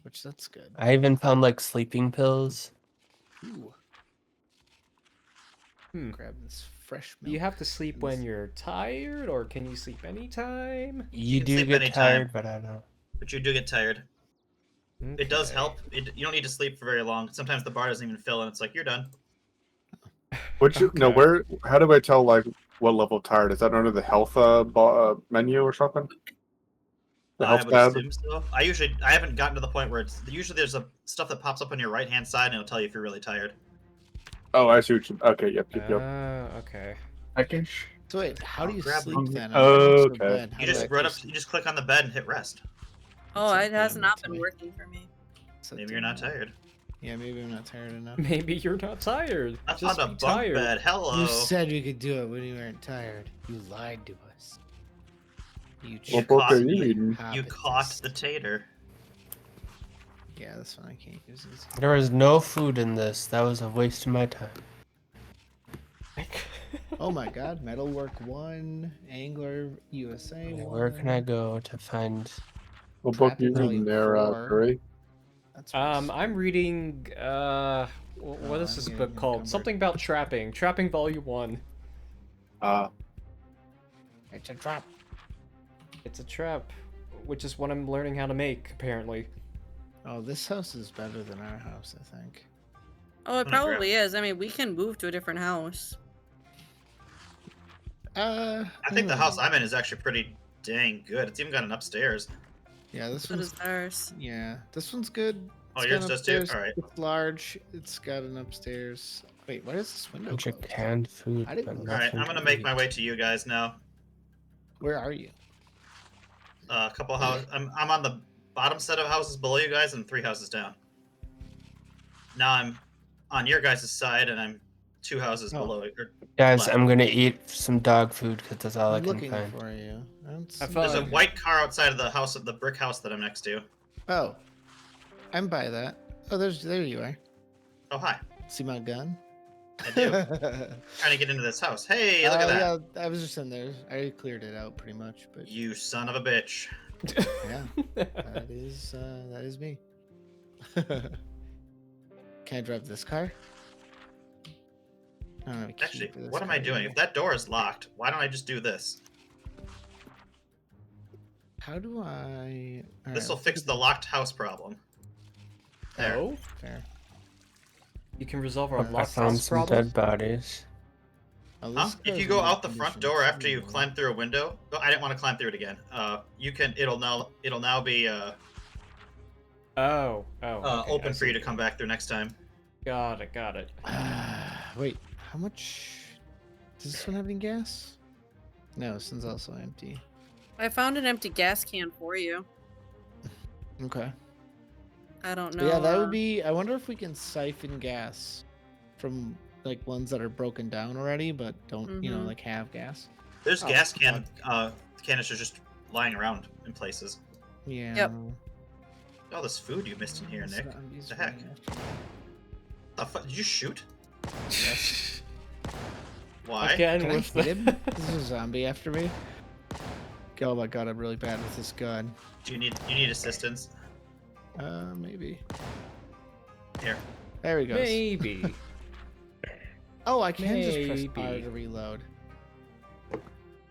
which that's good. I even found like sleeping pills. Ooh. Hmm. Grab this fresh milk. Do you have to sleep and when this- you're tired, or can you sleep anytime? You can do sleep get anytime. tired, but I don't. But you do get tired. It does Okay. help. You don't need to sleep for very long. Sometimes the bar doesn't even fill, and it's like you're done. Which no, Okay. where? How do I tell like what level of tired? Is that under the health menu or something? The I health would tab. assume so. I haven't gotten to the point where it's usually there's a stuff that pops up on your right hand side and it'll tell you if you're really tired. Oh, I see what you. Okay, yep. Okay. I can. So wait, how do I'll you grab sleep them. then? I'm right next to a Okay. bed. How You do just I run up. actually You just click on the bed and hit rest. Oh, Set it has down not to been me? working for me. Set Maybe you're not down. tired. Yeah, maybe I'm not tired enough. Maybe you're not tired. I Just found a be bunk tired. bed. You Hello. said we could do it when you weren't tired. You lied to us. You You What book caught are you me. reading? You caught the tater. Yeah, this one I can't use. This. There was no food in this. That was a waste of my time. Oh my god, Metalwork 1, Angler USA 1. Where can I go to find? What book are Trapping you reading Volume there, 4. Curry? That's what's I'm reading what is I'm this getting book called? encumbered. Something about trapping. Trapping Volume 1. It's a trap. It's a trap, which is what I'm learning how to make, apparently. Oh, this house is better than our house, I think. Oh, it I'm gonna grab- probably is. I mean, we can move to a different house. I think the house I'm in is actually pretty dang good. It's even got an upstairs. Yeah, this So one's does ours. yeah, this one's good. Oh, It's yours got an does too? upstairs. Alright. It's large. It's got an upstairs. Wait, why is this window Bunch of closed? canned food, I didn't but know. Alright, nothing I'm gonna to make my eat. way to you guys now. Where are you? A couple houses. I'm on the bottom set of houses below you guys and 3 houses down. Now I'm on your guys' side and I'm 2 houses Oh. below it. Guys, left. I'm gonna eat some dog food because that's all I I'm can looking find. for you. I don't see There's a you. white car outside of the house, of the brick house that I'm next to. Oh, I'm by that. Oh, there you are. Oh, hi. See my gun? I do. Trying to get into this house. Hey, look at that. Yeah, I was just in there. I cleared it out pretty much, but You son of a bitch. yeah, that is me. Can I drive this car? I don't have a key Actually, for this what am car I doing? either. If that door is locked, why don't I just do this? How do I? All This right, will let's fix look the at locked house problem. There. Oh? Fair. You can resolve our I locked found house some problem? dead bodies. Oh, Huh? this If car's you in go good out the front condition, door so after you maybe. climb through a window, oh, I didn't want to climb through it again. You can. It'll now be Oh. Okay, I open for you see. to come back through next time. Got it. Wait, how much? Does this one have any gas? No, this one's also empty. I found an empty gas can for you. Okay. I don't So know. yeah, that would be. I wonder if we can siphon gas from like ones that are broken down already, but don't Mhm. like have gas. There's Oh, gas canisters just lying around in places. Yeah. Yep. All this food you missed in here, Nick. Zombies The heck? running after me. The fuck? Did you shoot? Yes. Why? Again Can I with hit him? the... This is a zombie after me. Oh my god, I'm really bad with this gun. Do you need assistance? Maybe. Here. There he goes. Maybe. Oh, I can just press R Maybe. to reload. I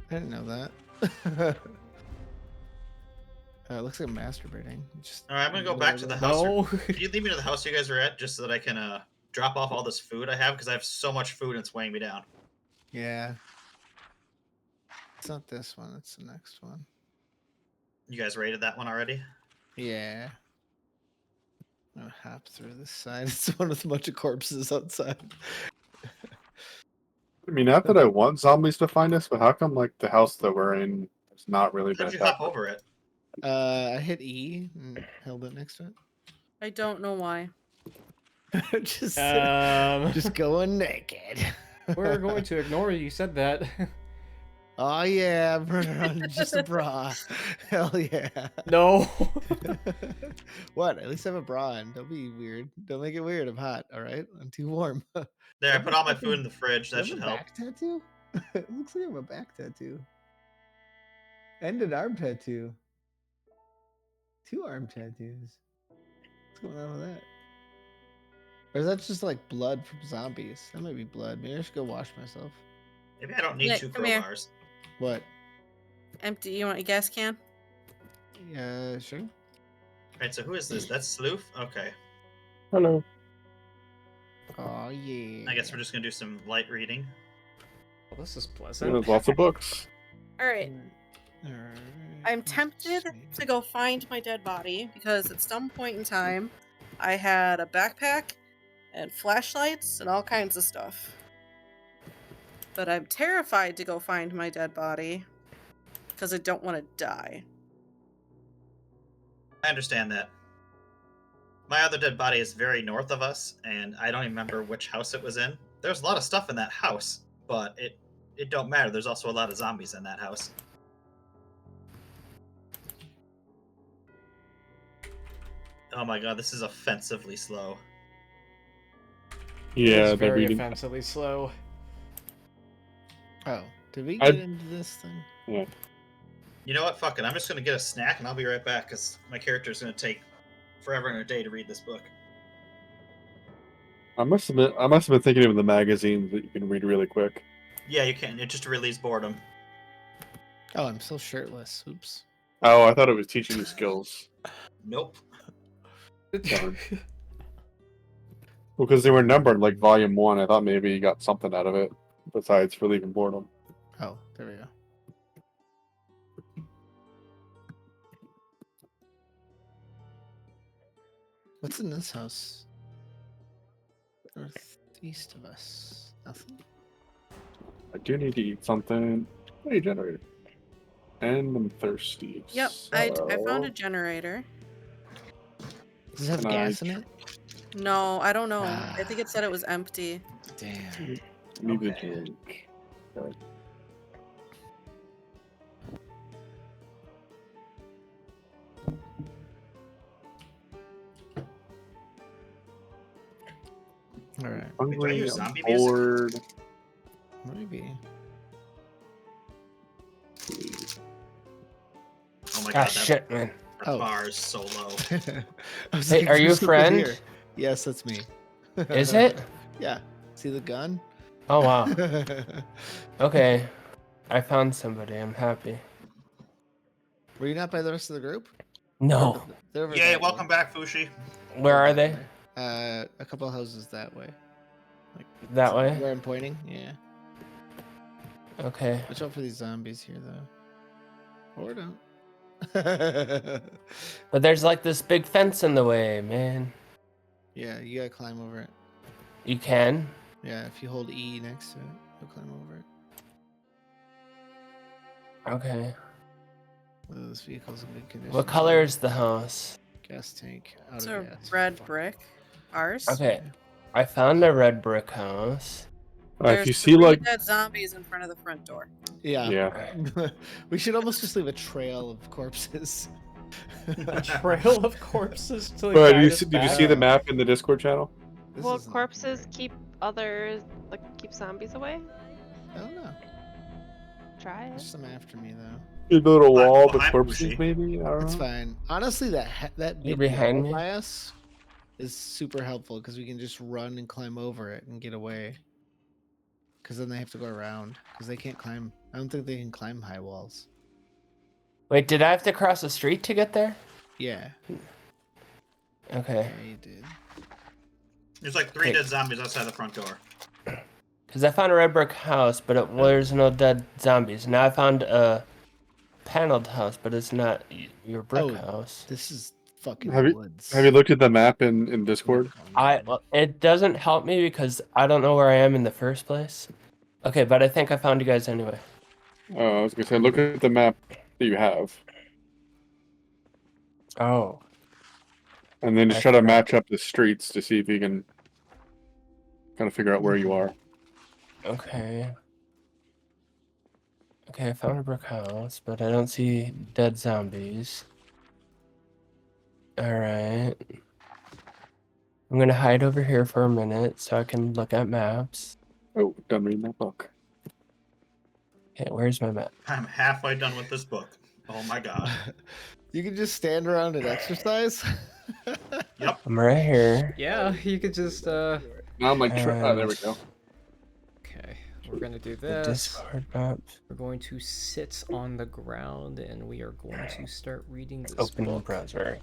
didn't know that. It looks like I'm masturbating. Just All right, I'm gonna go back to the house. No. Can you lead me to the house you guys are at, just so that I can drop off all this food I have, because I have so much food and it's weighing me down. Yeah. It's not this one. It's the next one. You guys rated that one already? Yeah. I'm gonna hop through this side. It's one with a bunch of corpses outside. I mean, not that I want zombies to find us, but how come like the house that we're in has not really been How'd you hop attacked? over it? I hit E and held it next to I don't know why. it. just going naked. We're going to ignore you said that. Oh yeah, I'm running around in just a bra. Hell yeah. No. What? At least I have a bra on. Don't be weird. Don't make it weird. I'm hot. All right. I'm too warm. There, I put all my food in the fridge. Do I That have should a help. back tattoo? It looks like I have a back tattoo. And an arm tattoo. 2 arm tattoos. going on with that? Or is that just like blood from zombies? That might be blood. Maybe I should go wash myself. Maybe I don't need Nick, 2 come here. crowbars. What? Empty. You want a gas can? Yeah, sure. Right, so who is this? That's Sloof? Okay. Hello. Oh yeah. I guess we're just gonna do some light reading. Well, this is Yeah, pleasant. there's lots of books. All right. Alright, I'm tempted sweet. to go find my dead body because at some point in time, I had a backpack and flashlights and all kinds of stuff. But I'm terrified to go find my dead body because I don't want to die. I understand that. My other dead body is very north of us, and I don't even remember which house it was in. There's a lot of stuff in that house, but it don't matter. There's also a lot of zombies in that house. Oh my god, this is offensively slow. It Yeah, is they're very reading. offensively slow. Oh, did we I- get into this thing? Yeah. You know what? Fuck it. I'm just gonna get a snack and I'll be right back because my character's gonna take forever and a day to read this book. I must have been thinking of the magazines that you can read really quick. Yeah, you can. It just relieves boredom. Oh, I'm still shirtless. Oops. Oh, I thought it was teaching you skills. Nope. Darn. Well, because they were numbered like volume 1, I thought maybe you got something out of it besides relieving boredom. Oh, there we go. What's in this house? Northeast of us. Nothing. I do need to eat something. Hey, generator. And I'm thirsty. Yep, I found a so- generator. Does it have Can I gas in it? No, I don't know. I think it said it was empty. Damn. Need a Okay. drink. Okay. All right. Hungry, use I'm zombie music? bored. Maybe. Oh my Ah, god, that shit, man. Oh. bar is so low. I was Hey, are you a "Who's over friend?" here?" Yes, that's me. Is it? Yeah. See the gun? Oh, wow. Okay. I found somebody. I'm happy. Were you not by the rest of the group? No. They're over Yay, that welcome way. back, Fushi. Where are they? A couple houses that way. That way? Where I'm pointing? Yeah. Okay. Watch out for these zombies here, though. Or don't. But there's like this big fence in the way, man. Yeah, you gotta climb over it. You can? Yeah, if you hold E next to it, you'll climb over it. Okay. Whether this vehicle's in good condition. What color is the house? Gas tank. Out It's of a gas. red Fuck. brick. Ours. Okay. I found a red brick house. If There's you see 3 like, dead zombies in front of the front door. Yeah. yeah, We should almost just leave a trail of corpses. A trail of corpses to the but guide us did you back. see the map in the Discord channel? This Will isn't corpses looking keep others, like, keep zombies away? great. I don't know. Try There's it. some after me though. You build a wall with behind corpses, Fushi. maybe? I don't It's know. fine. Honestly, that You're big behind wall me? by us is super helpful because we can just run and climb over it and get away. Because then they have to go around because they can't climb. I don't think they can climb high walls. Wait, did I have to cross the street to get there? Yeah, Okay. yeah, you did. There's like 3 Hey. dead zombies outside the front door. Because I found a red brick house, but there's no dead zombies. Now I found a paneled house, but it's not your brick Oh. house. This is fucking Have you- woods. Have you looked at the map in Discord? It doesn't help me because I don't know where I am in the first place. Okay, but I think I found you guys anyway. Oh, I was gonna say, look at the map that you have, Oh. and then just I try to forgot. match up the streets to see if you can kind of figure out where you are. Okay. Okay, I found a brick house, but I don't see dead zombies. Alright. I'm gonna hide over here for a minute so I can look at maps. Oh, done reading that book. Okay, where's my map? I'm halfway done with this book. Oh my god. You can just stand around and exercise. Yep. I'm right here. Yeah, you could just Now I'm like, oh, there we go. Okay, we're gonna do The this. Discord map. We're going to sit on the ground and we are going to start reading this Open book. browser.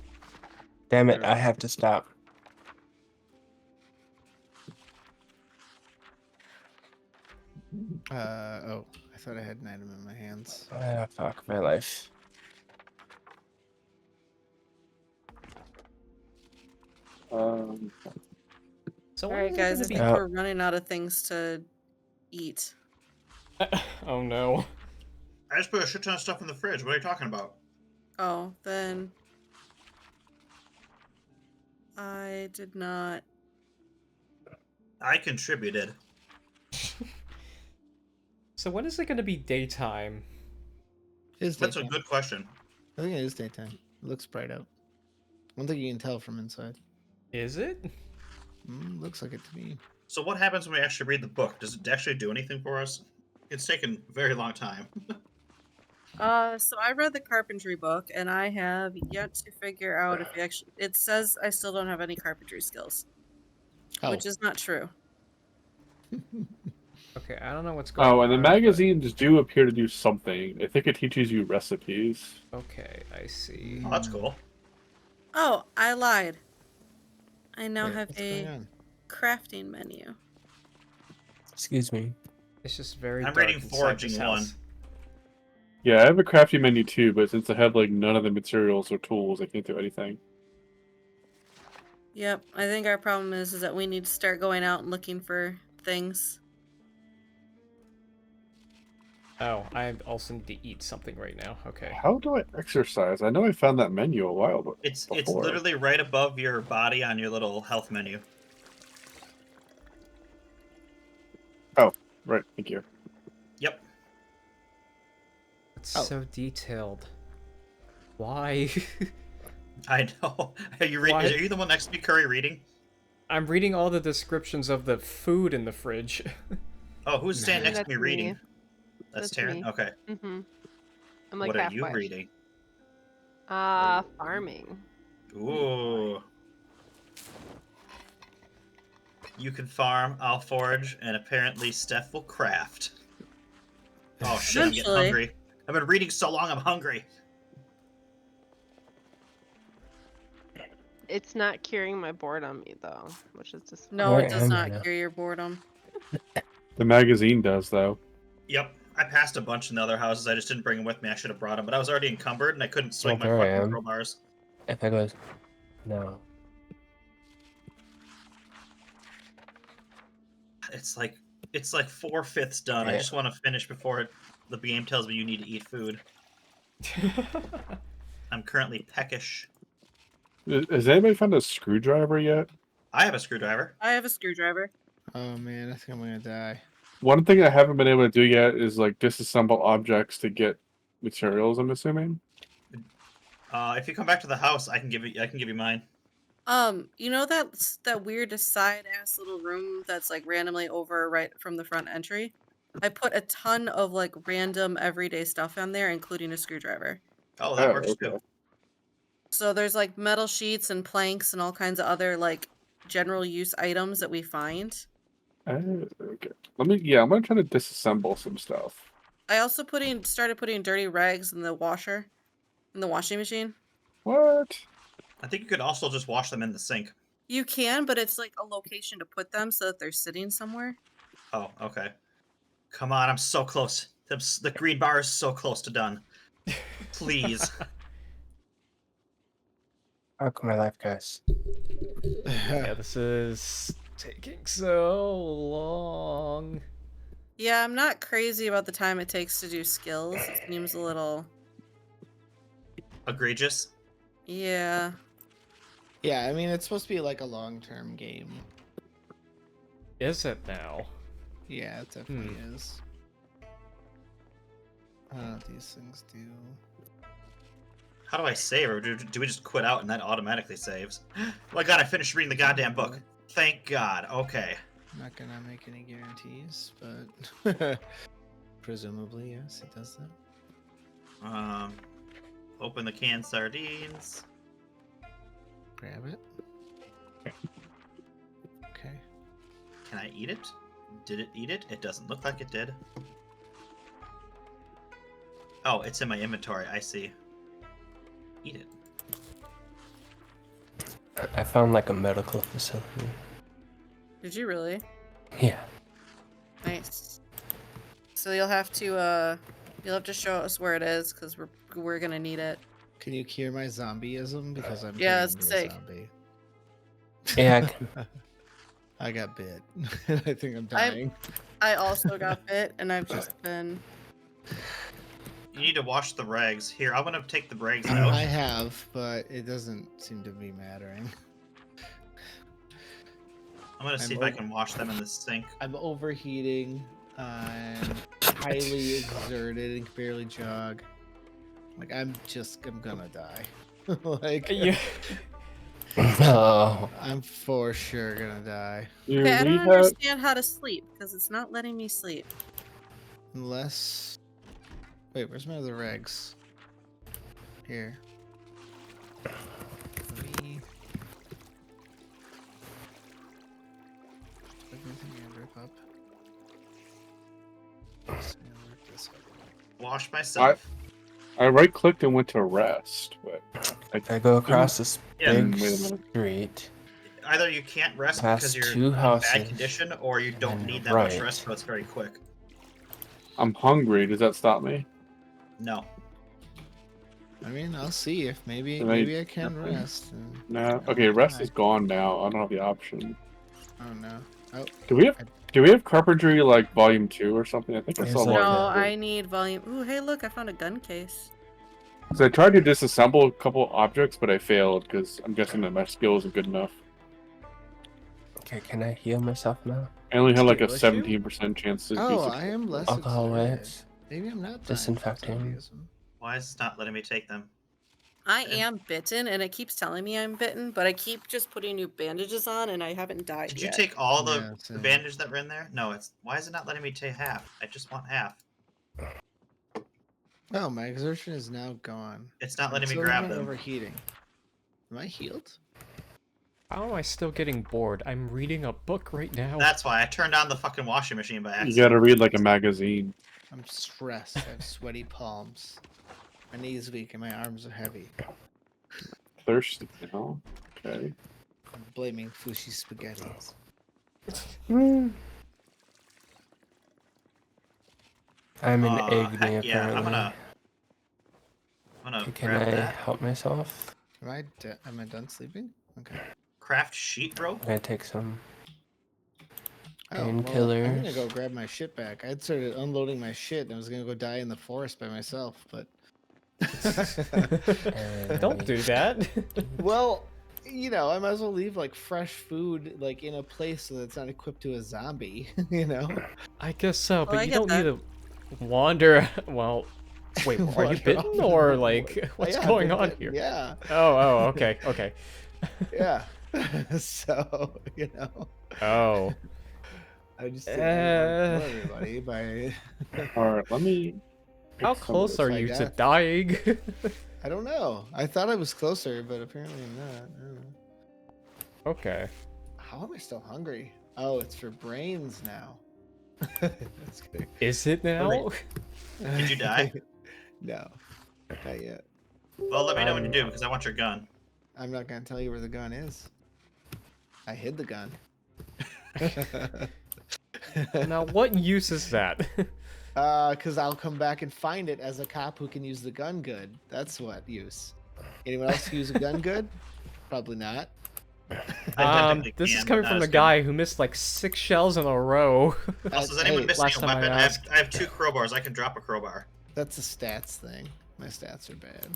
Damn it, I have to stop. Oh, I thought I had an item in my hands. Ah, fuck my life. So All when right, is it guys. gonna I be? think Oh. we're running out of things to eat. Oh no. I just put a shit ton of stuff in the fridge. What are you talking about? Oh, then I did not. I contributed. So when is it gonna be daytime? It is That's a daytime. good question. I think it is daytime. It looks bright out. One thing you can tell from inside. Is it? Looks like it to me. So what happens when we actually read the book? Does it actually do anything for us? It's taken a very long time. So I read the carpentry book, and I have yet to figure out if actually. It says I still don't have any carpentry skills, Oh, which is not true. Okay, I don't know what's going on. Oh, and the but- magazines do appear to do something. I think it teaches you recipes. Okay, I see. Oh, that's cool. Oh, I lied. I now wait, have what's going a on? crafting menu. Excuse me. It's just very I'm dark reading inside Foraging this 1. house. Yeah, I have a crafting menu too, but since I have like none of the materials or tools, I can't do anything. Yep, I think our problem is that we need to start going out and looking for things. Oh, I also need to eat something right now. Okay. How do I exercise? I know I found that menu a while It's before. literally right above your body on your little health menu. Right, thank you. Yep. It's Oh. so detailed. Why? I know. Are you Why? are you the one next to me, Curry, reading? I'm reading all the descriptions of the food in the fridge. Oh, who's standing next to That's me reading? me. That's That's Taryn? me. Okay. Mm-hmm. I'm like What are halfway. you reading? Farming. Ooh. You can farm, I'll forage, and apparently Steph will craft. Oh shit, I'm getting Eventually. hungry. I've been reading so long, I'm hungry. It's not curing my boredom though, which is just No, Where it does am not I now? cure your boredom. The magazine does though. Yep. I passed a bunch in the other houses. I just didn't bring them with me. I should have brought them, but I was already encumbered and I couldn't swing my there I fucking am. crowbars. If I goes, no. It's like 4/5 done. I Yeah. just want to finish before the game tells me you need to eat food. I'm currently peckish. Has anybody found a screwdriver yet? I have a screwdriver. I have a screwdriver. Oh man, I think I'm gonna die. One thing I haven't been able to do yet is like disassemble objects to get materials, I'm assuming. If you come back to the house, I can give you mine. You know that weird side ass little room that's like randomly over right from the front entry? I put a ton of like random everyday stuff in there, including a screwdriver. Oh, that Oh, works okay. too. So there's like metal sheets and planks and all kinds of other like general use items that we find. Okay. I'm gonna try to disassemble some stuff. I also started putting dirty rags in the washer, in the washing machine. What? I think you could also just wash them in the sink. You can, but it's like a location to put them so that they're sitting somewhere. Oh, okay. Come on, I'm so close. The green bar is so close to done. Please. Fuck my life, guys. Yeah, this is taking so long. Yeah, I'm not crazy about the time it takes to do skills. It seems a little. Egregious. Yeah. Yeah, I mean it's supposed to be like a long-term game. Is it now? Yeah, it definitely is. These things do. How do I save, or do we just quit out and that automatically saves? Oh my god, I finished reading the goddamn book. Thank God. Okay. I'm not gonna make any guarantees, but presumably yes, it does that. Open the canned sardines. Grab it. Okay. Can I eat it? Did it eat it? It doesn't look like it did. Oh, it's in my inventory. I see. Eat it. I found like a medical facility. Did you really? Yeah. Nice. So you'll have to show us where it is because we're gonna need it. Can you cure my zombieism? Because I'm Yeah, turning it's into a sick. zombie. Yeah, I can. I got bit. I think I'm dying. I also got bit, and I've just been. You need to wash the rags. Here, I'm gonna take the rags out. I have, but it doesn't seem to be mattering. I'm gonna see if I can wash them in the sink. I'm overheating. I'm highly exerted and can barely jog. Like I'm gonna die. Like Yeah. No. I'm for sure gonna die. Do Okay, I we don't have? understand how to sleep because it's not letting me sleep. Unless wait, where's my other regs? Here. Me. Everything I rip up. Let's see, I'll rip this up. Wash myself. I right clicked and went to rest, but I go across this Yeah. big Wait a minute. street. Either you can't rest Past because you're two in houses, bad condition, or you don't and need that much right. rest, so it's very quick. I'm hungry. Does that stop me? No. I mean, I'll see if maybe Can I- maybe I can rest. And No. I Okay, won't rest die. is gone now. I don't have the option. I don't know. Oh, Do we have carpentry like volume 2 or something? I think I There's saw like volume No, a- I need volume. Ooh, hey, look, I found a gun case. So I tried to disassemble a couple objects, but I failed because I'm guessing that my skill isn't good enough. Okay, can I heal myself now? I only had like a Skill issue? 17% chance to be oh, I successful. am less Alcohol exerted. wipes. Maybe I'm not dying from Disinfecting. zombieism. Why is it not letting me take them? I am bitten, and it keeps telling me I'm bitten, but I keep just putting new bandages on, and I haven't died Did you yet. take all Yeah, the same. bandage that were in there? No, it's. Why is it not letting me take half? I just want half. Oh, my exertion is now gone. It's not I'm letting me still grab not them. overheating. Am I healed? How am I still getting bored? I'm reading a book right now. That's why I turned on the fucking washing machine by You accident. gotta read like a magazine. I'm stressed. I have sweaty palms. My knees weak and my arms are heavy. Thirsty now. Okay. I'm blaming Fushi spaghettis. I'm an Aw, egg heck me yeah, apparently. I'm gonna Okay, can grab I that. help myself? Am I done sleeping? Okay. Craft sheet rope. Can I take some? Oh, well, I'm gonna Painkillers. go grab my shit back. I'd started unloading my shit and I was gonna go die in the forest by myself, but Don't do that. well, you know, I might as well leave like fresh food like in a place so that it's not equipped to a zombie, you know? I guess so, but I you get don't that. need to wander. Well, wait, are you Wander off bitten in or the like woods. what's Yeah, I've going been on bitten, here? Yeah. Oh, okay, okay. Yeah. So, you know, Oh, I just didn't want to Uh. kill everybody by Alright, let me. how pick some of close this. are I you to guess. dying? I don't know. I thought I was closer, but apparently I'm not. I don't know. Okay. How am I still hungry? Oh, it's for brains now. That's good. Is it now? Did you die? No, not yet. Well, let me know when you do, because I want your gun. I'm not gonna tell you where the gun is. I hid the gun. Now, what use is that? Cause I'll come back and find it as a cop who can use the gun good. That's what use. Anyone else use a gun good? Probably not. I typically This is can, but coming not from as the good. guy who missed like 6 shells in a row. Also, is anyone Hey, missing last a time I weapon? asked. I have 2 crowbars. I can drop a crowbar. that's a stats thing. My stats are bad.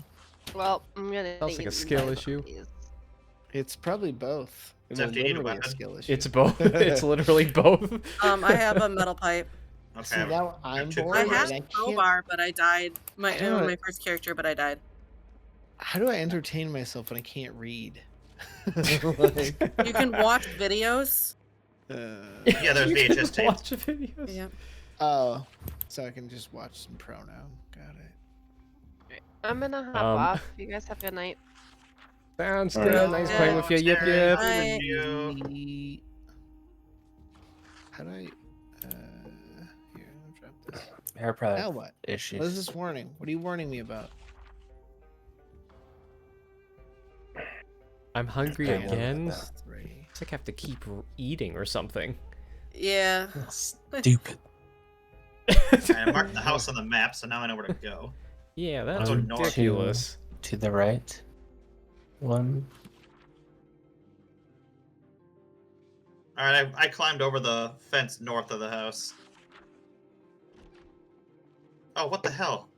Well, I'm gonna. Sounds like a need skill my issue. these. It's probably both. It Except was you need a literally weapon. skill issue. It's both. It's literally both. I have a metal pipe. Okay. See, now I'm two bored I crowbars. have and a I can't. crowbar, but I died. My Damn it. my first character, but I died. How do I entertain myself when I can't read? Like, You can watch videos. Yeah, there's You VHS can tapes. watch videos. Yeah. oh, so I can just watch some pro now. Got it. I'm gonna hop Um, off. You guys have a good night. Sounds All right. good. Nice playing with you. Yip yip. Bye. You. How do I? Here, I'll drop this. Here, probably Now what? What is issues. this warning? What are you warning me about? I'm hungry Okay, well, again. that- Three. It's like I have to keep eating or something. Yeah. Stupid. I marked the house on the map, so now I know where to go. Yeah, that's One, two, ridiculous. To the right. One. All right, I climbed over the fence north of the house. Oh, what the hell?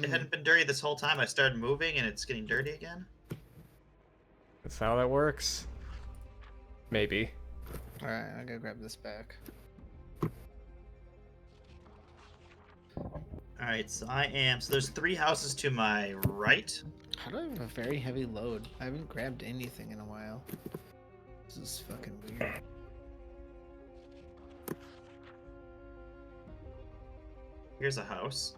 It hadn't been dirty this whole time. I started moving, and it's getting dirty again. That's how that works. Maybe. All right, I gotta grab this back. All right, so I am. So there's 3 houses to my right. How do I have a very heavy load? I haven't grabbed anything in a while. This is fucking weird. Here's a house.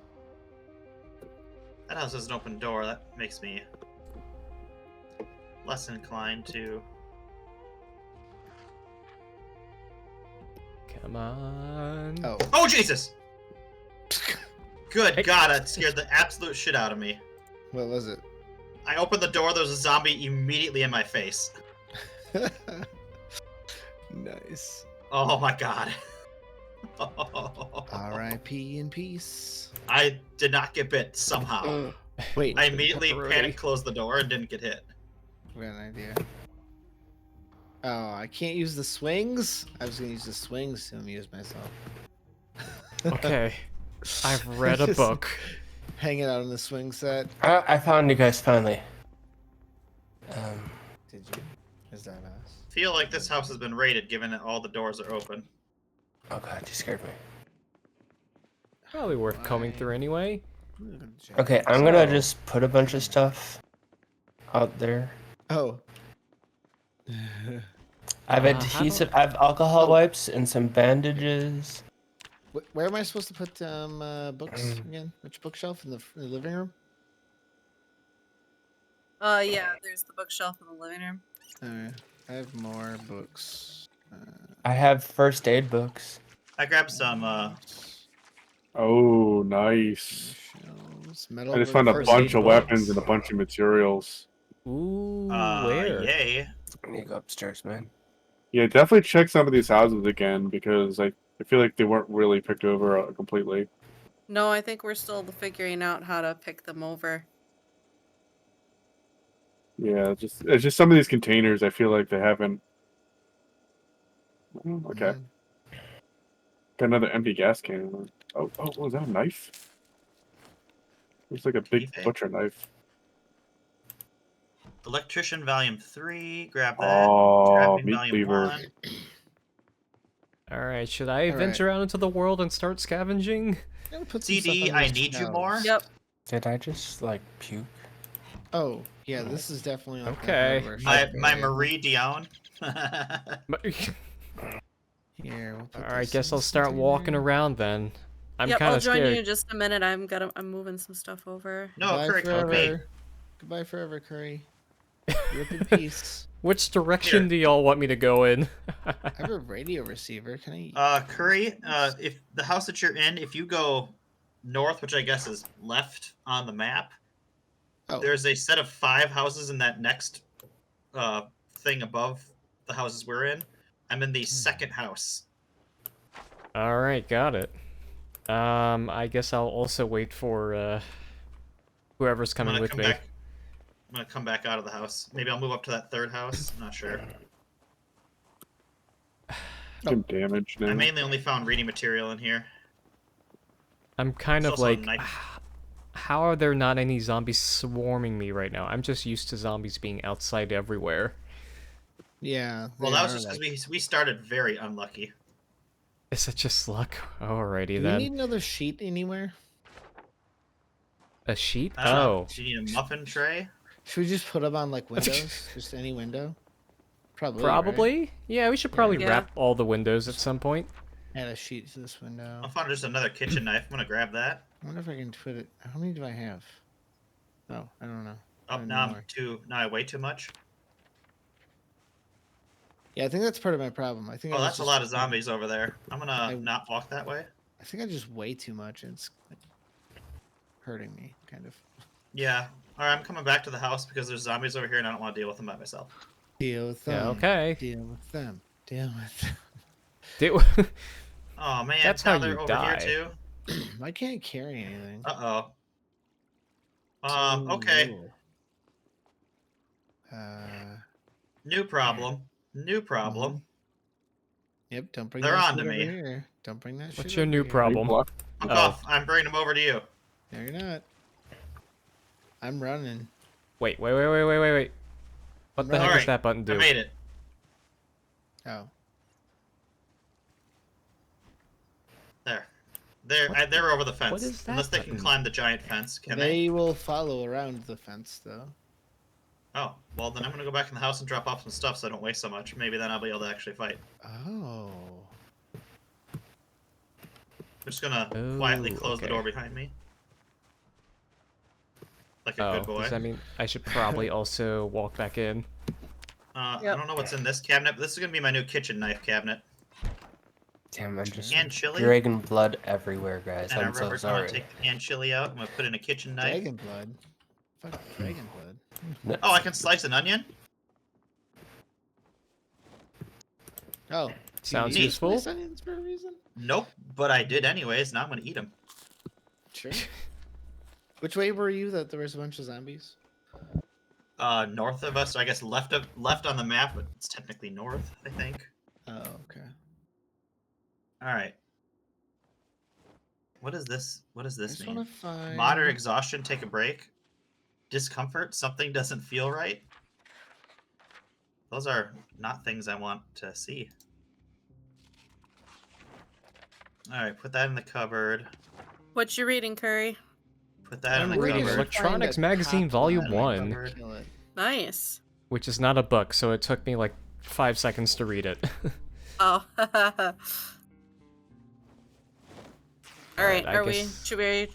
That house has an open door. That makes me less inclined to. Come on. Oh, Oh Jesus! Good Hey. God, that scared the absolute shit out of me. what was it? I opened the door. There was a zombie immediately in my face. Nice. Oh my God. R.I.P. in peace. I did not get bit somehow. Wait, I immediately Pepperoni. panic closed the door and didn't get hit. I got an idea. Oh, I can't use the swings? I was gonna use the swings to amuse myself. Okay. I've read a Just book. Hanging out on the swing set. I found you guys finally. Did you? Is that us? Feel like this house has been raided given that all the doors are open. Oh god, you scared me. Probably worth combing Why? through anyway. Okay, I'm gonna So- just put a bunch of stuff out there. Oh. I have how do- adhesive, I have alcohol wipes and some bandages. Where am I supposed to put books again? Which bookshelf in the living room? Yeah, there's the bookshelf in the living room. Alright, I have more books. I have first aid books. I grabbed some. Oh, nice. Shelves, metal I just found a First bunch aid of weapons books. and a bunch of materials. Ooh, where? Yay. I need to go upstairs, man. Yeah, definitely check some of these houses again because I feel like they weren't really picked over completely. No, I think we're still figuring out how to pick them over. Yeah, it's just some of these containers. I feel like they haven't. Oh, okay, got another empty gas can. Oh, was that a knife? Looks like a big Anything? butcher knife. Electrician Volume 3. Grab that. Oh, Trapping meat Volume cleaver. 1. Alright, should I Alright. venture out into the world and start scavenging? I'm gonna put some CD, stuff on I these need you shelves. more. Yep. Did I just like puke? Oh, yeah, this is definitely like Okay. My Marie Dion. Here, we'll put Alright, this guess in I'll this start walking container. around then. I'm Yep, kind I'll of join you scared. in just a minute. I'm moving some stuff over. No, Goodbye Curry, come with me. forever. Goodbye forever, Curry. Rip in peace. Which direction Here. do y'all want me to go in? I have a radio receiver. Can I? Curry, if the house that you're in, if you go north, which I guess is left on the map, Oh. there's a set of 5 houses in that next thing above the houses we're in. I'm in the second house. Alright, got it. I guess I'll also wait for whoever's I'm coming gonna with come me. back. I'm gonna come back out of the house. Maybe I'll move up to that 3rd house. I'm not sure. Some damage now. I mainly only found reading material in here. I'm kind There's of also a like, knife. how are there not any zombies swarming me right now? I'm just used to zombies being outside everywhere. Yeah. Well, they that was are, just like- because we started very unlucky. Is it just luck? Alrighty Do we then. need another sheet anywhere? A sheet? I don't know. Oh. Do you need a muffin tray? Should we just put them on like windows? Just any window? Probably. Right? Probably? Yeah, we should probably Yeah. wrap all the windows at some point. Add a sheet to this window. I found just another kitchen knife. I'm gonna grab that. I wonder if I can put it. How many do I have? Oh, I don't know. Oh, Not now anymore. now I weigh too much. Yeah, I think that's part of my problem. I think Oh, I was that's a just lot of zombies over there. I'm gonna I- not walk that way. I think I just weigh too much, and it's hurting me, kind of. Yeah. Alright, I'm coming back to the house because there's zombies over here and I don't want to deal with them by myself. Deal with them. Yeah, okay. Deal with them. Deal with them. Oh man, That's now how they're you over die. here too. I can't carry anything. Uh-oh. So, Okay. ooh. New problem. New problem. Mhm. Yep, don't bring They're that on shit to over me. here. Don't bring that shit What's your over new here. Are you problem? blocked? Fuck Oh. off. I'm bringing them over to you. No, you're not. I'm running. Wait. What the heck Alright, does that button I do? made it. Oh. There. They're over the fence. what is that Unless they can button? climb the giant fence. Can they? They will follow around the fence, though. Oh, well then I'm gonna go back in the house and drop off some stuff so I don't waste so much. Maybe then I'll be able to actually fight. Oh. I'm just gonna quietly Oh, close the okay. door behind me. Like a Oh, good boy. does that mean I should probably also walk back in? I Yep. don't know what's in this cabinet, but this is gonna be my new kitchen knife cabinet. Damn, I'm just And chili. dragging blood everywhere, guys. And I'm I'm so gonna sorry. take the canned chili out. I'm gonna put in a kitchen knife. Dragon blood. Fuck dragon blood. No, Oh, I can slice an onion? Oh. Sounds do you need useful. sliced onions for a reason? Nope, but I did anyways. Now I'm gonna eat them. Sure. Which way were you that there was a bunch of zombies? North of us. I guess left on the map, but it's technically north, I think. Oh, okay. All right. What is this? What does I this just mean? want to find. Moderate exhaustion. Take a break. Discomfort. Something doesn't feel right. Those are not things I want to see. All right, put that in the cupboard. What you reading, Curry? Put that in I'm the reading cupboard. cupboard. Electronics Find a Magazine top Volume line. 1. Cupboard. Kill it. Nice. Which is not a book, so it took me like 5 seconds to read it. Oh. All right, I are we? guess- Should we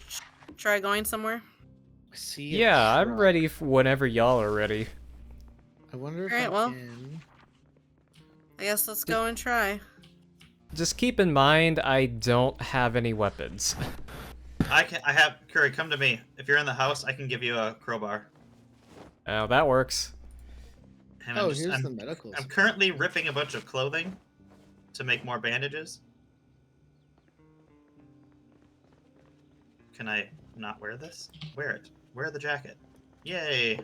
try going somewhere? See a Yeah, I'm truck. ready whenever y'all are ready. I wonder if Alright, I well. can. I guess let's go and try. Just keep in mind, I don't have any weapons. I have Curry. Come to me. If you're in the house, I can give you a crowbar. Oh, that works. And Oh, I'm here's the medical. I'm currently ripping a bunch of clothing to make more bandages. Can I not wear this? Wear it. Wear the jacket. Yay!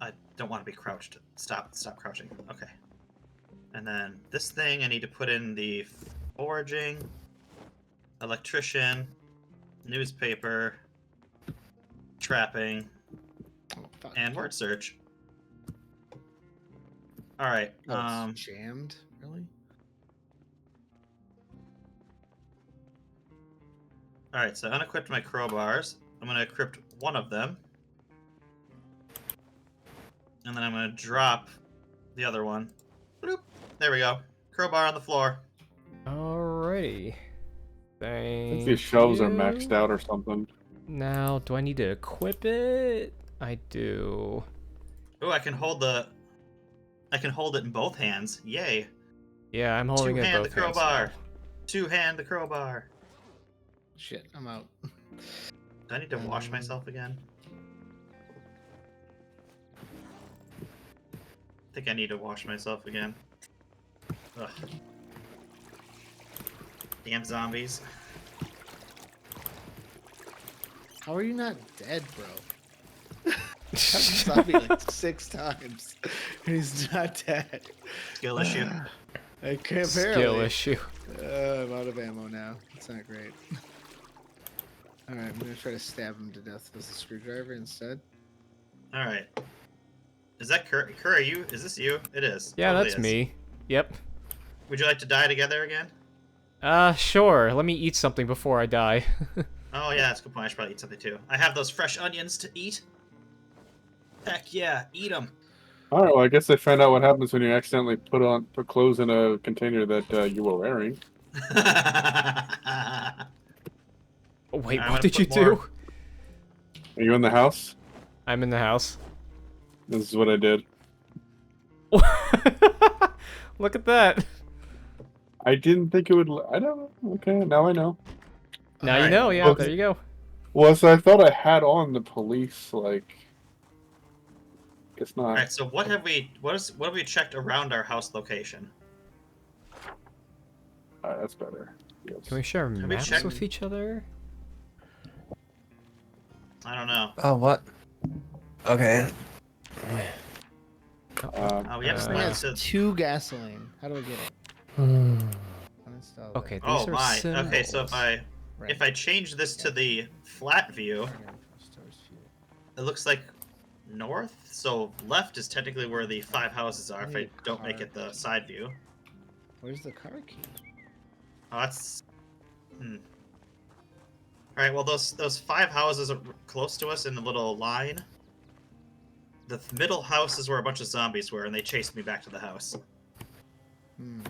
I don't want to be crouched. Stop crouching. Okay. And then this thing, I need to put in the foraging, electrician, newspaper, trapping, Oh, fuck. and word search. All right. Oh, it's jammed. Really? All right. So I unequipped my crowbars. I'm gonna equip one of them, and then I'm gonna drop the other one. Bloop. There we go. Crowbar on the floor. Alrighty. I Thank think these shelves are you. maxed out or something. Now, do I need to equip it? I do. Oh, I can hold it in both hands. Yay! Yeah, I'm holding it Two-hand both the hands crowbar. now. Two-hand the crowbar. Shit, I'm out. Do I need to wash myself again? I think I need to wash myself again. Ugh. Damn zombies. How are you not dead, bro? I've zombie like 6 times. And he's not dead. Skill issue. I can't Skill barely. issue. I'm out of ammo now. It's not great. Alright, I'm gonna try to stab him to death with a screwdriver instead. Alright. Is that Curry? Curry, you? Is this you? It is. Yeah, Totally that's is. me. Yep. Would you like to die together again? Sure. Let me eat something before I die. Oh yeah, that's a good point. I should probably eat something too. I have those fresh onions to eat. Heck yeah, eat them. All right, well, I guess they found out what happens when you accidentally put clothes in a container that you were wearing. Wait, I'm what gonna did you put more- do? Are you in the house? I'm in the house. This is what I did. Look at that. I didn't think it would. I don't know. Okay, now I know. Now you Alright. know, yeah, Well, there you go. Well, so I thought I had on the police, like. Guess not. All right. So what have we checked around our house location? Alright, that's better. Yes. Can we share we maps check- with each other? I don't know. Oh, what? Okay. We have This to thing link has to. 2 gasoline. How do I get it? Hmm. Uninstall it. Okay, these Oh are my. symbols. Okay, so Right. if I change this to the flat view, it looks like north. So left is technically where the 5 houses are. If I don't make it the side view. Where's the car key? Oh, that's. All right. Well, those 5 houses are close to us in the little line. The middle house is where a bunch of zombies were, and they chased me back to the house. Hmm.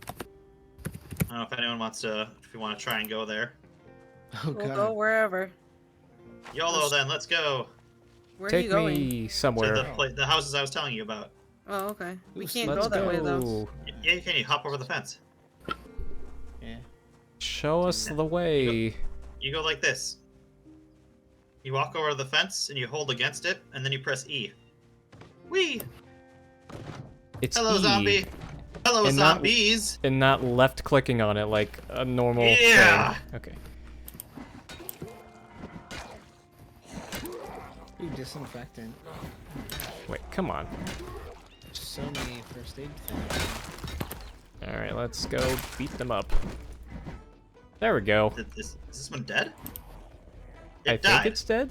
I don't know if anyone wants to. If you want to try and go there. Oh We'll god. go wherever. YOLO, then. Let's go Where are Take you going? me to somewhere. the houses I was telling you about. Oh, okay. We Ooh, can't Let's go that way though. go. Yeah, you can. You hop over the fence. Yeah. Show us the way. You go like this. You walk over the fence and you hold against it, and then you press E. Whee! It's Hello, E, zombie. Hello, And not- zombies. and not left clicking on it like a normal Yeah. thing. Okay. Ooh, disinfectant. Wait, come on. So many first aid things. Alright, let's go beat them up. There we go. Is this one dead? I It think died. it's dead.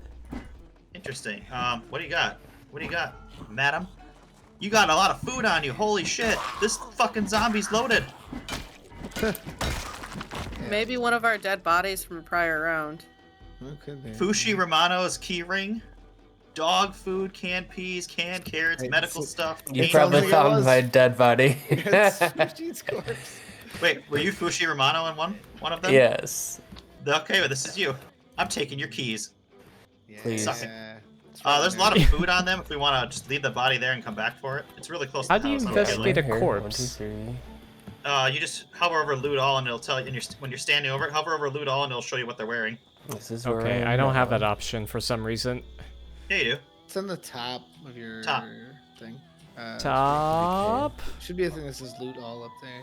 Interesting. What do you got? What do you got, madam? You got a lot of food on you. Holy shit! This fucking zombie's loaded. Maybe one of our dead bodies from a prior round. What could be? Fushi Romano's keyring, dog food, canned peas, canned carrots, Hey, medical it's- stuff. You It probably sounds like it found was. my dead body. It's Sushi's corpse. Wait, were you Fushi Romano in one of them? Yes. Okay, well, this is you. I'm taking your keys. Yeah. Please. Suck it. It's right There's a there. lot of food on them. If we want to just leave the body there and come back for it, it's really close. How to do the you house. I don't feel investigate like- a corpse? 1, 2, 3. You just hover over loot all, and it'll tell you. And when you're standing over it, hover over loot all, and it'll show you what they're wearing. This is where Okay, I'm I don't have that going. option for some reason. Yeah, you do. It's on the top of your Top. thing. Top. Should be a thing that says loot all up there.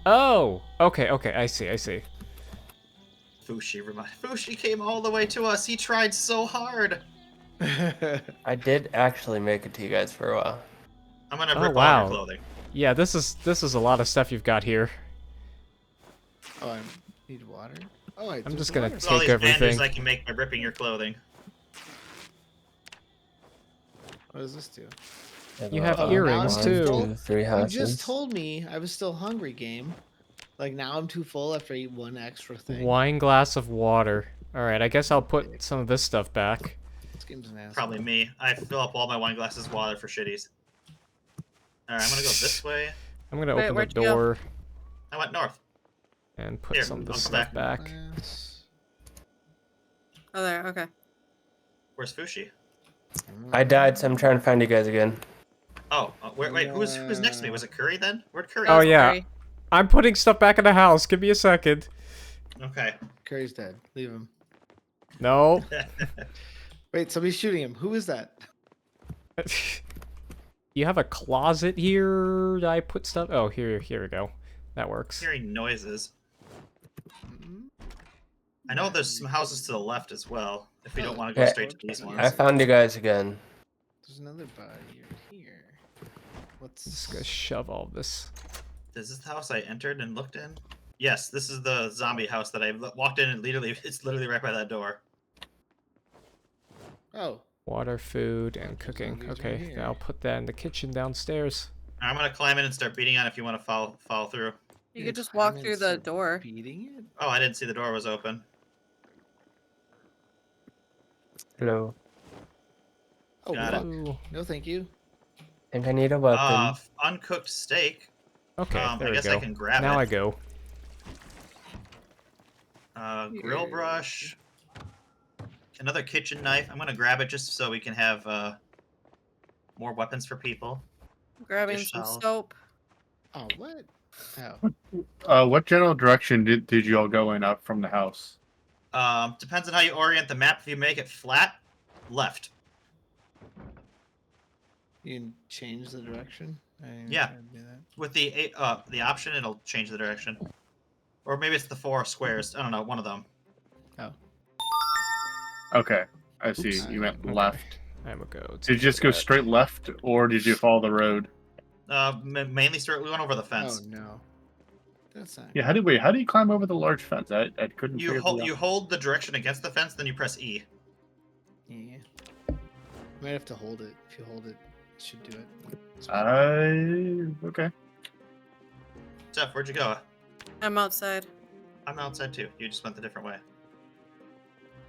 Oh. Okay. I see. Fushi came all the way to us. He tried so hard. I did actually make it to you guys for a while. I'm gonna Oh, rip all wow. your clothing. Yeah, this is a lot of stuff you've got here. Oh, I need water. Oh, I'm just gonna There's all take these bandages everything. I can make by ripping your clothing. What does this do? You have earrings, too. 2, 3 You houses. just told me I was still hungry, game. Like now I'm too full after I eat one extra thing. Wine glass of water. All right, I guess I'll put some of this stuff back. This game's an asshole. Probably me. I fill up all my wine glasses with water for shitties. All right, I'm gonna go this way. I'm gonna Wait, open the where'd you go? door I went north. and put Here, some of I'll this come stuff back. back. Glass. Oh, there. Okay. Where's Fushi? I died, so I'm trying to find you guys again. Oh, wait. Who's next to me? Was it Curry then? Where'd Curry? Oh go? yeah, Sorry. I'm putting stuff back in the house. Give me a second. Okay. Curry's dead. Leave him. No. Wait, somebody's shooting him. Who is that? You have a closet here that I put stuff. Oh, here we go. That works. Hearing noises. Mm-hmm. I know there's some houses to the left as well. If we don't want to go Yeah. straight to these ones. I found you guys again. There's another body here. What's Just gonna shove all this. Is this the house I entered and looked in? Yes, this is the zombie house that I walked in and it's literally right by that door. Oh, Water, food, and cooking. zombies right Okay, here. now I'll put that in the kitchen downstairs. I'm gonna climb in and start beating on if you want to follow through. You could just walk through the comments are door. beating it. Oh, I didn't see the door was open. Hello. Oh, Got it. fuck. Ooh. No, thank you. Think I need a weapon. Uncooked steak. Okay, there I we guess go. I can grab Now it. I go. Grill brush. Another kitchen knife. I'm gonna grab it just so we can have more weapons for people. Grabbing Dish some towels. soap. Oh, what? Oh. What general direction did you all go in up from the house? Depends on how you orient the map. If you make it flat, left. You can change the direction? I didn't Yeah. try to do that. With the option, it'll change the direction. Or maybe it's the 4 squares. I don't know, one of them. Oh. Okay, I see. Oops. You went Okay. left. I'm gonna go. Did you just go straight left, or did you follow the road? Mainly we went over the Oh, fence. no. That's not Yeah. How do you climb over the large fence? I couldn't. You hold the direction against the fence, then you press E. Yeah. Might have to hold it. If you hold it, it should do it. Okay. Steph, where'd you go? I'm outside. I'm outside too. You just went the different way.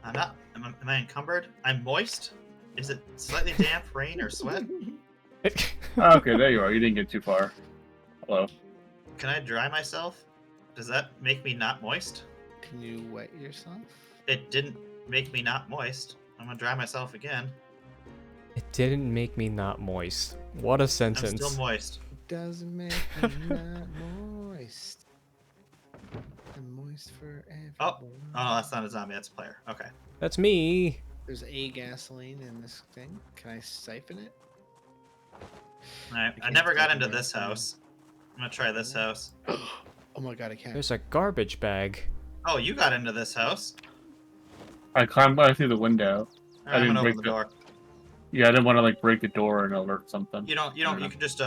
I'm not. Am I encumbered? I'm moist. Is it slightly damp, rain, or sweat? Okay, there you are. You didn't get too far. Hello. Can I dry myself? Does that make me not moist? Can you wet yourself? It didn't make me not moist. I'm gonna dry myself again. It didn't make me not moist. What a I'm sentence. still moist. It doesn't make me not moist. I'm moist forever. Oh no, that's not a zombie. That's a player. Okay. That's me. There's a gasoline in this thing. Can I siphon it? Alright. I can't never got siphon into this gasoline. house. I'm gonna try this house. Oh my god, I can't. There's a garbage bag. Oh, you got into this house. I climbed by through the window. Alright, I'm didn't gonna open break the door. Yeah, I didn't want to like break the door and alert something. You don't. I don't You can just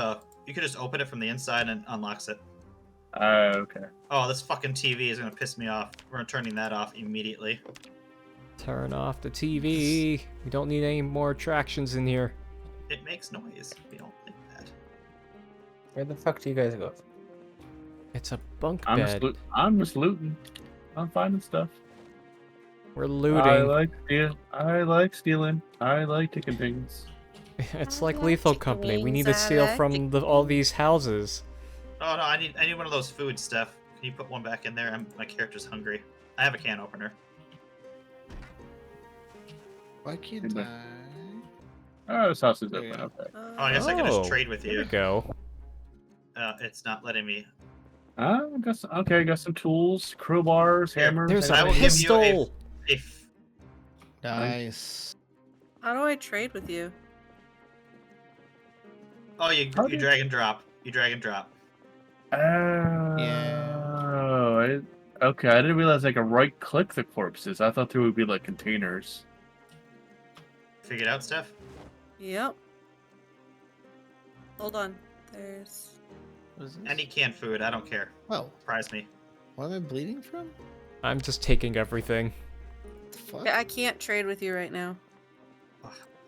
open it from the inside and unlocks it. Okay. Oh, this fucking TV is gonna piss me off. We're turning that off immediately. Turn off the TV. We don't need any more attractions in here. It makes noise. We don't think that. Where the fuck do you guys go? It's a bunk I'm bed. just looting. I'm finding stuff. We're looting. I like stealing. I like taking things. It's I like like Lethal chicken Company. We wings, need to I steal like from chicken all these houses. Oh no, I need one of those food stuff. Can you put one back in there? My character's hungry. I have a can opener. Why can't Good I? Oh, this house is There you open. go. Okay. Oh, I guess I can just trade with There you. we go. It's not letting me. I got some tools, crowbars, Here, hammers. There's I a will give you pistol. Nice. How do I trade with you? Oh, you drag and drop. You drag and drop. Yeah. Okay, I didn't realize I could right click the corpses. I thought there would be like containers. Figured out, Steph? Yep. Hold on. There's. What is this? Any canned food, I don't care. Oh, Surprise me. what am I bleeding from? I'm just taking everything. What the fuck? Okay, I can't trade with you right now.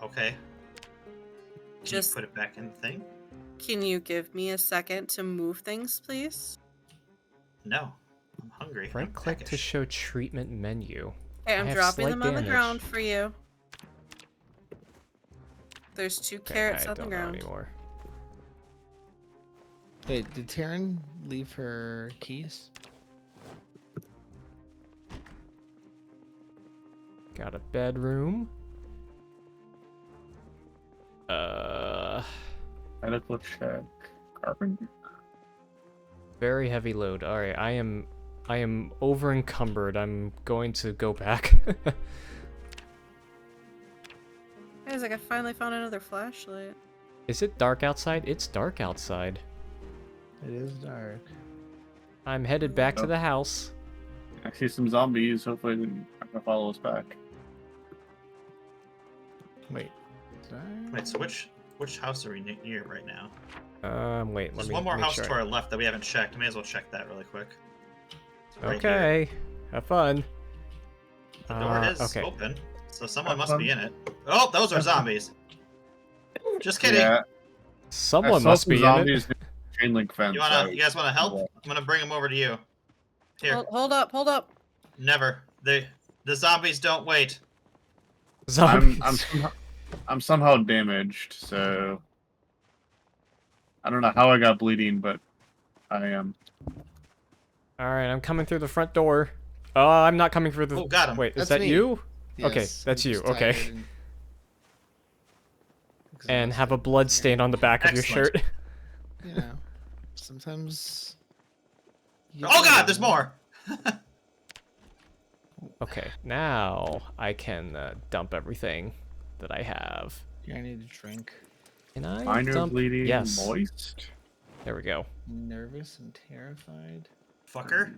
Okay. Can Just- you put it back in the thing? Can you give me a second to move things, please? No. I'm hungry. Right I'm click to peckish. show treatment menu. Okay, I I'm have dropping slight them on the damage. ground for you. There's 2 Okay, carrots I on the don't know ground. anymore. Wait, did Taryn leave her keys? Got a bedroom. Medical check. Carpenter. Very heavy load. All right, I am over encumbered. I'm going to go back. Guys, I finally found another flashlight. Is it dark outside? It's dark outside. It is dark. I'm headed back to Oh. the house. I see some zombies. Hopefully, they're not gonna follow us back. Wait. Did I- Wait, so which house are we near right now? Wait. There's let me one more make house sure. to our left that we haven't checked. May as well check that really quick. It's right here. Okay. Have fun. The door is okay. open, so someone Have must fun. be in it. Oh, those are zombies. Just kidding. Yeah, I Someone saw must some be in zombies it. near the chain link fence. You guys wanna help? Yeah. I'm gonna bring them over to you. Here. Hold up, hold up. Never. The zombies don't wait. Zombies. I'm somehow damaged, so I don't know how I got bleeding, but I am. All right, I'm coming through the front door. Oh, I'm not coming for the. Oh, got him. Wait, is That's that me. you? Okay, Yes, that's I'm you. just Okay. tired And have a exhausted. blood stain on the back of your Excellent. shirt. You know, sometimes. you Oh gotta, god, there's you know? more. Okay, now I can dump everything that I have. Yeah, I need a drink. Can I Minor dump? bleeding, Yes. moist. There we go. Nervous and terrified. Fucker.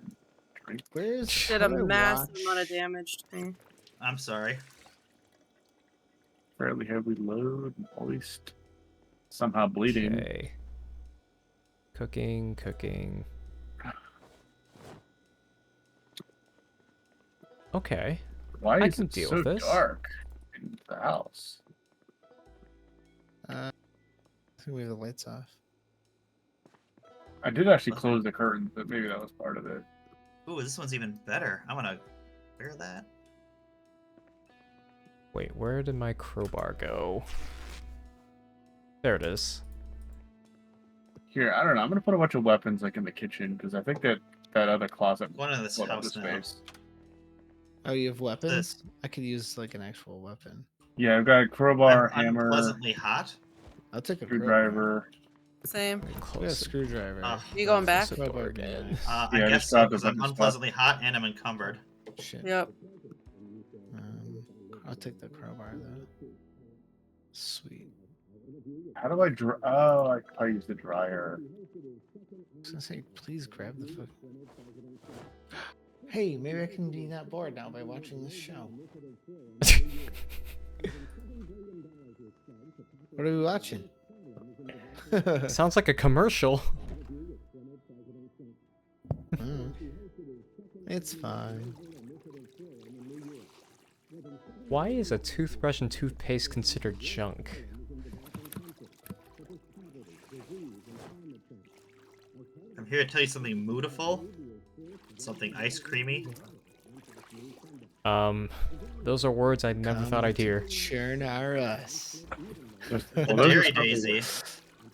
Drink. Where's Did how a do I massive watch? amount of damage to me. I'm sorry. Fairly heavy load, moist. Somehow bleeding. Okay. Cooking. Okay. Why I is can it deal so with this. dark in the house? I think we have the lights off. I did actually close the curtains, but maybe that was part of it. Ooh, this one's even better. I want to wear that. Wait, where did my crowbar go? There it is. Here, I don't know. I'm gonna put a bunch of weapons like in the kitchen because I think that other closet Going in this filled up house the now. space. Oh, you have weapons? I could use like an actual weapon. Yeah, I've got a crowbar, I'm hammer, unpleasantly hot. I'll take a screwdriver. Same. Let me Yeah, close the screwdriver. You going back? close the door again. I Yeah, I guess just so, grabbed a because I'm bunch of stuff. unpleasantly hot and I'm encumbered. Shit. Yep. I'll take the crowbar though. Sweet. How do I dry? Oh, I probably use the dryer. I was gonna say, please grab the fuck. Hey, maybe I can be not bored now by watching this show. What are we watching? Sounds like a commercial. Mm. It's fine. Why is a toothbrush and toothpaste considered junk? I'm here to tell you something mootiful. Something ice creamy. Those are words I never thought I'd hear. Churn our us. Well, The those are Dairy stuff- Daisy.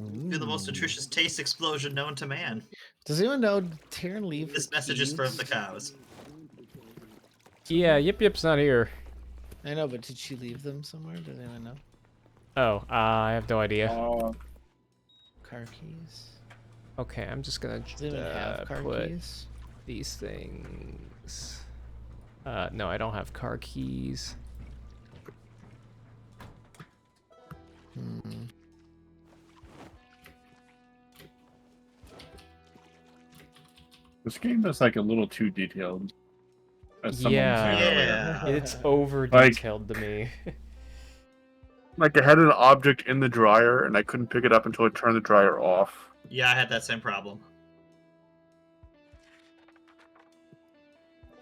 Ooh. You're the most nutritious taste explosion known to man. Does anyone know Taryn leave This her message is for keys? the cows. Yeah, Yip's not here. I know, but did she leave them somewhere? Does anyone know? Oh, I have no idea. Car keys? Okay, I'm just gonna Does anyone have car put keys? these things. No, I don't have car keys. Hmm. This game is like a little too detailed. As someone was saying Yeah. earlier. It's over detailed to me. Like I had an object in the dryer and I couldn't pick it up until I turned the dryer off. Yeah, I had that same problem.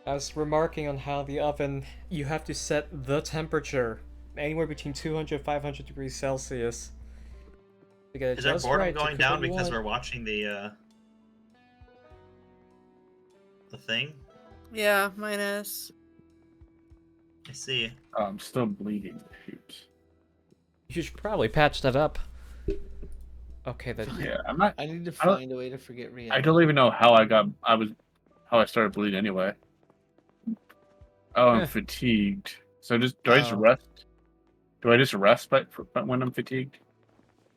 I was remarking on how the oven, you have to set the temperature anywhere between 200 and 500 degrees Celsius. To get it Is our just boredom right to going cook down what you because want. we're watching the thing? Yeah, mine is. I see. Oh, I'm still bleeding. Shoot. You should probably patch that up. Okay, then. Yeah, I'm not. I need to I don't- find a way to forget Rhea. I don't even know how how I started bleeding anyway. Oh, I'm Eh. fatigued. So do I just Oh. rest? Do I just rest when I'm fatigued?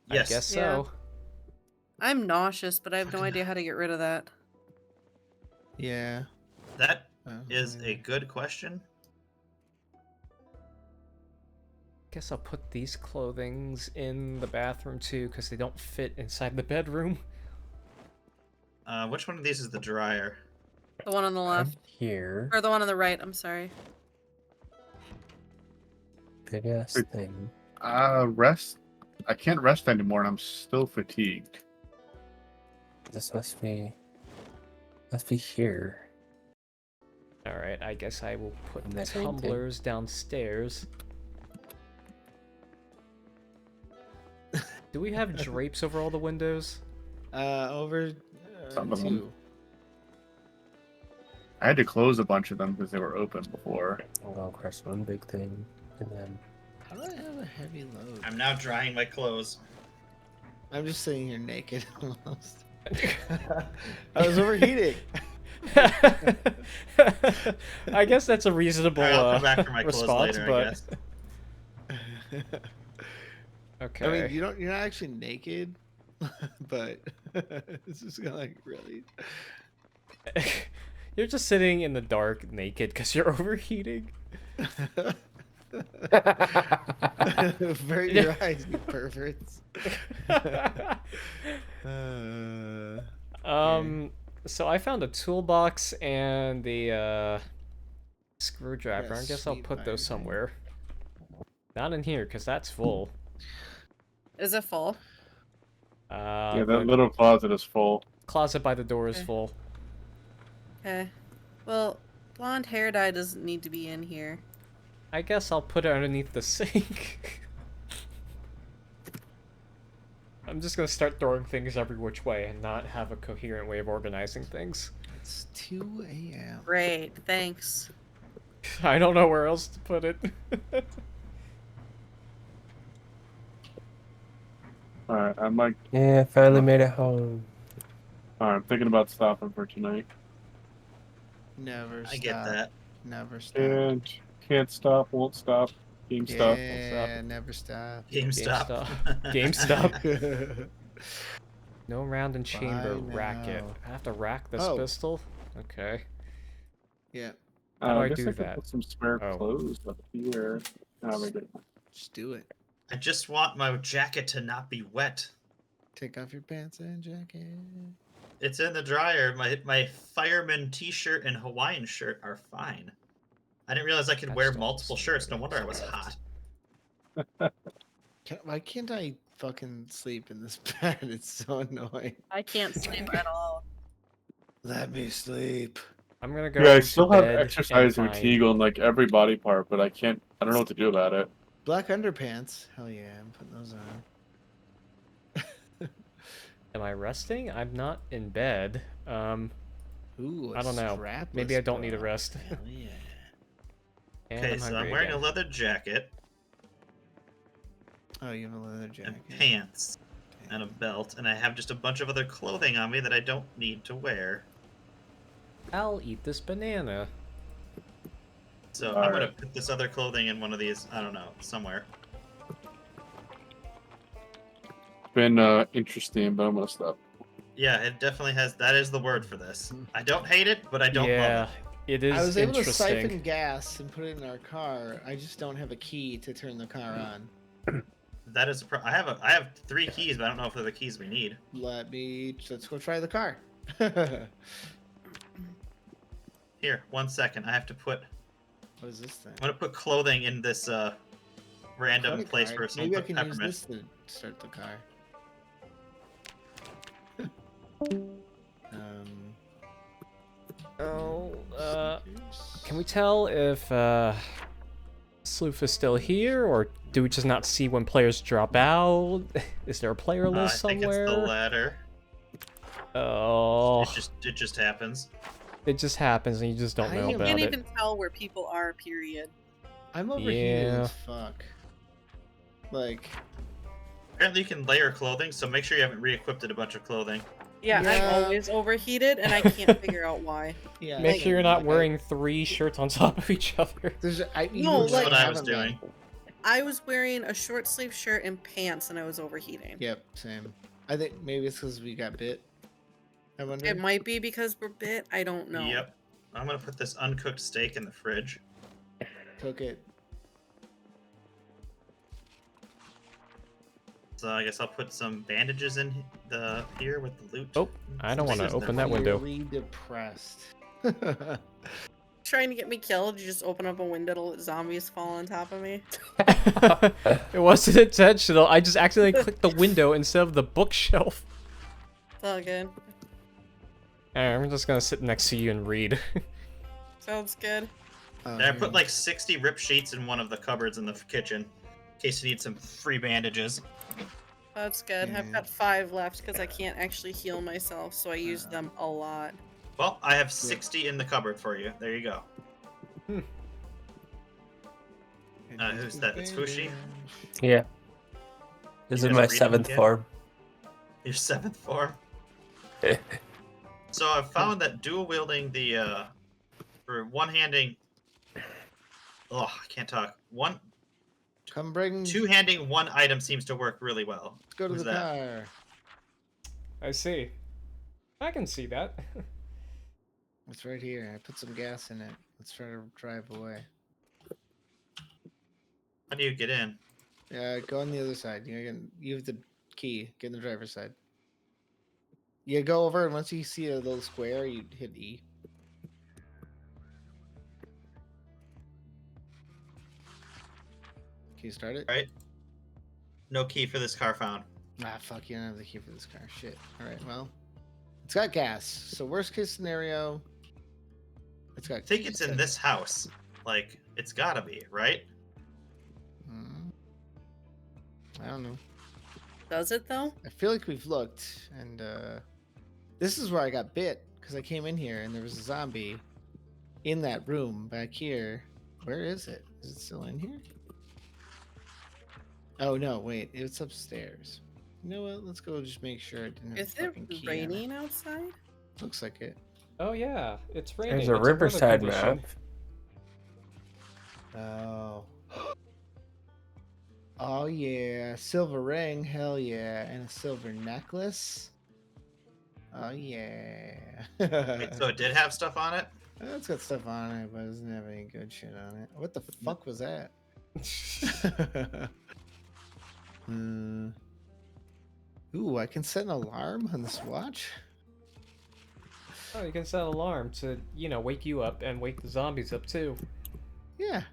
Yes. I guess Yeah. so. I'm nauseous, but I have no idea how to get rid of that. Yeah. That Oh, is a maybe. good question. Guess I'll put these clothings in the bathroom too, because they don't fit inside the bedroom. Which one of these is the dryer? The one on the left. Here. Or the one on the right, I'm sorry. Big ass Wait. thing. Rest. I can't rest anymore, and I'm still fatigued. This must be here. Alright, I guess I will put And the that painting. tumblers downstairs. Do we have drapes over all the windows? Over Some of them. 2. I had to close a bunch of them because they were open before. I'll go across one big thing, and then How do I have a heavy load? I'm now drying my clothes. I'm just sitting here naked almost. I was overheating. I guess that's a reasonable Alright, I'll come back for my clothes response, later, I but guess. okay. I mean, you're not actually naked, but it's just kind of like really. You're just sitting in the dark naked because you're overheating. Avert your eyes, you perverts. So I found a toolbox and the screwdriver. Yeah, I guess I'll sweet put fire those thing. somewhere. Not in here because that's full. Is it full? Yeah, The that little closet is full. closet by the door is Okay. full. Okay. Well, blonde hair dye doesn't need to be in here. I guess I'll put it underneath the sink. I'm just gonna start throwing things every which way and not have a coherent way of organizing things. It's 2 a.m. Great, thanks. I don't know where else to put it. Alright, I'm like, Yeah, finally made it home. alright, I'm thinking about stopping for tonight. Never stop. I get that. Never stop. And can't stop, won't stop. Game stop. Yeah, never stop. GameStop. GameStop. No round and chamber Bye racket. now. I have to rack this Oh. pistol? Okay. Yeah, How do I guess do I could that? put some spare Oh. clothes up here. Oh, my goodness. just do it. I just want my jacket to not be wet. Take off your pants and jacket. It's in the dryer. My fireman t-shirt and Hawaiian shirt are fine. I didn't realize I could wear That's multiple awesome. shirts. No wonder I was hot. Why can't I fucking sleep in this bed? It's so annoying. I can't sleep at all. Let me sleep. I'm gonna go Yeah, I to still have bed and exercise find- fatigue on like every body part, but I don't know what to do about it. Black underpants. Hell yeah, I'm putting those on. Am I resting? I'm not in bed. Ooh, I don't know. strapless Maybe I don't need a bra. rest. Hell yeah. And Okay, I'm so hungry I'm wearing again. a leather jacket Oh, you have a leather jacket. and pants and a belt, and I have just a bunch of other clothing on me that I don't need to wear. I'll eat this banana. So I'm gonna Alright. put this other clothing in one of these, I don't know, somewhere. Been interesting, but I'm gonna stop. Yeah, it definitely has. That is the word for this. I don't hate it, but I don't Yeah, love it is I was able to siphon interesting. gas and put it in our car. I just don't have a key to turn the car on. it. That is. I have 3 keys, but I don't know if they're the keys we need. Let's go try the car. Here, 1 second. I have to put. What is this thing? I'm gonna put clothing in this random Credit place card. where someone Maybe I put can peppermint. use this to start the car. Oh, can we tell if Sloof is still here, or do we just not see when players drop out? Is there a player I list think it's the somewhere? latter. Oh, It just happens. it just happens and you just don't I know am- about Can't it. even tell where people are, period. I'm overheated Yeah. as fuck. Like, Apparently, you can layer clothing, so make sure you haven't re-equipped a bunch of clothing. Yeah, Yeah. I'm always overheated, and I can't figure out why. yeah. Make sure you're not like, wearing 3 shirts on top of each other. There's, you No, just like- don't That's what I have was them then. doing. I was wearing a short sleeve shirt and pants, and I was overheating. Yep, same. I think maybe it's because we got bit. I wonder. It might be because we're bit. I don't know. Yep. I'm gonna put this uncooked steak in the fridge. Cook it. So I guess I'll put some bandages in here with the loot. Oh, I don't want to This is open the that window. Clearly depressed. Trying to get me killed, you just open up a window to let zombies fall on top of me. It wasn't intentional. I just accidentally clicked the window instead of the bookshelf. It's all good. Alright, I'm just gonna sit next to you and read. Sounds good. And I put like 60 rip sheets in one of the cupboards in the kitchen, in case you need some free bandages. That's good. I've got 5 left because I can't actually heal myself, so I use them a lot. Well, I have 60 in the cupboard for you. There you go. Who's that? It's Fushi? Yeah. This You is guys my reading 7th again? form. Your 7th form? So I've found that dual wielding the or one handing. Oh, I can't talk. Come bring. Two handing one item seems to work really well. Let's go to Who's the that? car. I see. I can see that. It's right here. I put some gas in it. Let's try to drive away. How do you get in? Go on the other side. You have the key. Get in the driver's side. You go over, and once you see a little square, you hit E. Can you start it? Right. No key for this car found. Ah, fuck, you don't have the key for this car. Shit. Alright, well. It's got gas. So worst case scenario, it's got I think it's in this house. Like, it's gotta be, right? I don't know. Does it though? I feel like we've looked, and this is where I got bit, because I came in here and there was a zombie in that room back here. Where is it? Is it still in here? Oh no, wait, it's upstairs. You know what? Let's go just make sure it didn't have Is a it fucking key on it. raining outside? Looks like it. Oh yeah, it's raining. There's a It's weather Riverside condition. map. Oh. Oh yeah, silver ring, hell yeah, and a silver necklace. Oh yeah. Wait, so it did have stuff on it? It's got stuff on it, but it doesn't have any good shit on it. What the fuck was that? Ooh, I can set an alarm on this watch. Oh, you can set an alarm to, wake you up and wake the zombies up too. Yeah.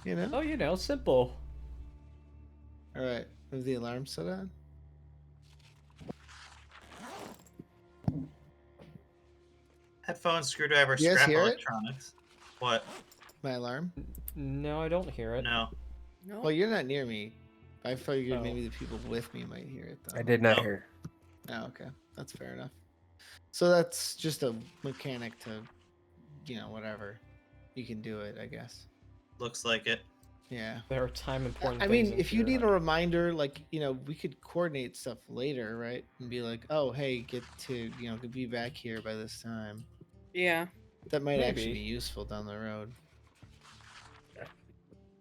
You know? Oh, simple. Alright, move the alarm set on. Headphones, screwdriver, You guys scrap hear it? electronics. What? My alarm? No, I don't hear it. No. No. Well, you're not near me. I figured Oh. maybe the people with me might hear it though. I did not No. hear. Oh, okay. That's fair enough. So that's just a mechanic to, whatever. You can do it, I guess. Looks like it. Yeah. There are time important I things mean, in if you here. need a reminder, like, we could coordinate stuff later, right? And be like, oh, hey, get to, could be back here by this time. Yeah. That might actually Maybe. be useful down the road.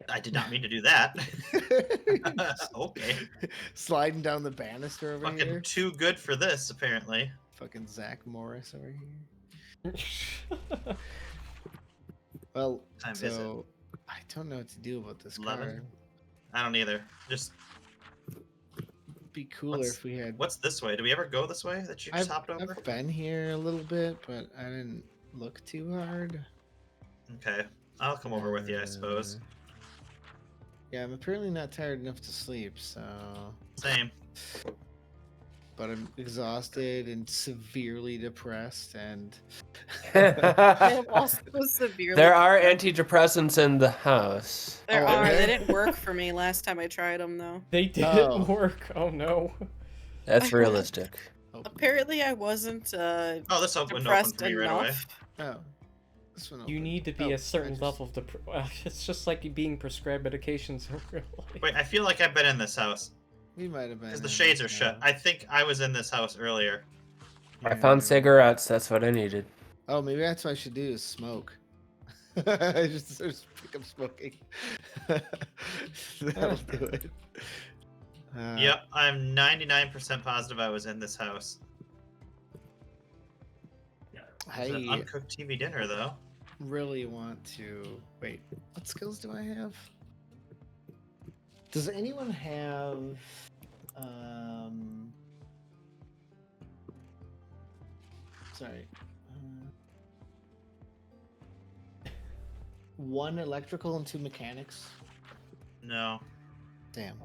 I did not mean to do that. Okay. Sliding down the banister over Fucking here. too good for this, apparently. Fucking Zach Morris over here. Well, Time is it? so I don't know what to do about this 11? car. I don't either. Just It'd be cooler What's- if we had. what's this way? Do we ever go this way that you just hopped over? I've been here a little bit, but I didn't look too hard. Okay. I'll come over with you, I suppose. Yeah, I'm apparently not tired enough to sleep, so. Same. But I'm exhausted and severely depressed, and. I am also severely. There are antidepressants in the house. There Oh, are. okay. They didn't work for me last time I tried them, though. They didn't Oh. work. Oh no. That's realistic. Apparently, I wasn't Oh, this window opened depressed for me right away. enough. Oh. This one You opened. need to be Oh, a I certain just- level of it's just like being prescribed medications in real life. Wait, I feel like I've been in this house. We might have been. Because the in shades it are shut. now. I think I was in this house earlier. I found Yeah. cigarettes. That's what I needed. Oh, maybe that's what I should do is smoke. I just pick up smoking. That'll do it. Yep, I'm 99% positive I was in this house. It's an I uncooked TV dinner, though. really want to. Wait, what skills do I have? Does anyone have. Sorry. One electrical and two mechanics? No. Damn.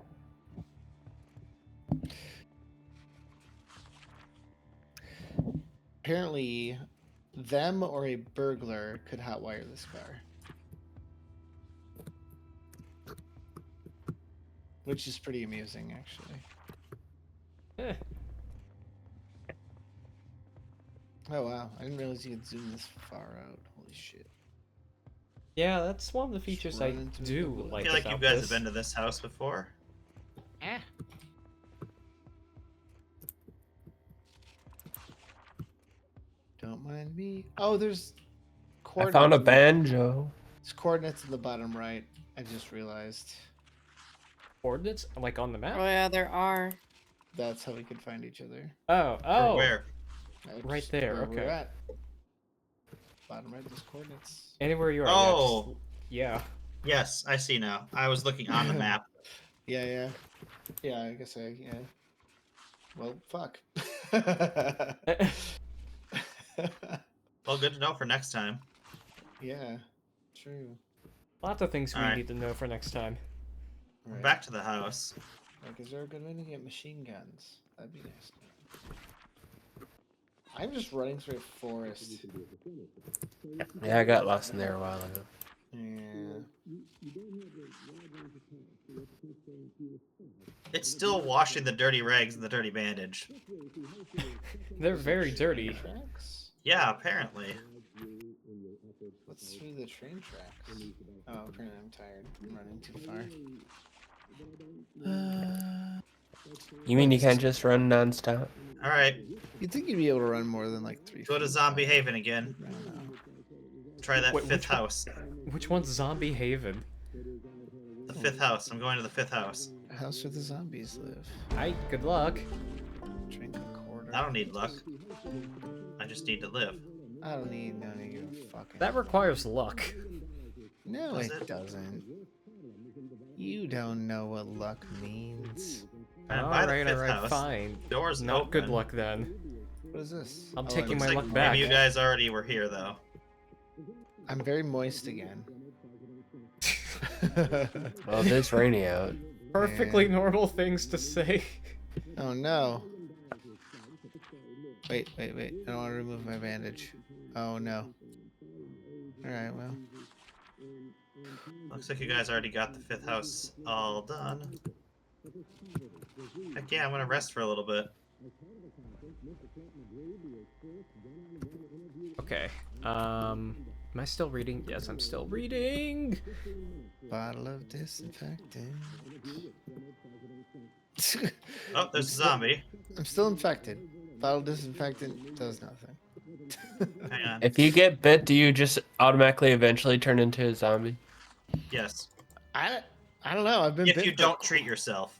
Apparently, them or a burglar could hotwire this car. Which is pretty amusing, actually. Eh, Oh, wow. I didn't realize you could zoom this far out. Holy shit. yeah, that's one of the features I run into do people. I like feel like you about guys this. have been to this house before. Ah. Don't mind me. Oh, there's I coordinates. found a in the- banjo. There's coordinates in the bottom right. I just realized. Coordinates like on the Oh map. yeah, there are. That's how we could find each other. Oh, Or oh, where? Right Just there, where we're okay. at. Bottom right, there's coordinates. Anywhere you are. Oh, Yeah. yes, I see now. I was looking on the map. Yeah. I guess yeah. Well, fuck. Yeah. Well, good to know for next time. Yeah, true. Lots of things we Alright. need to know for next time. Right. Back to the house. Like, is there a good way to get machine guns? That'd be nice. I'm just running through a forest. Yeah, I got lost in there a while ago. Yeah. It's still washing the dirty rags and the dirty bandage. They're very Train dirty. Tracks? Yeah, apparently. What's through the train tracks? Oh, apparently I'm tired. I'm running too far. You mean you can't just run nonstop? Alright, You'd think you'd be able to run more than like 3 go to feet, Zombie but Haven again. I don't know. Try that Wait, fifth which one? house. Which one's Zombie Haven? The fifth house. I'm going to the fifth house. House where the zombies live. Hi, good luck. Drink a quarter. I don't need luck. I just need to live. I don't need none of your fucking. That requires luck. No, Does it it? doesn't. You don't know what luck means. And by the fifth Alright, house, fine. doors Not open. good luck then. What is this? I'm Oh, taking it my looks luck like back. Maybe you guys already were here, though. I'm very moist again. Well, it is rainy out. Perfectly Yeah. normal things to say. Oh no. Wait. I don't want to remove my bandage. Oh no. Alright, well. Looks like you guys already got the fifth house all done. Heck yeah, I'm gonna rest for a little bit. Okay. Am I still reading? Yes, I'm still reading. Bottle of disinfectant. Oh, there's a zombie. I'm still infected. Bottle of disinfectant does nothing. Hang on. If you get bit, do you just automatically eventually turn into a zombie? Yes. I don't know. I've been If bit you for- don't treat yourself.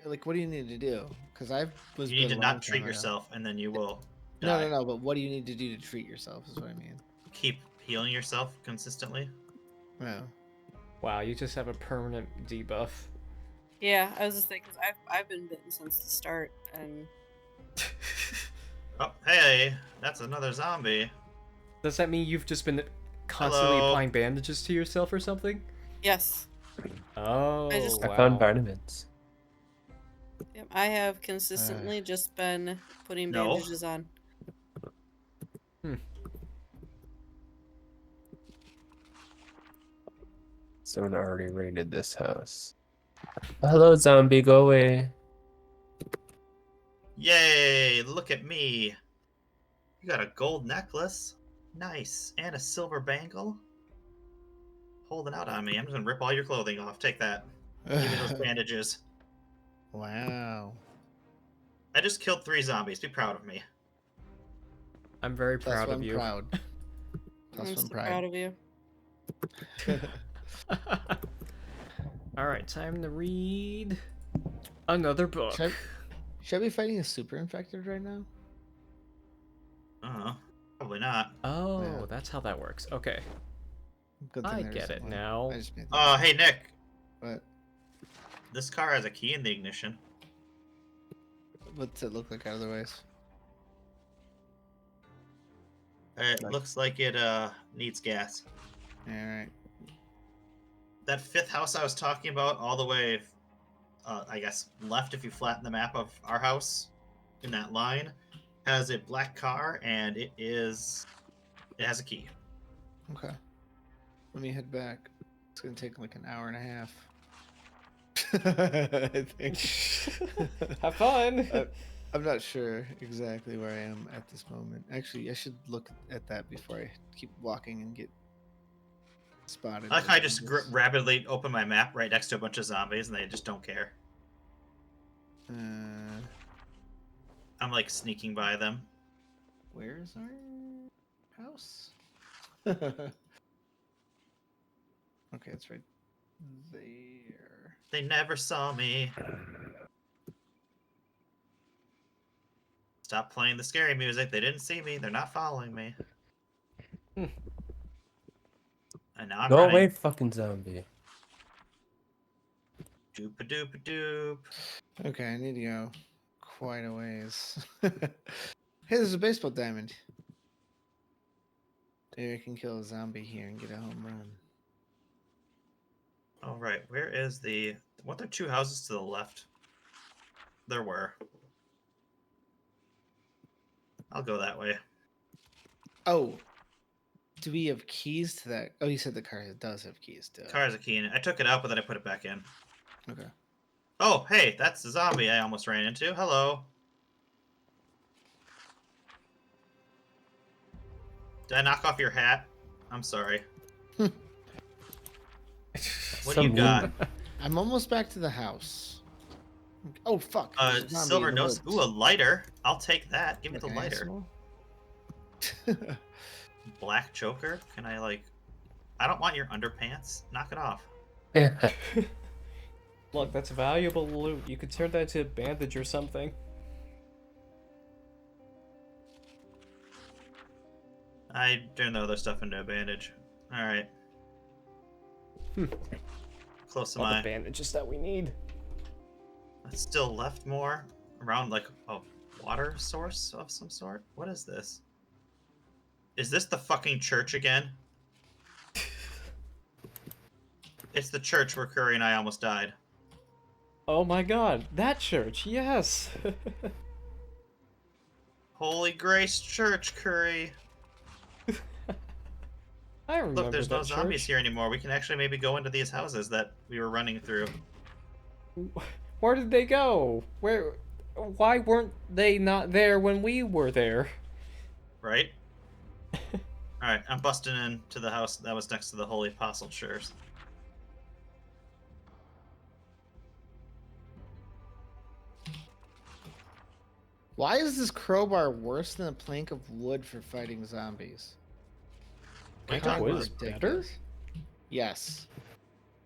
Like, what do you need to do? Because I was. You need bit to a long not treat time ago. yourself, and then you will No, die. no. But what do you need to do to treat yourself? Is what I mean. Keep healing yourself consistently. No. Wow, you just have a permanent debuff. Yeah, I was just thinking, because I've been bitten since the start, and Oh, hey, that's another zombie. Does that mean you've just been constantly Hello? applying bandages to yourself or something? yes, Oh, just- I wow. found vitamins. yep, I have consistently just been putting No. bandages on. Someone already raided this house. Hello, zombie, go away. Yay, look at me. You got a gold necklace. Nice. And a silver bangle. Holding out on me. I'm just gonna rip all your clothing off. Take that. Give me those bandages. Wow. I just killed 3 zombies. Be proud of me. I'm very Plus proud one of you. proud. I'm Plus one so pride. proud of you. All right, time to read another book. Should I be fighting a super infected right now? Probably not. Oh, Yeah. that's how that works. Okay, Good thing I there get isn't it one. now. I just made that Oh, up. hey, Nick. What? This car has a key in the ignition. What's it look like otherwise? It Like- looks like it needs gas. Alright. That 5th house I was talking about, all the way, I guess, left if you flatten the map of our house in that line, has a black car, and it has a key. Okay. Let me head back. It's gonna take like an hour and a half. I think. Have fun. I'm not sure exactly where I am at this moment. Actually, I should look at that before I keep walking and get spotted. I like by how I just zombies. rapidly open my map right next to a bunch of zombies, and they just don't care. I'm like sneaking by them. Where's our house? Okay, it's right there. They never saw me. Stop playing the scary music. They didn't see me. They're not following me. Hmm. And now I'm Go running. away, fucking zombie. Doop a doop a doop. Okay, I need to go quite a ways. Hey, there's a baseball diamond. Maybe I can kill a zombie here and get a home run. All right, where is the? What are two houses to the left? There were. I'll go that way. Oh, do we have keys to that? Oh, you said the car does have keys to it. Car has a key in it. I took it out, but then I put it back in. Okay. Oh, hey, that's the zombie I almost ran into. Hello. Did I knock off your hat? I'm sorry. What So do you mean. got? I'm almost back to the house. Oh fuck! there's a zombie Silver in the nose. woods. Ooh, a lighter. I'll take that. Give me the Like lighter. asshole. Black choker. Can I like? I don't want your underpants. Knock it off. Yeah. Look, that's valuable loot. You could turn that into a bandage or something. I turned the other stuff into a bandage. All right. Close am All the I? bandages that we need. It's still left more around like a water source of some sort. What is this? Is this the fucking church again? It's the church where Curry and I almost died. Oh my god, that church, yes! Holy Grace Church, Curry. I remember Look, there's no that zombies church. here anymore. We can actually maybe go into these houses that we were running through. Where did they go? Why weren't they not there when we were there? Right? Alright, I'm busting into the house that was next to the Holy Apostle Church. Why is this crowbar worse than a plank of wood for fighting zombies? Plank of God, wood that's is better? ridiculous. Yes.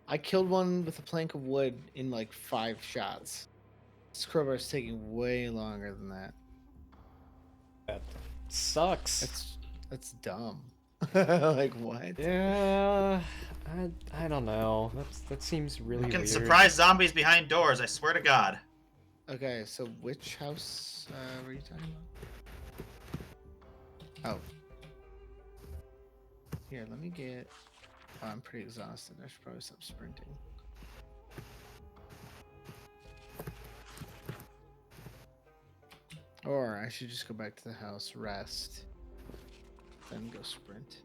I killed one with a plank of wood in like 5 shots. This crowbar is taking way longer than that. That sucks. That's dumb. Like what? Yeah, I don't know. That seems really Fucking weird. surprise zombies behind doors, I swear to God. Okay, so which house were you talking about? Oh. Here, let me get... Oh, I'm pretty exhausted. I should probably stop sprinting. Or I should just go back to the house, rest, then go sprint.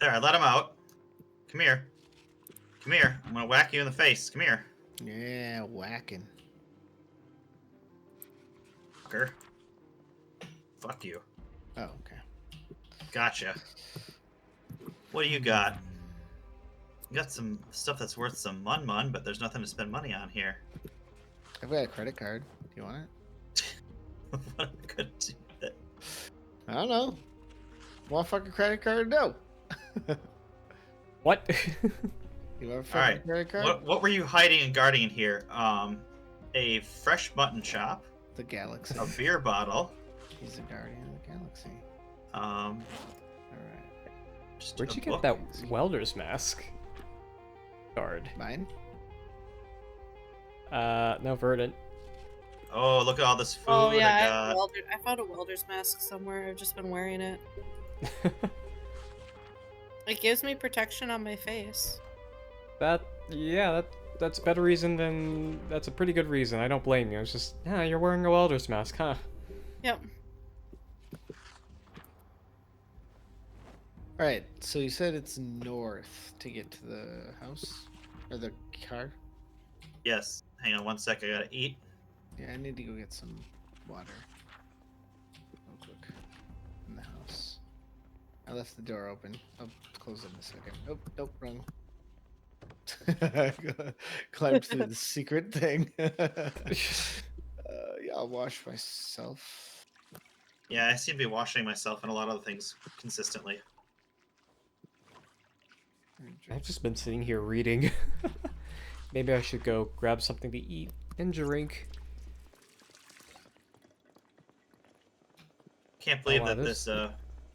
There, I let him out. Come here. Come here. I'm gonna whack you in the face. Come here. Yeah, whacking. Fucker. Fuck you. Oh, okay. Gotcha. What do you got? You got some stuff that's worth some mun, but there's nothing to spend money on here. I've got a credit card. Do you want it? What am I gonna do with it? I don't know. Want a fucking credit card? No. What? You want a fucking Alright. credit card? What were you hiding and guarding in here? A fresh mutton chop, The galaxy. a beer bottle, He's the guardian of the galaxy. um, Alright. just Where'd a you get book. that welder's mask? Card. Mine? No, Verdant. Oh, look at all this food Oh yeah, I got. I found a welder's mask somewhere. I've just been wearing it. It gives me protection on my face. That's a better reason than... That's a pretty good reason. I don't blame you. It's just, yeah, you're wearing a welder's mask, huh? Yep. Alright, so you said it's north to get to the house? Or the car? Yes. Hang on one sec. I gotta eat. Yeah, I need to go get some water. Real quick. In the house. I left the door open. I'll close it in a second. Oh, nope, wrong. Climbed through the secret thing. Yeah, I'll wash myself. Yeah, I seem to be washing myself and a lot of other things consistently. I've just been sitting here reading. Maybe I should go grab something to eat and drink. Can't Oh, believe wow, that this-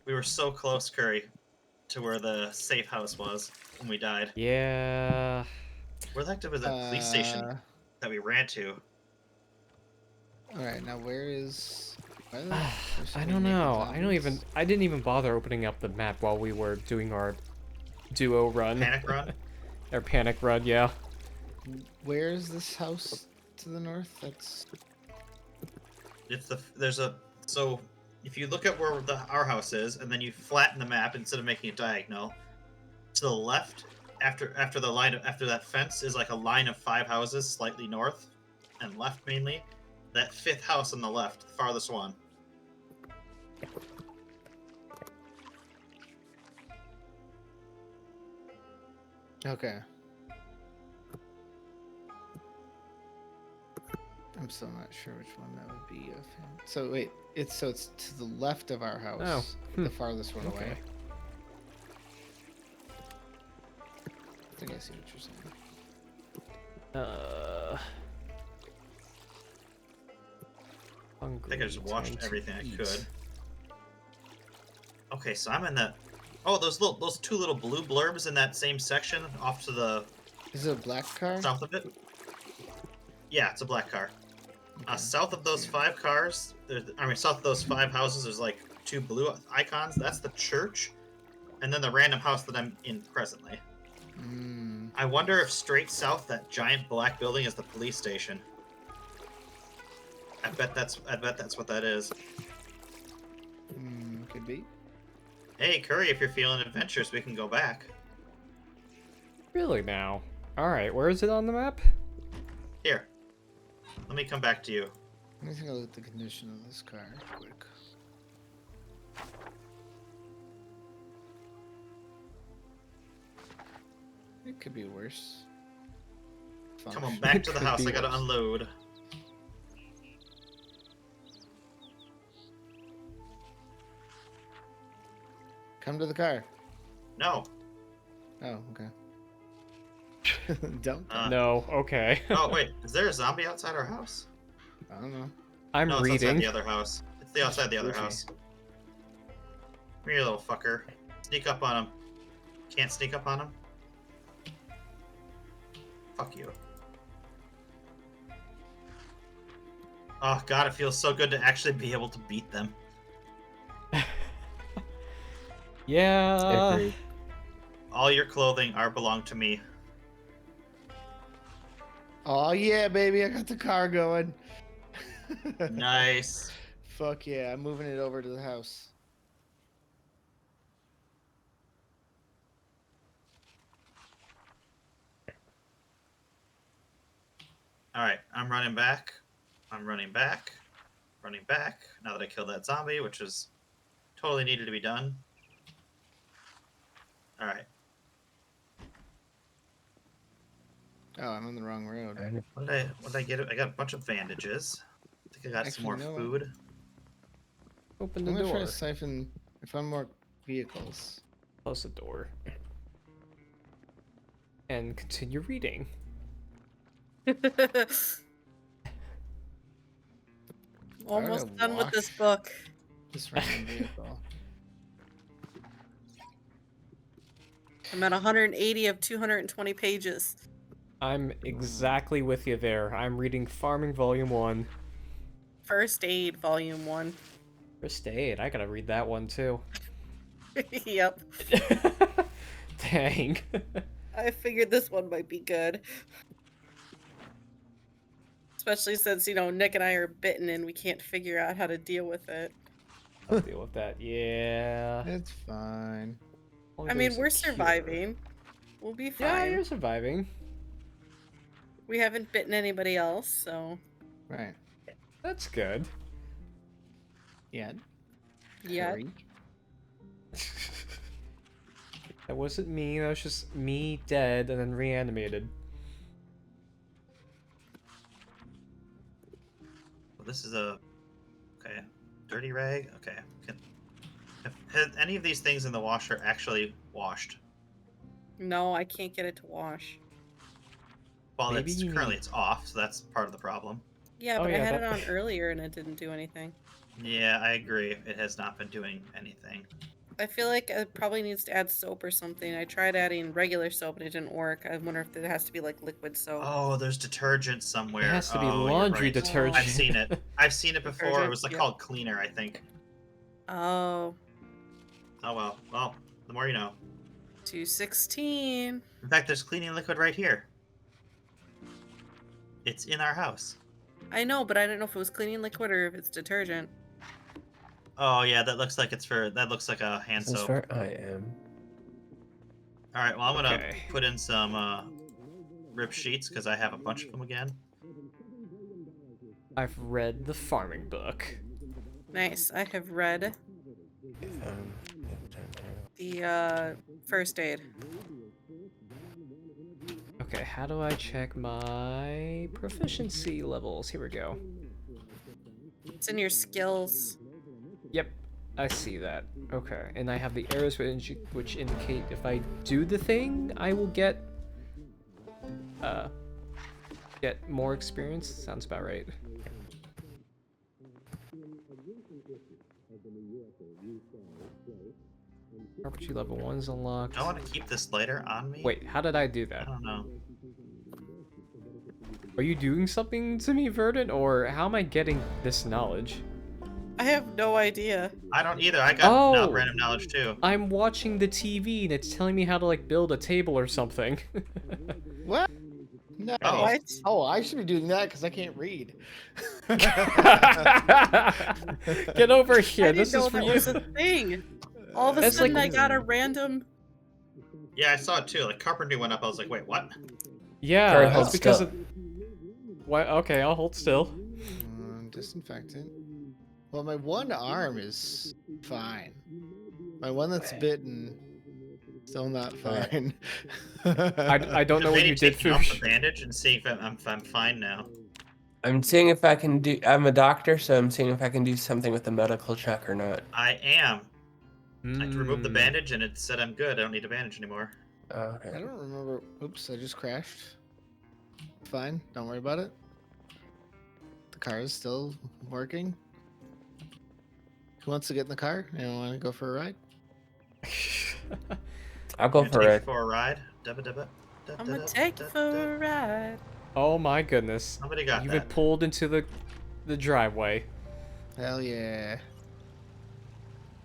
we were so close, Curry, to where the safe house was when we died. Yeah. Where the heck was that police station that we ran to? All right, now where is? Why are there so I many don't naked know. zombies? I didn't even bother opening up the map while we were doing our duo run. Panic run? Or panic run, yeah. Where is this house to the north? That's So if you look at where our house is and then you flatten the map instead of making it diagonal, to the left after that fence is like a line of 5 houses slightly north and left mainly. That 5th house on the left, the farthest one. okay. I'm still not sure which one that would be of him. So wait, it's to the left of our house, Oh, the farthest one away. Okay. I think I see what you're saying. I think I just watched everything I could. Okay, so I'm in that. Oh, those 2 little blue blurbs in that same section off to the Is it a black car? south of it. Yeah, it's a black car. Okay. South of those 5 cars, south of those 5 houses, there's like 2 blue icons. That's the church, and then the random house that I'm in presently. Mm, I wonder if straight south, that giant black building, is the police station. I bet that's what that is. could be. Hey, Curry, if you're feeling adventurous, we can go back. Really now? Alright, where is it on the map? Here, let me come back to you. Let me take a look at the condition of this car quick. It could be worse. Come on, Function. back to the Could house. be I gotta worse. unload. Come to the car. No. Oh, okay. Don't. No, okay. Oh wait, is there a zombie outside our house? I don't know. I'm No, it's outside reading. the other house. It's the outside the other Goofy. house. Come here, you little fucker. Sneak up on him. Can't sneak up on him? Fuck you. Oh god, it feels so good to actually be able to beat them. Yeah. Agreed. All your clothing belong to me. Oh yeah, baby! I got the car going. Nice. Fuck yeah! I'm moving it over to the house. Alright, I'm running back. I'm running back. Running back. Now that I killed that zombie, which was totally needed to be done. Alright. Oh, I'm on the wrong road. What did I get? I got a bunch of bandages. I think I got some Actually, more you know what? food. Open I'm the gonna try door. to siphon. If I'm more vehicles. Close the door. And continue reading. Almost to done with this wash. book. This random vehicle. I'm at 180 of 220 pages. I'm exactly with you there. I'm reading Farming Volume 1. First Aid, Volume 1. First Aid. I gotta read that one too. Yep. Dang. I figured this one might be good. Especially since, Nick and I are bitten and we can't figure out how to deal with it. I'll deal with that. Yeah. It's fine. Only I mean, there's a we're cure. surviving. We'll be Yeah, fine. you're surviving. We haven't bitten anybody else, so. Right. That's good. Yeah. Yeah. Curry. That wasn't me. That was just me dead and then reanimated. Well, this is a... Okay. Dirty rag. Okay. Have any of these things in the washer actually washed? No, I can't get it to wash. Well, Maybe you currently need- it's off, so that's part of the problem. Yeah, Oh, but I yeah, had that- it on earlier and it didn't do anything. Yeah, I agree. It has not been doing anything. I feel like it probably needs to add soap or something. I tried adding regular soap and it didn't work. I wonder if there has to be like liquid soap. Oh, there's detergent somewhere. It has to be Oh, you're laundry right. detergent. I've seen it. I've seen it before. It Detergent? was like Yep. called cleaner, I think. Oh, Oh well. Well, the more you know. 216. In fact, there's cleaning liquid right here. It's in our house. I know, but I don't know if it was cleaning liquid or if it's detergent. Oh yeah, that looks like it's for. That looks like a hand This is soap. where I am. All right. Well, I'm gonna Okay. put in some rip sheets because I have a bunch of them again. I've read the farming book. Nice. I have read the first aid. Okay, how do I check my proficiency levels? Here we go. It's in your skills. Yep, I see that. Okay, and I have the arrows which indicate if I do the thing, I will get more experience. Sounds about right. Carpentry level 1's unlocked. Do I want to keep this lighter on me? Wait, how did I do I that? don't know. Are you doing something to me, Verdant, or how am I getting this knowledge? I have no idea. I don't either. I got now Oh. random knowledge too. I'm watching the TV and it's telling me how to like build a table or something. What? No. Oh. What? Oh, I should be doing that because I can't read. Get over I here. didn't This know is for that you. was a thing. All of a That's sudden, like- I got a random. Yeah, I saw it too. Like carpentry went up. I was like, wait, what? Yeah, Sorry, that's hold because still. of. Why? Okay, I'll hold still. Disinfectant. Well, my one arm is fine. My one that's bitten, still not fine. I don't know what Maybe you did, taking off the Foosh. bandage and see if I'm fine now. I'm seeing if I can do. I'm a doctor, so I'm seeing if I can do something with the medical check or not. I am. I removed the Hmm. bandage and it said I'm good. I don't need a bandage anymore. I Okay. don't remember. Oops, I just crashed. Fine, don't worry about it. The car is still working. Who wants to get in the car? Anyone want to go for a ride? I'll go Gonna for take it. you for a ride. Dubba dubba. I'm gonna take you for a ride. Oh my goodness! Somebody got You've that. been pulled into the driveway. Hell yeah.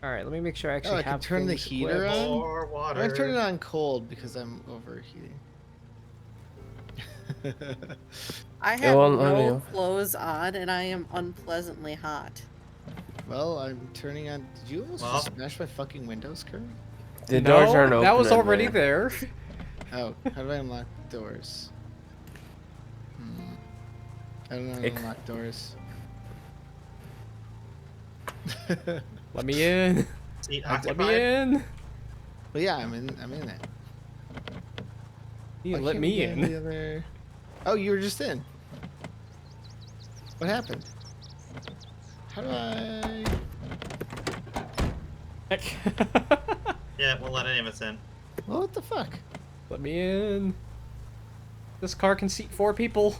All right, let me make sure I actually I can have turn the things heater equipped. on? More I'm water. gonna turn it on cold because I'm overheating. I have won't let no me. clothes on and I am unpleasantly hot. Well, I'm turning on. Did you almost Well. just smash my fucking windows, Kurt? The No, doors aren't open. that was in already there. Oh, how do I unlock doors? I don't know how to Ick. unlock doors. Let me in. Seat Let me occupied. in. But yeah, I'm in it. You Why let can't me we get in. the other- Oh, you were just in. What happened? How do I? Yeah, won't let any of us in. Well, what the fuck? Let me in. This car can seat 4 people.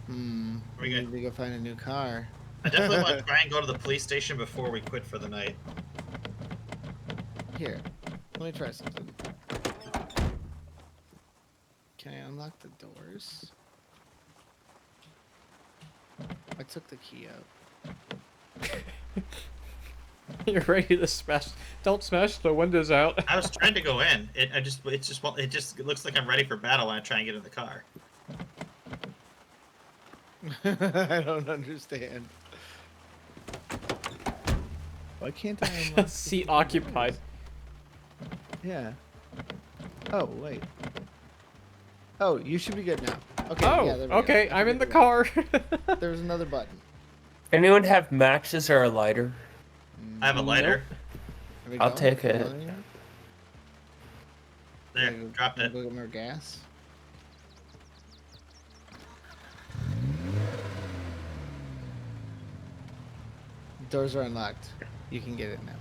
We We good? need to go find a new car. I definitely want to try and go to the police station before we quit for the night. Here, let me try something. Can I unlock the doors? I took the key out. You're ready to smash. Don't smash the windows out. I was trying to go in. It just looks like I'm ready for battle when I try and get in the car. I don't understand. Why can't I unlock? Seat occupied. Yeah. Oh wait. Oh, you should be good now. Okay. Oh, yeah, there we go. okay. I I'm in the forget car. There's another button. Anyone have matches or a lighter? I have a lighter. There we I'll go. take it. There, Go- dropped it. Go get more gas. Doors are unlocked. You can get it now.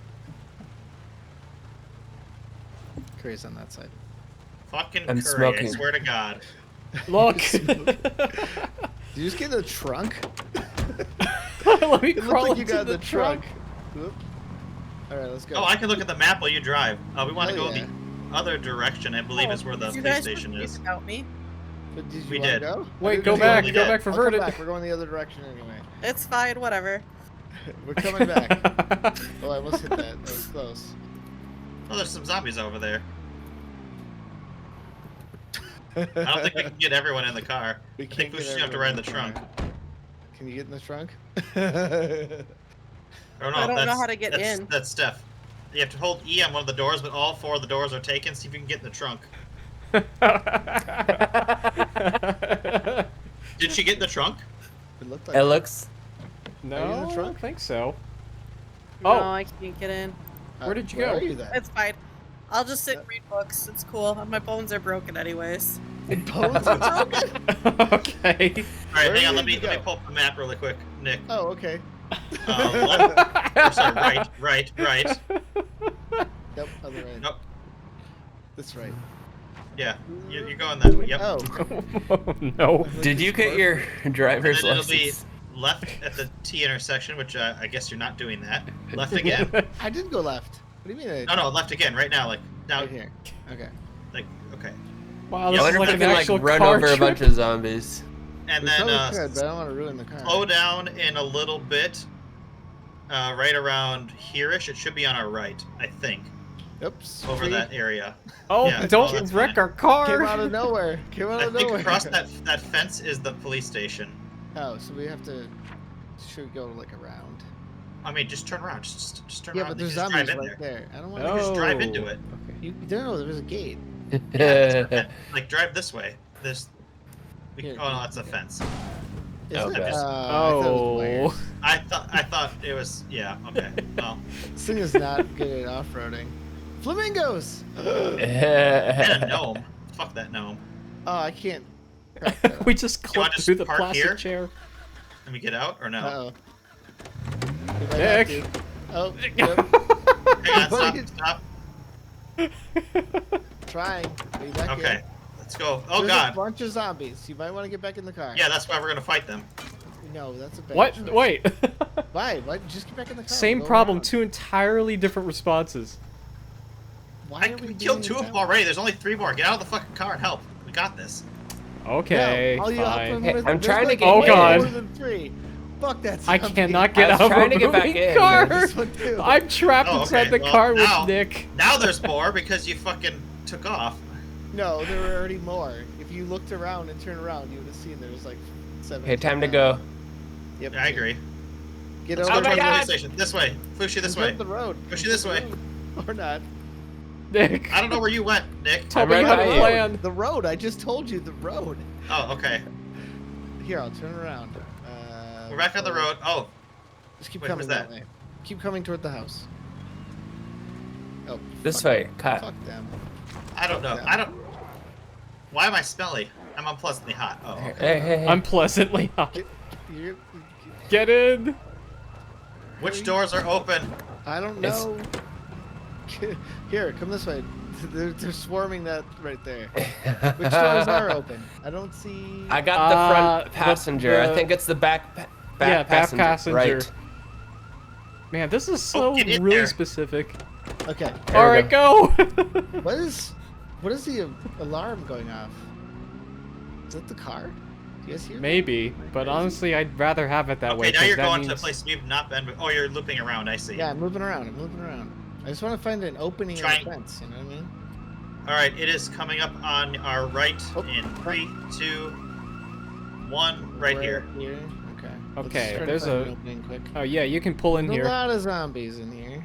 Curry's on that side. Fucking I'm Curry, smoking. I swear to God. Look. Did you just get in the trunk? Let me It looked crawl like you into got in the the trunk. Whoop. All right, let's go. Oh, I can look at the map while you drive. We want to Hell go yeah. the other direction, I believe, is where the Did you police guys station forget is. about me? But did you We wanna did. Go? I Wait, didn't go know you back. we Go did. back for I'll come Verdant. back. We're going the other direction anyway. It's fine, whatever. We're coming back. Oh, I almost hit that. That was close. Oh, there's some zombies over there. I don't think we can get everyone in the car. We I think can't we get should have to ride in the everyone trunk. car. Can you get in the trunk? Oh no, I don't know that's, how to get that's, in. That's Steph. You have to hold E on one of the doors, but all 4 of the doors are taken. See if you can get in the trunk. Did she get in the trunk? It looked like It looks. No, Are you in the I trunk? don't think so. No, Oh. I can't get in. Where did you where go? Are you then? It's fine. I'll just sit and read books. It's cool. My bones are broken anyways. Bones are broken. Okay. All right, Where hang on. did Let me you go? pull up the map really quick, Nick. Oh, okay. Left. Or sorry, right. Nope, other way. Nope. That's right. Yeah, you're going that way. Yep. Oh. No. Did you get your And driver's then it'll be license? left at the T intersection, which I guess you're not doing that. Left again. I didn't go left. What do you mean? No, left again. Right now, like now, Right here. Okay. like okay. Wow, I this is wonder like if an we can actual like run car over a trip. bunch of zombies. And We then probably could, but I don't want to ruin the car. slow down in a little bit. Right around here-ish. It should be on our right, I think, Oops. over See? that area. Oh, Yeah, don't that's wreck fine. our car. Came out of nowhere. Came out I of think nowhere. across that fence is the police station. Oh, so we have to. Should we go like around? I mean, just turn around. Just turn Yeah, around. but You there's can just drive zombies in right there. there. I don't want You to. can just drive into it. Okay. You no, there was a gate. Like drive this way. This. Here, Oh no, that's a fence. Is Oh, it? bad. I thought it was Oh. wires. I thought it was. Yeah. Okay. Well. This thing is not good at off-roading. Flamingos! And a gnome. Fuck that gnome. Oh, I can't. crack that up. We just Do you wanna clipped just through the park plastic here? chair. Let me get out or no? Uh-oh. We might Nick. have to. Oh, yep. Hang on. What are you- Stop. Trying. Are you back Okay. in? Let's go. Oh There's a god. bunch of zombies. You might want to get back in the car. Yeah, that's why we're gonna fight them. No, that's a bad What? choice. Wait. Why? Why? Just get back in the car. Same Go problem. around. 2 entirely different responses. Why I are we killed doing 2 of them that? already. There's only 3 more. Get out of the fucking car and help. We got this. Okay, no, all you fine. Hey, with, I'm there's trying to like get Oh, way God. more than 3. Fuck that. I zombie. cannot get I was out of trying a to get back moving in, car. man. This one too. I'm trapped Oh, inside okay. the Well, car now- with Nick. Now there's more because you fucking took off. No, there were already more. If you looked around and turned around, you would have seen there was like 7. Okay, time to go. Yep. Yeah, I agree. Get Let's over go my to the God. police station. This way. Fushi, this way. The road. Fushi, this way. Or not. Nick, I don't know where you went, Nick. tell I'm me right how by to you. plan. The road. I just told you the road. Oh, okay. Here, I'll turn around. We're back on the road. Oh, Just keep Wait, coming where's that that? way. Keep coming toward the house. Oh. This fuck way, them. cut. Fuck them. I don't know. Yeah. I don't. Why am I smelly? I'm unpleasantly hot. Oh, okay. Hey. I'm pleasantly hot. You- Get in. Which doors are open? I don't It's- know. Here, come this way. They're swarming that right there. Which doors are open? I don't see. I got the front the- passenger. I the- think it's the back Yeah, back passenger. passenger. Right. Man, this is so get in really there. specific. Okay. There All we right, go. What is the alarm going off? Is that the car? Do you guys hear? that? Maybe, but honestly, I'd rather have it that way. Okay, now 'cause you're that going to a means- place you've not been. Oh, you're looping around. I see. Yeah, I'm moving around. I just want to find an opening in Trying- the fence. You know what I mean? All right, it is coming up on our right Oh, in 3, 2, 1, right here. Here. Okay. Let's Okay, try to there's find a- an opening quick. Oh yeah, you can pull in There's here. a lot of zombies in here.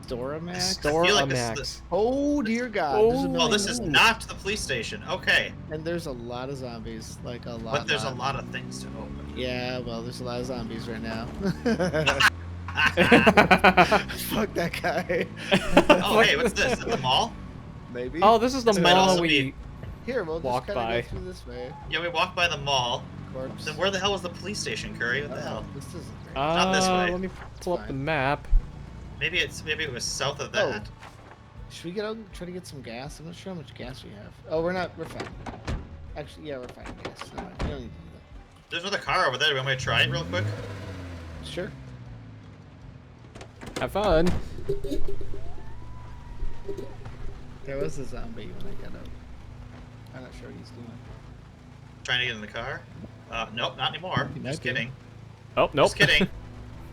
Storamax. Store feel a like this is max. Oh dear God! There's a Oh. Oh, million this is zombies. not the police station. Okay, And there's a lot of zombies, like a lot. but there's a lot of things to open. Yeah, well, there's a lot of zombies right now. Fuck that guy. Oh, hey, what's this? At the mall? Maybe. Oh, this is the This might mall also we. be- Here, we'll walk just kind by. of go through this way. Yeah, we walked by the mall. corpse. Then where the hell was the police station, Curry? What the hell? This isn't great. Not this way. Let me pull up the fine. map. Maybe it was south of that. Should we get out and try to get some gas? I'm not sure how much gas we have. Oh, we're not. We're fine. Actually, yeah, we're fine. Gas. No, we don't need to do There's another car over there. Do you want me to try it real quick? that. Sure. Have fun. There was a zombie when I got out. I'm not sure what he's doing. Trying to get in the car? Nope, not anymore. He Just might be. kidding. Oh, nope. Just kidding.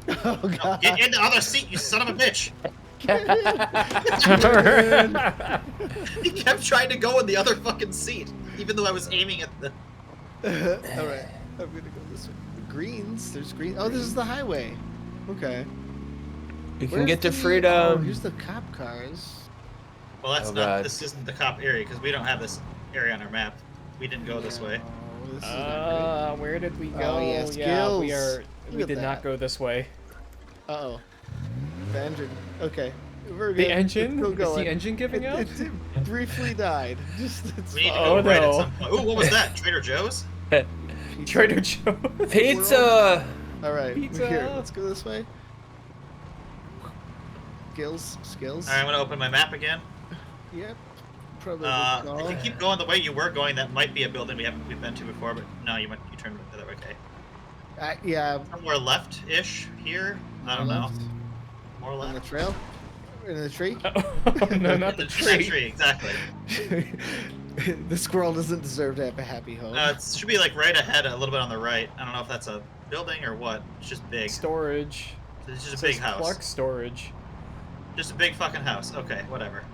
Oh No, god. get in the other seat, you son of a bitch! He kept trying to go in the other fucking seat, even though I was aiming at the. All right. I'm gonna go this way. Greens. There's green. Oh, this is the highway. Okay. You can Where's get to the- Oh, freedom. here's the cop cars. Well, that's Oh, not. God. This isn't the cop area because we don't have this area on our map. We didn't go this way. Oh, this is not Where did we Oh, go? yeah, we skills. are. Look We at did that. not go this way. great. Uh-oh. The engine. Okay. We're The good. engine? It's still Is going. the engine giving It, out? it briefly died. Just it's We need to fine. go Oh, right no. at some point. Ooh, what was that? Trader Joe's? Trader Joe. Pizza. All right. Pizza. Here, let's go this way. Skills. Alright, I'm gonna open my map again. Yep. Probably. If you keep going the way you were going, that might be a building we've been to before, but no, you turned the other way. Okay. Yeah. Somewhere left-ish here. I don't know. left. More On the left. trail. In the tree. No, not the That tree. tree, exactly. The squirrel doesn't deserve to have a happy home. It should be like right ahead, a little bit on the right. I don't know if that's a building or what. It's just big. Storage. It's just a It big says house. Clark Storage. Just a big fucking house. Okay, whatever.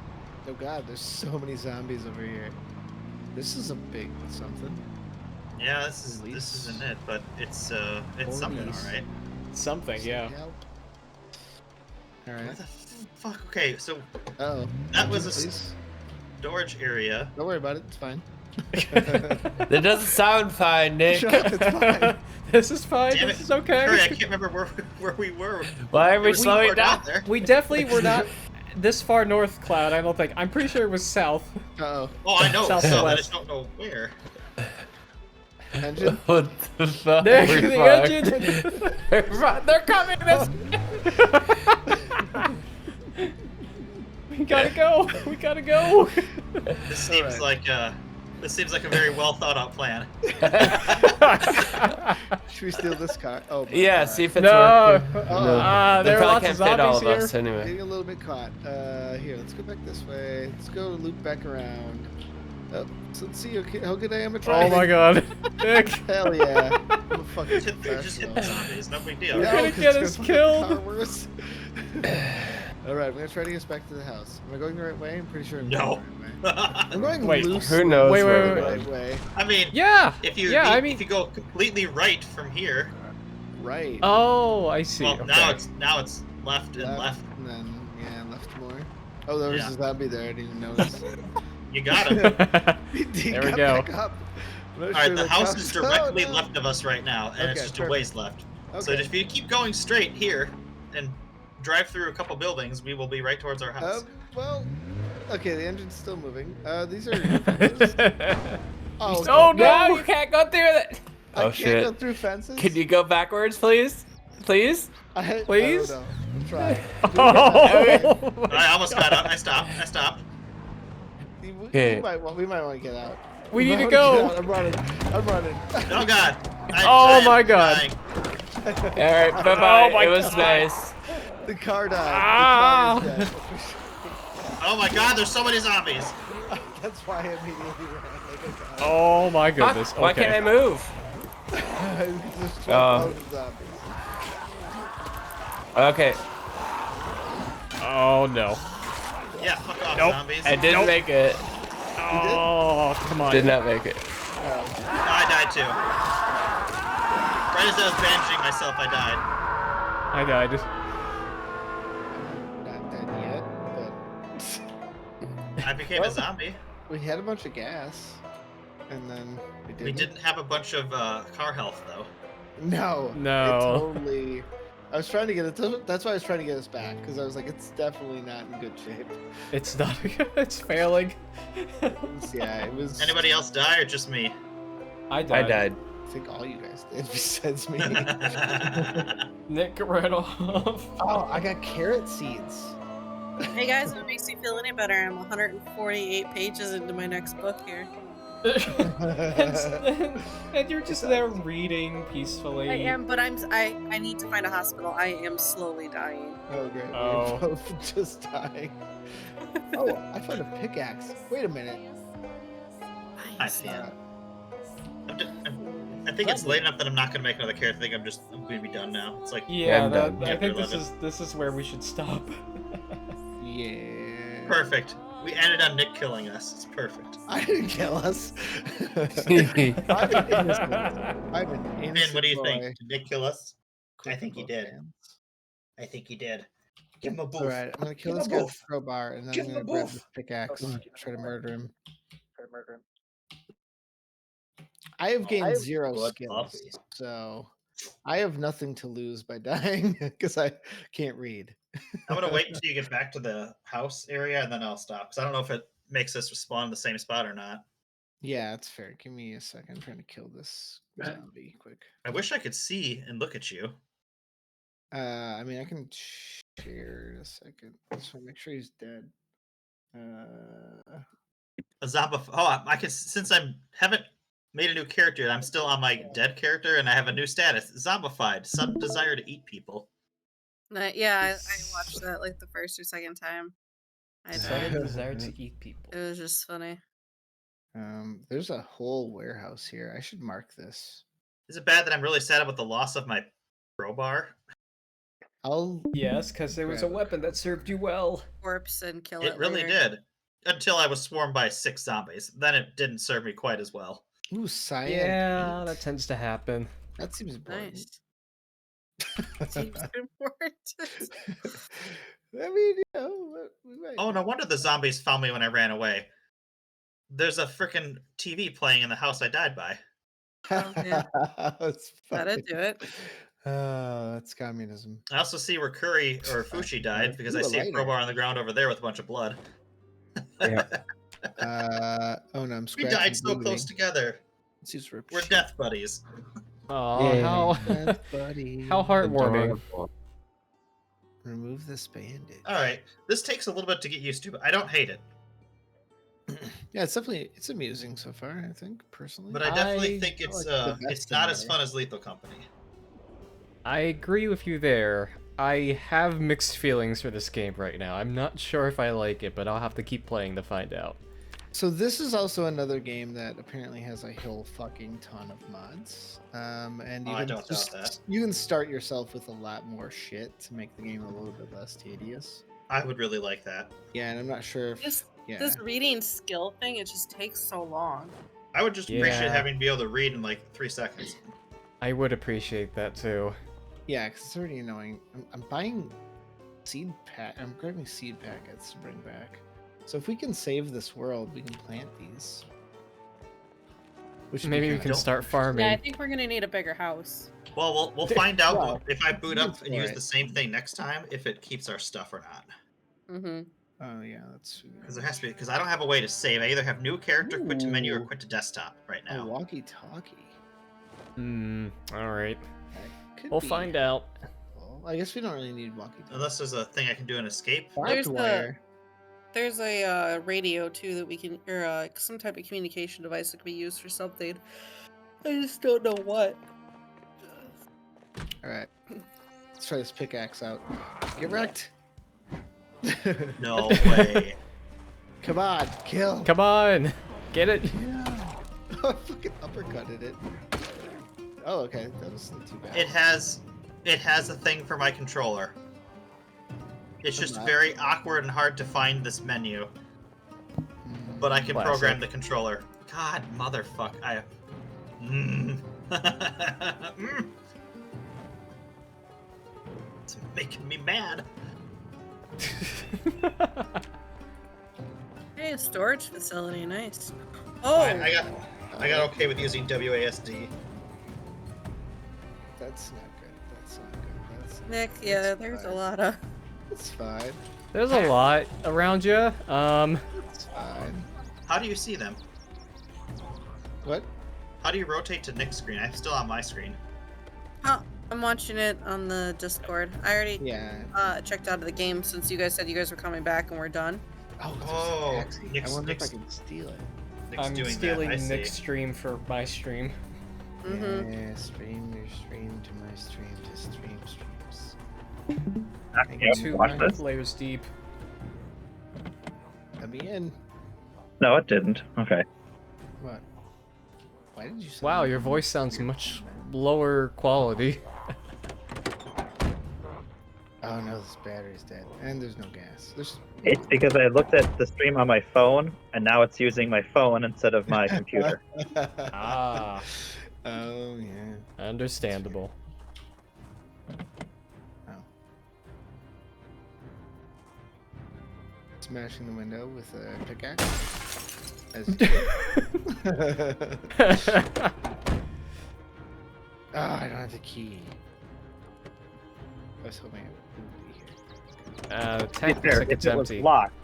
Oh god, there's so many zombies over here. This is a big something. Yeah, this Police. isn't it, but it's something, Police. alright. Something, yeah. Help. What Alright. the fuck? Okay, so Uh-oh. that was a Please. storage area. Don't worry about it, it's fine. That doesn't sound fine, Nick. Shut up, it's fine. This is fine. Damn This it. is okay. Sorry, I can't remember where we were. Why are we There was slowing more down? there. We definitely were not this far north, Cloud. I don't think. I'm pretty sure it was south. Uh-oh. Oh, I know. Southwest. So I just don't know where. Engine? What the fuck? There, We're the fucked. engine. They're coming. We gotta go. We gotta go. This seems like a very well thought out plan. Should we steal this car? Oh, my Yeah, God. see if it's No. working. Oh. They There are probably lots can't of fit all zombies of here. us anyway. Getting a little bit caught. Here, let's go back this way. Let's go loop back around. Oh, so let's see how good I am at Oh driving. my god. Nick. Hell yeah. I'm a fucking Just hit the professional. zombies. No big deal. You're No, gonna 'cause get it's us gonna fucking killed. car worse. Alright, I'm gonna try to get us back to the house. Am I going the right way? I'm pretty sure I'm No. going the right way. I'm going Wait, loosely who knows Wait, where wait, the we're right going. way. I mean, Yeah. if you Yeah, I mean. if you go completely right from here, Right. Oh, I see. well, Okay. now it's left and left. And then, yeah, left more. Oh, there was Yeah. a zombie there. I didn't even notice. You got him. He There we got go. back up. I'm not All right, sure the house cops- is directly Oh, no. left of us right now, and it's Okay, just a ways left. So Okay. if you keep going straight here and drive through a couple buildings, we will be right towards our house. Well, okay, the engine's still moving. These are fences. Oh, Oh, No, no. you can't go through it. I Oh can't shit. go through fences. Can you go backwards, please? Please? Please? I don't know. Try. Oh. I almost got out. I stopped. Okay. We might want to get out. We need to might go. wanna get out. I'm running. Oh god. Oh I'm my God. dying. Alright, bye bye. Oh my It was God. nice. The car died. Ah. The car is dead. Oh my god, there's so many zombies. That's why I immediately ran. Like a guy. Oh my Huh? goodness. Why Okay. can't I move? Just Oh. zombies. Okay, Oh no. Yeah, fuck off, Nope. zombies. I didn't Nope. make it. Oh, come on. Did not make it. I died too. Right as I was bandaging myself, I died. I died. Not dead yet, I became Well, a zombie. but we had a bunch of gas, and then we didn't. We didn't have a bunch of car health though. No. No. It totally. I was trying to get it. That's why I was trying to get us back, because I was like, it's definitely not in good shape. It's not. It's failing. Yeah, it was. Anybody else die or just me? I I died. died. think all you guys did besides me. Nick ran off. Oh, I got carrot seeds. Hey guys, if it makes you feel any better, I'm 148 pages into my next book here. And you're just there reading peacefully. I am, but I need to find a hospital. I am slowly dying. Oh, great. Oh. We're both just dying. Oh, I found a pickaxe. Wait a minute. I see it. I think it's late enough that I'm not gonna make another character. I think I'm gonna be done now. It's like Yeah, I'm done. I think Chapter this is where we should stop. Yeah. perfect. We ended on Nick killing us. It's perfect. I didn't kill us. I'm an innocent Ben, what do you boy. think? Did Nick kill us? Quick I think he both did. hands. I think he did. Give him a boof. All right, I'm gonna kill Give this him guy a with boof. a crowbar, and then Give I'm him gonna a grab boof. this pickaxe and try to murder him. I have gained 0 Good skills, puppy. so I have nothing to lose by dying because I can't read. I'm gonna wait until you get back to the house area, and then I'll stop because I don't know if it makes us spawn in the same spot or not. Yeah, that's fair. Give me a second. I'm trying to kill this zombie quick. I wish I could see and look at you. I mean, I can share in a second. Just want to make sure he's dead. A zombie. Oh, I can, since I haven't made a new character. I'm still on my dead character, and I have a new status: zombified. Sudden desire to eat people. Yeah, I watched that like the first or second time. I Sudden did. desire to eat people. It was just funny. There's a whole warehouse here. I should mark this. Is it bad that I'm really sad about the loss of my crowbar? I'll Yes, because it was a grab weapon that served you well. Corpse and kill it. It really later. did. Until I was swarmed by 6 zombies. Then it didn't serve me quite as well. Ooh, cyan. Yeah, paint. that tends to happen. That seems important. Nice. Seems important. I mean, you know, we might. Oh, no wonder the zombies found me when I ran away. There's a frickin' TV playing in the house I died by. Oh, yeah. That's funny. That'd do it. That's communism. I also see where Curry or Fushi died because Ooh, I a see a lighter. crowbar on the ground over there with a bunch of blood. Yeah. Oh no, I'm We scratching. died so close together. Let's use rip We're sheet. death buddies. Oh, Yay. how Death buddy. how heartwarming. Adorable. Remove this bandage. Alright, this takes a little bit to get used to, but I don't hate it. Yeah, it's amusing so far. I think personally. But I definitely I think like it's the best it's not in as there. fun as Lethal Company. I agree with you there. I have mixed feelings for this game right now. I'm not sure if I like it, but I'll have to keep playing to find out. So this is also another game that apparently has a whole fucking ton of mods. And you Oh, I can don't doubt that. you can start yourself with a lot more shit to make the game a little bit less tedious. I would really like that. Yeah, and I'm not sure if This yeah. this reading skill thing, it just takes so long. I would just appreciate Yeah. having to be able to read in like 3 seconds. I would appreciate that too. Yeah, because it's already annoying. I'm buying seed pack. I'm grabbing seed packets to bring back. So if we can save this world, we can plant these. Which would be Maybe we kinda can dope. start farming. Yeah, I think we're gonna need a bigger house. Well, we'll find out Well, if I boot up and for use it. the same thing next time if it keeps our stuff or not. Mm-hmm. Oh yeah, that's Because there has to be. Because I don't have a way to save. I either have new character, quit to menu, or Ooh. quit to desktop right a now. walkie-talkie. All right. That could We'll be find out. helpful. I guess we don't really need walkie-talkie. Unless there's a thing I can do in escape. There's Barbed the- wire. There's a radio too that we can, or some type of communication device that can be used for something. I just don't know what. All right, let's try this pickaxe out. Get wrecked. No way. Come on, kill. Come on, get it. Yeah. I fucking uppercutted it. Oh, okay, that wasn't too bad. It has a thing for my controller. It's just not- very awkward and hard to find this menu. Mm. But I can Classic. program the controller. God, motherfuck! I. Mm. Mm. It's making me mad. Hey, a storage facility, nice. Oh, I got okay with using WASD. That's not good. That's not good. That's Nick, yeah, that's there's a fine. lot of. It's fine. There's a lot around you. It's fine. How do you see them? What? How do you rotate to Nick's screen? I'm still on my screen. Oh, I'm watching it on the Discord. I already Yeah. checked out of the game since you guys said you guys were coming back and we're done. Oh, there's Oh, a taxi. I Nick's- wonder if I Nick's- can steal it. Nick's I'm doing stealing that. I see. Nick's stream for my stream. Mm-hmm. Yeah, stream your stream to my stream to stream streams. Yeah, watch 200 this. layers deep. Let me in. No, it didn't. Okay. What? Why did you say Wow, your voice sounds much lower quality. Oh no, this battery's dead. And there's no gas. There's It's because I looked at the stream on my phone, and now it's using my phone instead of my computer. Ah, Oh yeah. understandable. Smashing the window with a pickaxe. As I don't have the key. I was hoping it would be here. To be Tech looks fair, like if it's it was empty. locked,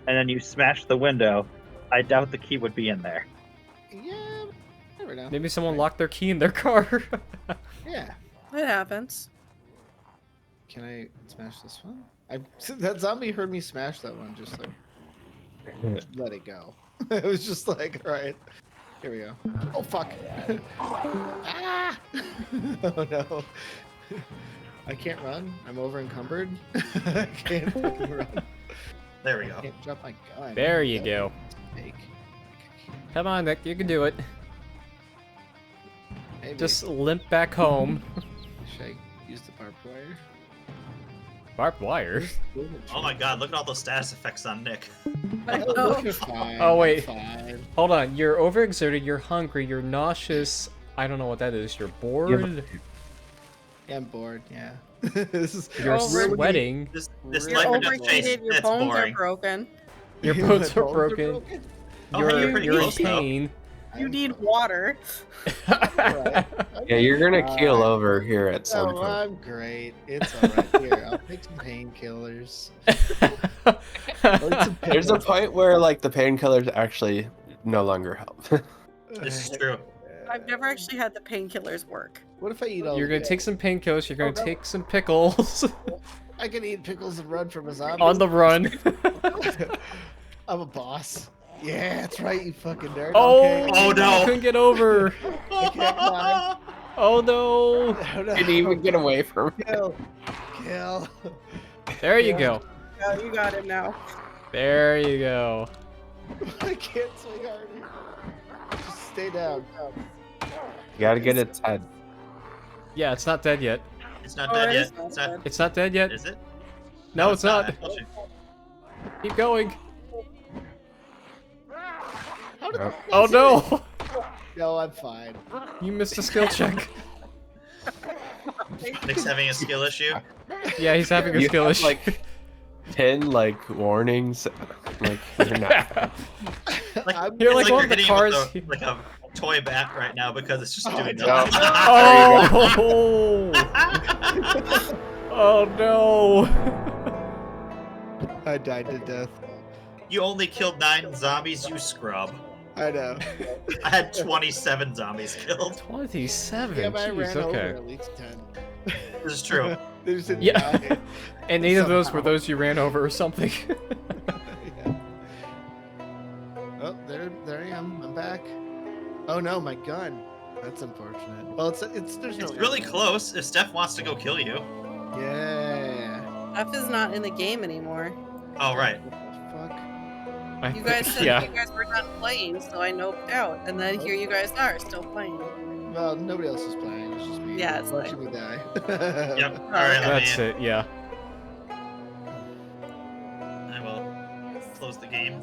and then you smash the window, I doubt the key would be in there. Yeah, never know. Maybe someone locked their key in their car. Yeah. It happens. Can I smash this one? That zombie heard me smash that one, just like let it go. It was just like, all right, here we go. Oh fuck! Ah! Oh no! I can't run. I'm over encumbered. I can't fucking run. There we I go. can't drop my gun. There you go. Fake. Come on, Nick, you can do it. Maybe. Just limp back home. Should I use the barbed wire? Barbed wire. Oh my god, look at all those status effects on Nick. Oh, you're fine. Oh, wait. I'm fine. Hold on, you're overexerted, you're hungry, you're nauseous. I don't know what that is. You're bored. Yeah, I'm bored. Yeah. This is You're Overly- sweating. This Really? life You're or death chase, overheated, your that's bones boring. are broken. Your My bones are bones broken. Oh, hey, you're You're pretty in close, though. pain. You need water. Alright. Yeah, you're gonna keel Fine. over here at some Oh, point. I'm great. It's alright. Here, I'll take some painkillers. There's a point where like the painkillers actually no longer help. This is true. I've never actually had the painkillers work. What if I eat all You're the gonna take some painkillers, you're gonna Oh, no. take some pickles. I can eat pickles and run from a zombie. On the run. I'm a boss. Yeah, that's right, you fucking nerd. Oh, Okay. Oh, no. I couldn't get over. I can't climb. Oh no. Oh, no. Didn't even get away from it. Kill. Kill. There you go. Yeah, you got it now. There you go. I can't swing harder. Just stay down. You gotta get its head. Yeah, it's not dead yet. It's not Oh, dead it yet. is not It's not. dead. It's not dead yet. Is it? No, it's not. I told you. Keep going. How did Oh. Oh no. No, I'm fine. You missed a skill check. Nick's having a skill issue. Yeah, he's having a You skill have, issue. like 10 like warnings. Like you're not. Like, I'm- You're like it's one of the hitting cars. with like a toy bat right now because it's just Oh, doing no. nothing. Oh. Oh no. I died to death. You only killed 9 zombies, you scrub. I know. I had 27 zombies killed. 27. Yeah, but I Jeez, ran over okay. at least 10. This is true. They just didn't Yeah. die. And 8 of those were Somehow. those you ran over or something. Yeah. Oh, there I am. I'm back. Oh no, my gun. That's unfortunate. Well, there's no. It's really close if Steph wants to go kill you. Yeah. F is not in the game anymore. Oh, right. What the fuck? You guys said yeah. you guys were done playing, so I noped out, and then here you guys are still playing. Well, nobody else is playing. It's just me. Yeah, it's watching me die. Yep. All right, That's let it, yeah. I will close the game.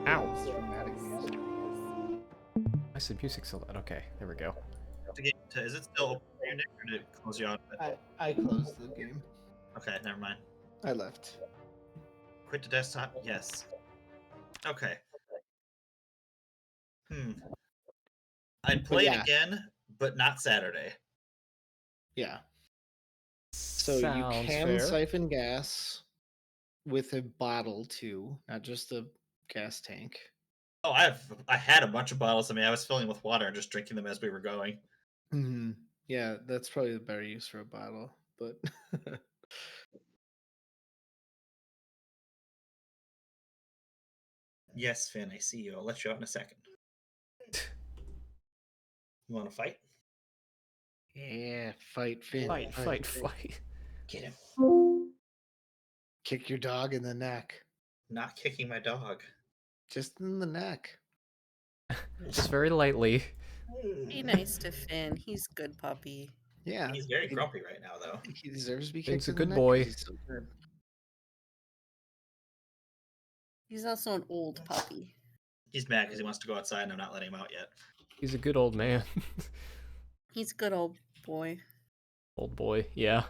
Ow. Dramatic music. I said music so loud. Okay, there we go. Is it still open for you, Nick, or did it close you out? I closed the game. Okay, never mind. I left. Quit the desktop? Yes. Okay. I'd play yeah. it again, but not Saturday. Yeah. So Sounds you can fair. siphon gas. with a bottle too, not just a gas tank. Oh, I had a bunch of bottles. I mean, I was filling with water and just drinking them as we were going. Hmm. Yeah, that's probably the better use for a bottle. But Yes, Finn, I see you. I'll let you out in a second. You want to fight? yeah, fight Finn. Fight, fight, fight. Get him. Kick your dog in the neck. Not kicking my dog. Just in the neck. Just very lightly. Be nice to Finn. He's good puppy. Yeah. He's very he- grumpy right now, though. He deserves to be Finn's kicked a in the good neck 'cause boy. He's so good. He's also an old puppy. He's mad because he wants to go outside and I'm not letting him out yet. He's a good old man. He's a good old boy. Old boy, yeah.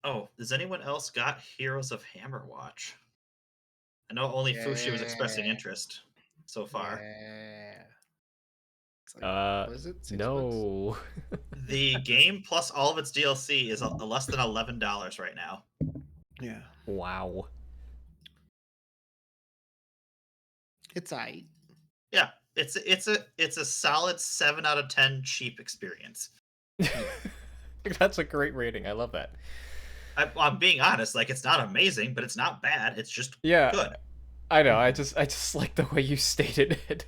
Oh, does anyone else got Heroes of Hammerwatch? I know only Fushi was expressing Yeah. interest so far. Yeah. It's like, was it $6? No. The game plus all of its DLC is less than $11 right now. Yeah. Wow. It's aight. Yeah, it's a solid 7 out of 10 cheap experience. That's a great rating. I love that. I'm being honest, like it's not amazing, but it's not bad. It's just Yeah. good. I know. I just like the way you stated it.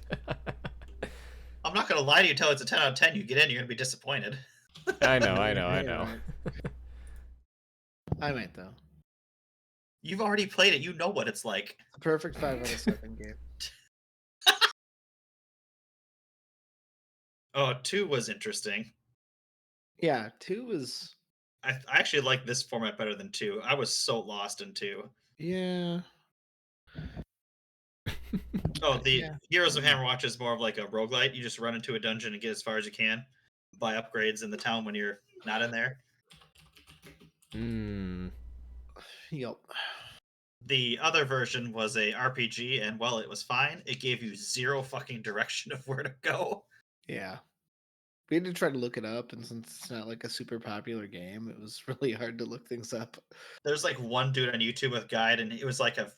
I'm not gonna lie to you. Till it's a 10 out of 10, you get in, you're gonna be disappointed. I know. I Yeah, know. I might though. You've already played it. You know what it's like. A perfect 5 out of 7 game. Oh, 2 was interesting. Yeah, 2 was. I actually like this format better than 2. I was so lost in 2. Yeah. Oh, the Yeah. Heroes of Hammerwatch is more of like a roguelite. You just run into a dungeon and get as far as you can, buy upgrades in the town when you're not in there. Hmm. Yup. The other version was a RPG, and while it was fine, it gave you zero fucking direction of where to go. Yeah. We had to try to look it up, and since it's not like a super popular game, it was really hard to look things up. There's like one dude on YouTube with guide, and it was like a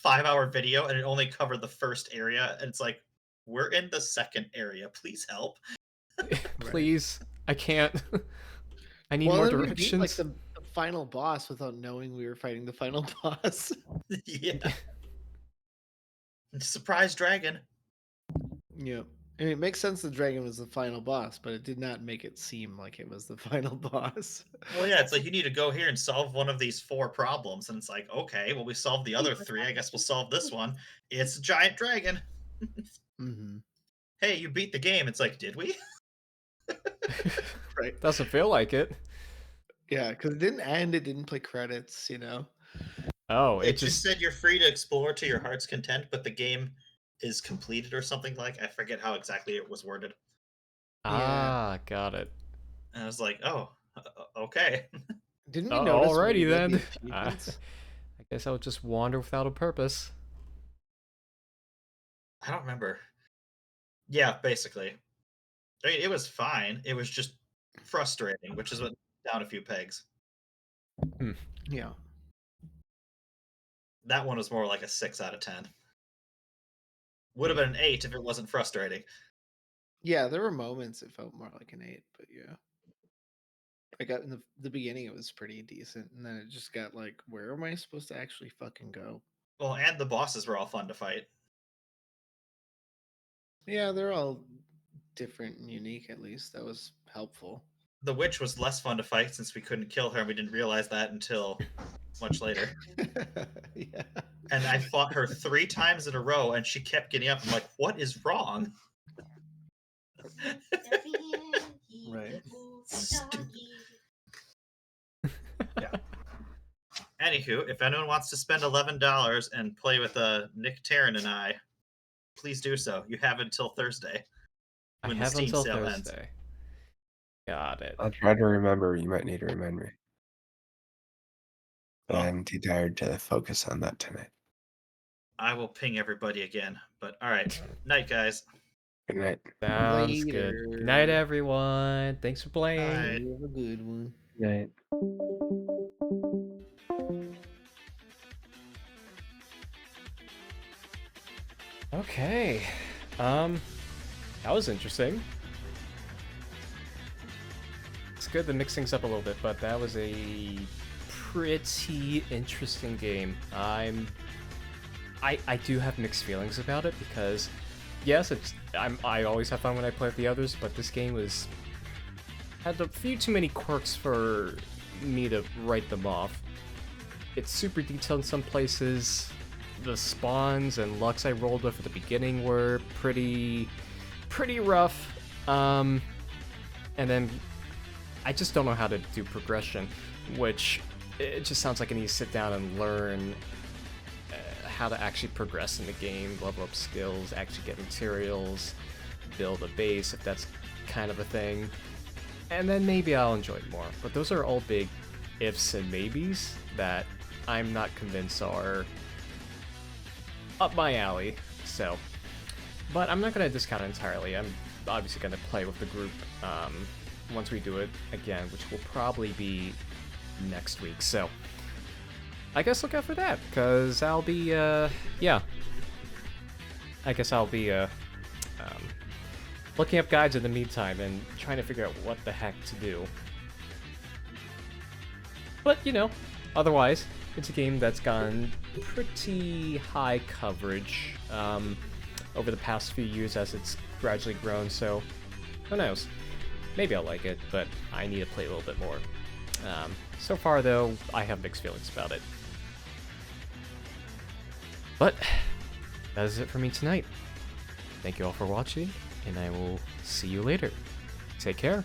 5-hour video, and it only covered the first area. And it's like, we're in the second area. Please help. Please, I can't. I need Well, more then we beat, directions. like the final boss without knowing we were fighting the final boss. Yeah. Surprise dragon. Yep. I mean, it makes sense the dragon was the final boss, but it did not make it seem like it was the final boss. Well, yeah, it's like you need to go here and solve one of these 4 problems, and it's like, okay, well, we solved the other 3. I guess we'll solve this one. It's a giant dragon. Mm-hmm. Hey, you beat the game. It's like, did we? Right. Doesn't feel like it. Yeah, because it didn't end. It didn't play credits. You know. Oh, It just said you're free to explore to your heart's content, but the game is completed or something like. I forget how exactly it was worded. Ah, got it. And I was like, oh, okay. Didn't we notice? when we Alrighty read the then. achievements? I guess I'll just wander without a purpose. I don't remember. Yeah, basically. I mean, it was fine. It was just frustrating, which is what down a few pegs. Yeah. That one was more like a 6 out of 10. Would have been an 8 if it wasn't frustrating. Yeah, there were moments it felt more like an 8, but yeah. I got in the beginning it was pretty decent, and then it just got like, where am I supposed to actually fucking go? Well, and the bosses were all fun to fight. Yeah, they're all different and unique. At least that was helpful. The witch was less fun to fight since we couldn't kill her, and we didn't realize that until much later. Yeah. And I fought her 3 times in a row, and she kept getting up. I'm like, what is wrong? Right. Stupid. Yeah. Anywho, if anyone wants to spend $11 and play with Nick Taryn and I, please do so. You have until Thursday. I when the have Steam until sale ends. Thursday. Got it. I'll try to remember. You might need to remind me. But Oh. I'm too tired to focus on that tonight. I will ping everybody again. But all right. Night, guys. Good night. Sounds good. Good night, Later. everyone. Thanks for playing. Bye. You have a good one. Right. Okay. That was interesting. It's good to mix things up a little bit, but that was a pretty interesting game. I do have mixed feelings about it because yes, I always have fun when I play with the others, but this game had a few too many quirks for me to write them off. It's super detailed in some places. The spawns and lucks I rolled with at the beginning were pretty rough. And then I just don't know how to do progression, which it just sounds like I need to sit down and learn how to actually progress in the game, level up skills, actually get materials, build a base if that's kind of a thing. And then maybe I'll enjoy it more. But those are all big ifs and maybes that I'm not convinced are up my alley. So, but I'm not going to discount it entirely. I'm obviously going to play with the group once we do it again, which will probably be next week. So, I guess look out for that, because I'll be, yeah. I guess I'll be, looking up guides in the meantime and trying to figure out what the heck to do. But, you know, otherwise, it's a game that's gotten pretty high coverage over the past few years as it's gradually grown, so who knows? Maybe I'll like it, but I need to play a little bit more. So far, though, I have mixed feelings about it. But that is it for me tonight. Thank you all for watching, and I will see you later. Take care.